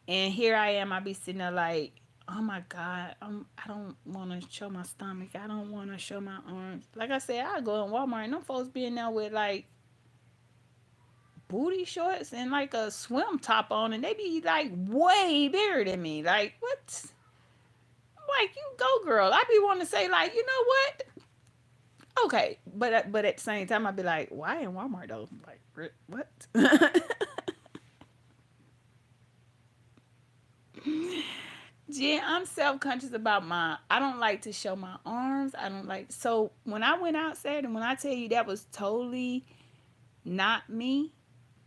and here I am. I be sitting there like, oh my god, I don't want to show my stomach. I don't want to show my arms. Like I said, I go in Walmart and them folks be in there with like booty shorts and like a swim top on, and they be like way bigger than me. Like what? I'm like, you go girl. I be wanting to say like, you know what? Okay, but at the same time, I'd be like, why in Walmart though? Like, what? Yeah, I'm self conscious about my. I don't like to show my arms. I don't like. So when I went outside, and when I tell you that was totally not me,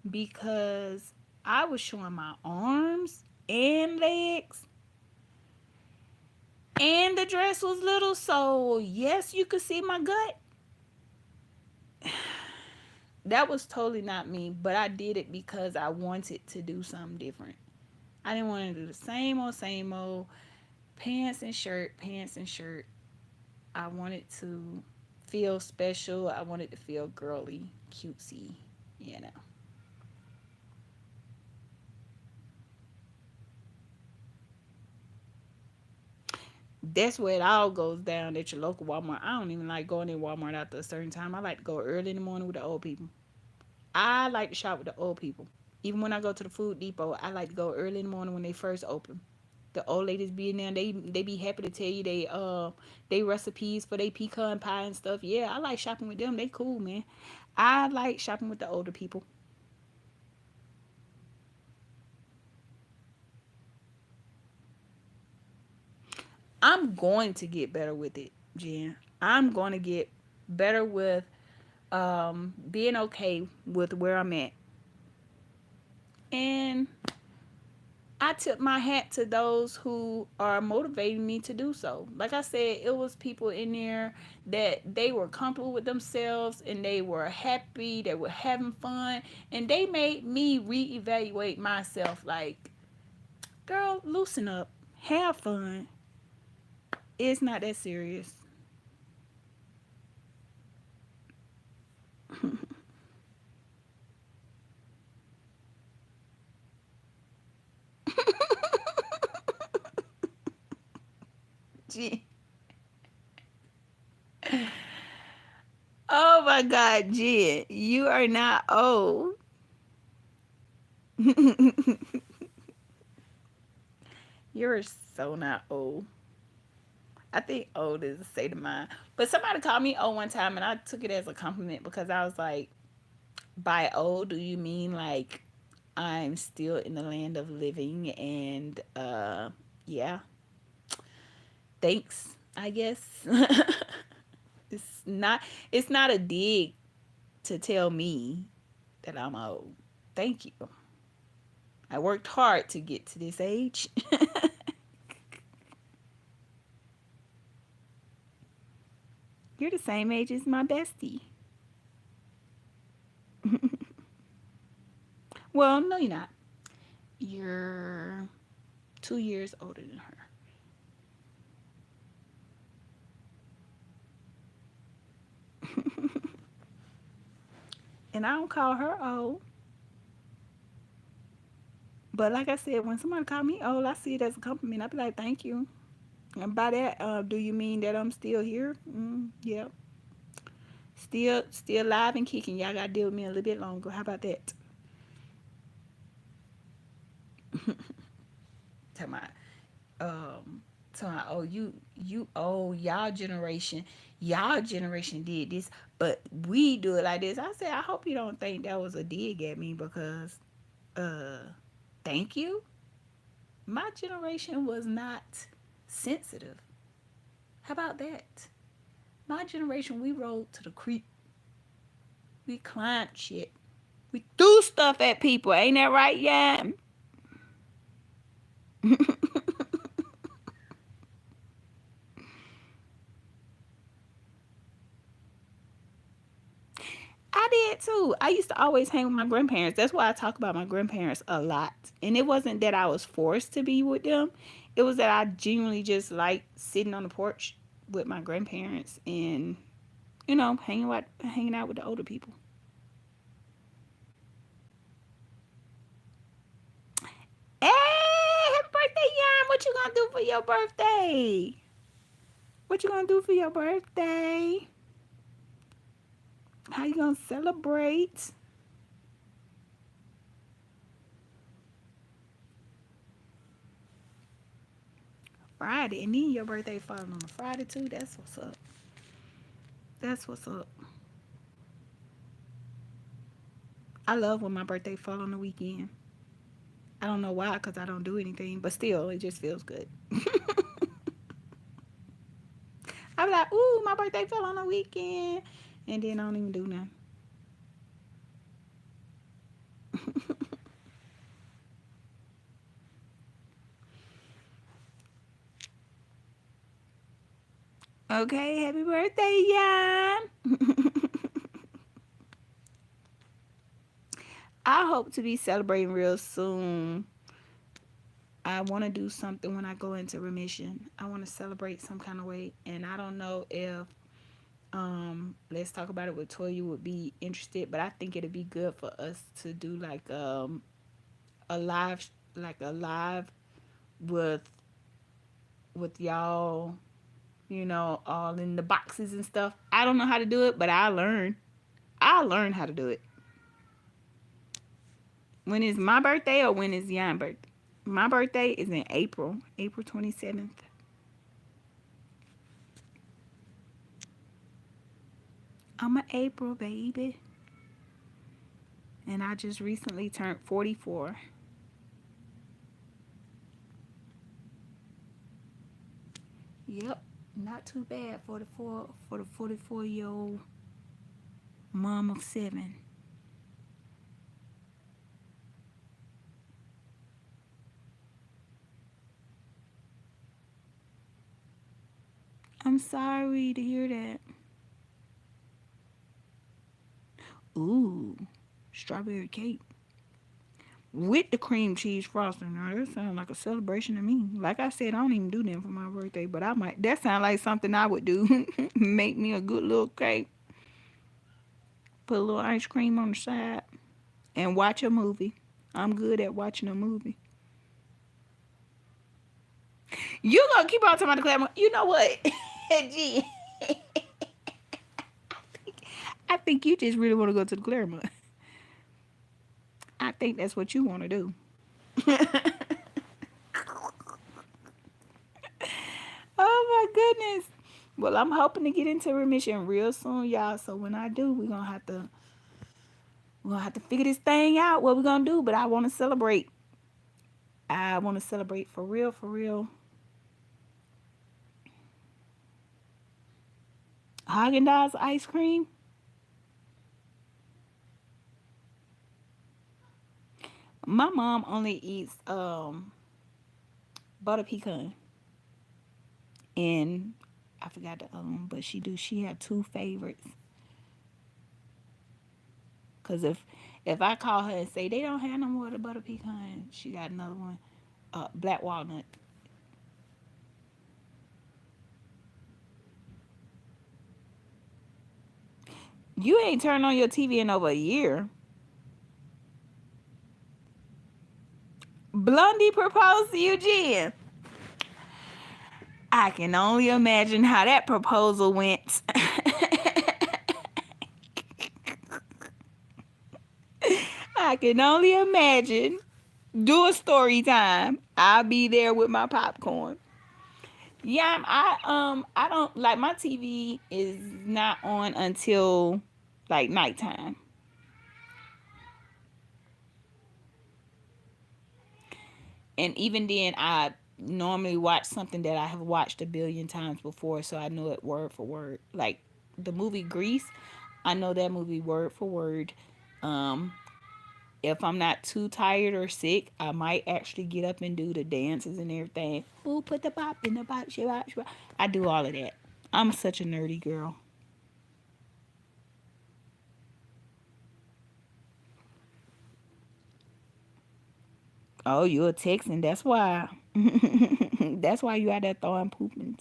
because I was showing my arms and legs, and the dress was little. So yes, you could see my gut. That was totally not me, but I did it because I wanted to do something different. I didn't want to do the same old pants and shirt, pants and shirt. I wanted to feel special. I wanted to feel girly, cutesy, you know. That's where it all goes down at your local Walmart. I don't even like going in Walmart after a certain time. I like to go early in the morning with the old people. I like to shop with the old people. Even when I go to the food depot, I like to go early in the morning when they first open. The old ladies be in there, they be happy to tell you they recipes for they pecan pie and stuff. Yeah, I like shopping with them. They cool, man. I like shopping with the older people. I'm going to get better with it, Jen. I'm going to get better with being okay with where I'm at. And I tip my hat to those who are motivating me to do so. Like I said, it was people in there that they were comfortable with themselves and they were happy, they were having fun, and they made me reevaluate myself like, girl, loosen up, have fun. It's not that serious. Jen. Oh my God, Jen, you are not old. You're so not old. I think old is a state of mind. But somebody called me old one time and I took it as a compliment because I was like, by old, do you mean like I'm still in the land of living? And yeah, thanks, I guess. it's not it's not a dig to tell me that I'm old. Thank you. I worked hard to get to this age. You're the same age as my bestie. Well, no, you're not. You're 2 years older than her. And I don't call her old. But like I said, when somebody call me old, I see it as a compliment. I be like, thank you. And by that, do you mean that I'm still here? Yeah. Still alive and kicking. Y'all gotta deal with me a little bit longer. How about that? Tell my oh, you old, y'all generation did this, but we do it like this. I said, I hope you don't think that was a dig at me because uh thank you. My generation was not sensitive. How about that? My generation, we rode to the creek. We climbed shit. We threw stuff at people. Ain't that right, yeah? I did too. I used to always hang with my grandparents. That's why I talk about my grandparents a lot. And it wasn't that I was forced to be with them. It was that I genuinely just like sitting on the porch with my grandparents and hanging out with the older people. Hey, happy birthday, Yan! What you gonna do for your birthday? What you gonna do for your birthday? How you gonna celebrate? Friday, and then your birthday falling on a Friday too. That's what's up. That's what's up. I love when my birthday fall on the weekend. I don't know why, cause I don't do anything, but still, it just feels good. I be like, ooh, my birthday fell on the weekend, and then I don't even do nothing. Okay, happy birthday, Jan. I hope to be celebrating real soon. I want to do something when I go into remission. I want to celebrate some kind of way, and I don't know if let's talk about it with Toya would be interested, but I think it'd be good for us to do a live a live with y'all, all in the boxes and stuff. I don't know how to do it, but I'll learn how to do it. When is my birthday or when is Yan's birthday? My birthday is in April 27th. I'm an April baby. And I just recently turned 44. Yep, not too bad for the 44-year-old mom of 7. I'm sorry to hear that. Ooh, strawberry cake with the cream cheese frosting. Now that sounds like a celebration to me. Like I said, I don't even do them for my birthday, but I might. That sounds like something I would do. Make me a good little cake, put a little ice cream on the side, and watch a movie. I'm good at watching a movie. You gonna keep on talking about the glamour? You know what? Gee, I think you just really want to go to the glamour. I think that's what you want to do. Oh my Well, I'm hoping to get into remission real soon, y'all. So when I do, we're gonna have to figure this thing out. What we're gonna do? But I want to celebrate. I want to celebrate for real, for real. Haagen Dazs ice cream. My mom only eats butter pecan, and I forgot the other one, but she have two favorites. Cause if I call her and say they don't have no more of the butter pecan, she got another one, black walnut. You ain't turned on your TV in over a year. Blondie proposed to Eugene. I can only imagine how that proposal went. I can only imagine. Do a story time. I'll be there with my popcorn. Yeah, I don't like my TV is not on until like nighttime. And even then I normally watch something that I have watched a billion times before, so I know it word for word. Like the movie Grease, I know that movie word for word. Um, if I'm not too tired or sick, I might actually get up and do the dances and everything. Ooh, put the pop in the box. I do all of that. I'm such a nerdy girl. Oh, you're a Texan. That's why. That's why you out there throwing poopings.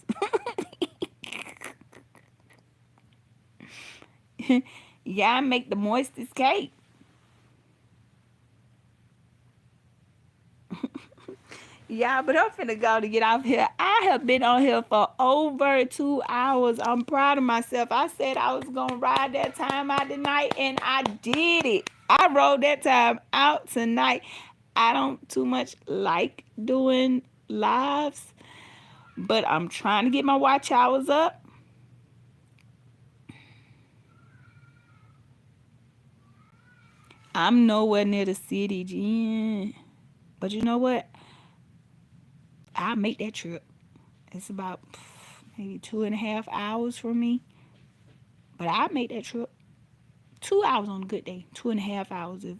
Yeah, I make the moistest cake. Yeah, but I'm finna go to get off here. I have been on here for over 2 hours. I'm proud of myself. I said I was gonna ride that time out tonight, and I did it. I rode that time out tonight. I don't too much like doing lives, but I'm trying to get my watch hours up. I'm nowhere near the city, Jen. But you know what? I'll make that trip. It's about maybe 2.5 hours from me. But I'll make that trip. 2 hours on a good day. 2.5 hours if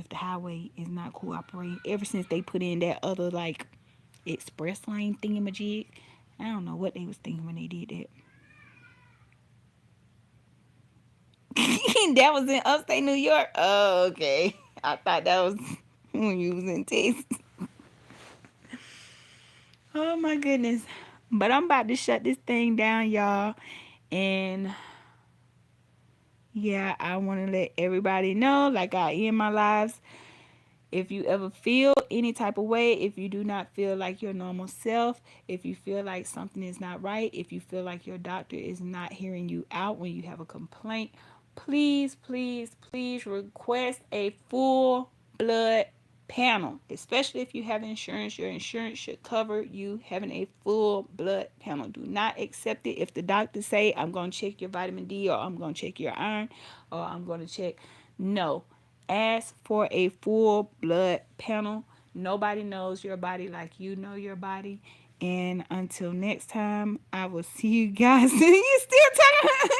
the highway is not cooperating. Ever since they put in that other like express lane thingamajig. I don't know what they was thinking when they did that. That was in upstate New York. Oh, okay. I thought that was when you was in Texas. Oh my goodness. But I'm about to shut this thing down, y'all. And yeah, I want to let everybody know, like I end my lives. If you ever feel any type of way, if you do not feel like your normal self, if you feel like something is not right, if you feel like your doctor is not hearing you out when you have a complaint, please, please, please request a full blood panel. Especially if you have insurance, your insurance should cover you having a full blood panel. Do not accept it if the doctor say I'm going to check your vitamin D, or I'm going to check your iron, or I'm going to check. No, ask for a full blood panel. Nobody knows your body like you know your body. And until next time, I will see you guys. You still talking?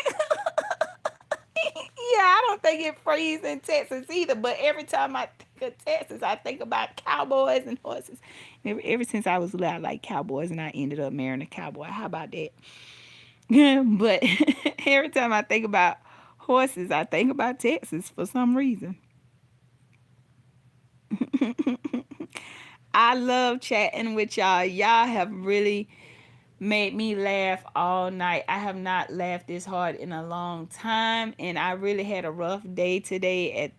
Yeah, I don't think it freezes in Texas either. But every time I think of Texas, I think about cowboys and horses. Ever since I was little, I like cowboys, and I ended up marrying a cowboy. How about that? But every time I think about horses, I think about Texas for some reason. I love chatting with y'all. Y'all have really made me laugh all night. I have not laughed this hard in a long time, and I really had a rough day today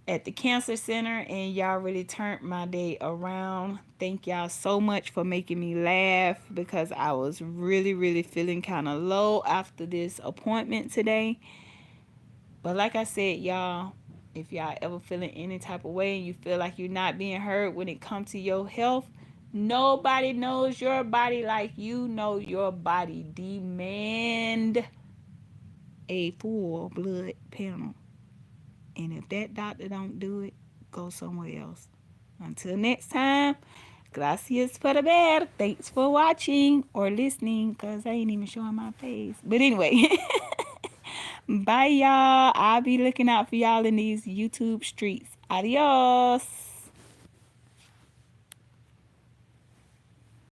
at the cancer center, and y'all really turned my day around. Thank y'all so much for making me laugh, because I was really really feeling kind of low after this appointment today. But like I said, y'all, if y'all ever feeling any type of way and you feel like you're not being heard when it comes to your health, Nobody knows your body like you know your body. Demand a full blood panel. And if that doctor don't do it, go somewhere else. Until next time, gracias por ver. Thanks for watching or listening, because I ain't even showing my face. But anyway, bye, y'all. I'll be looking out for y'all in these YouTube streets. Adios.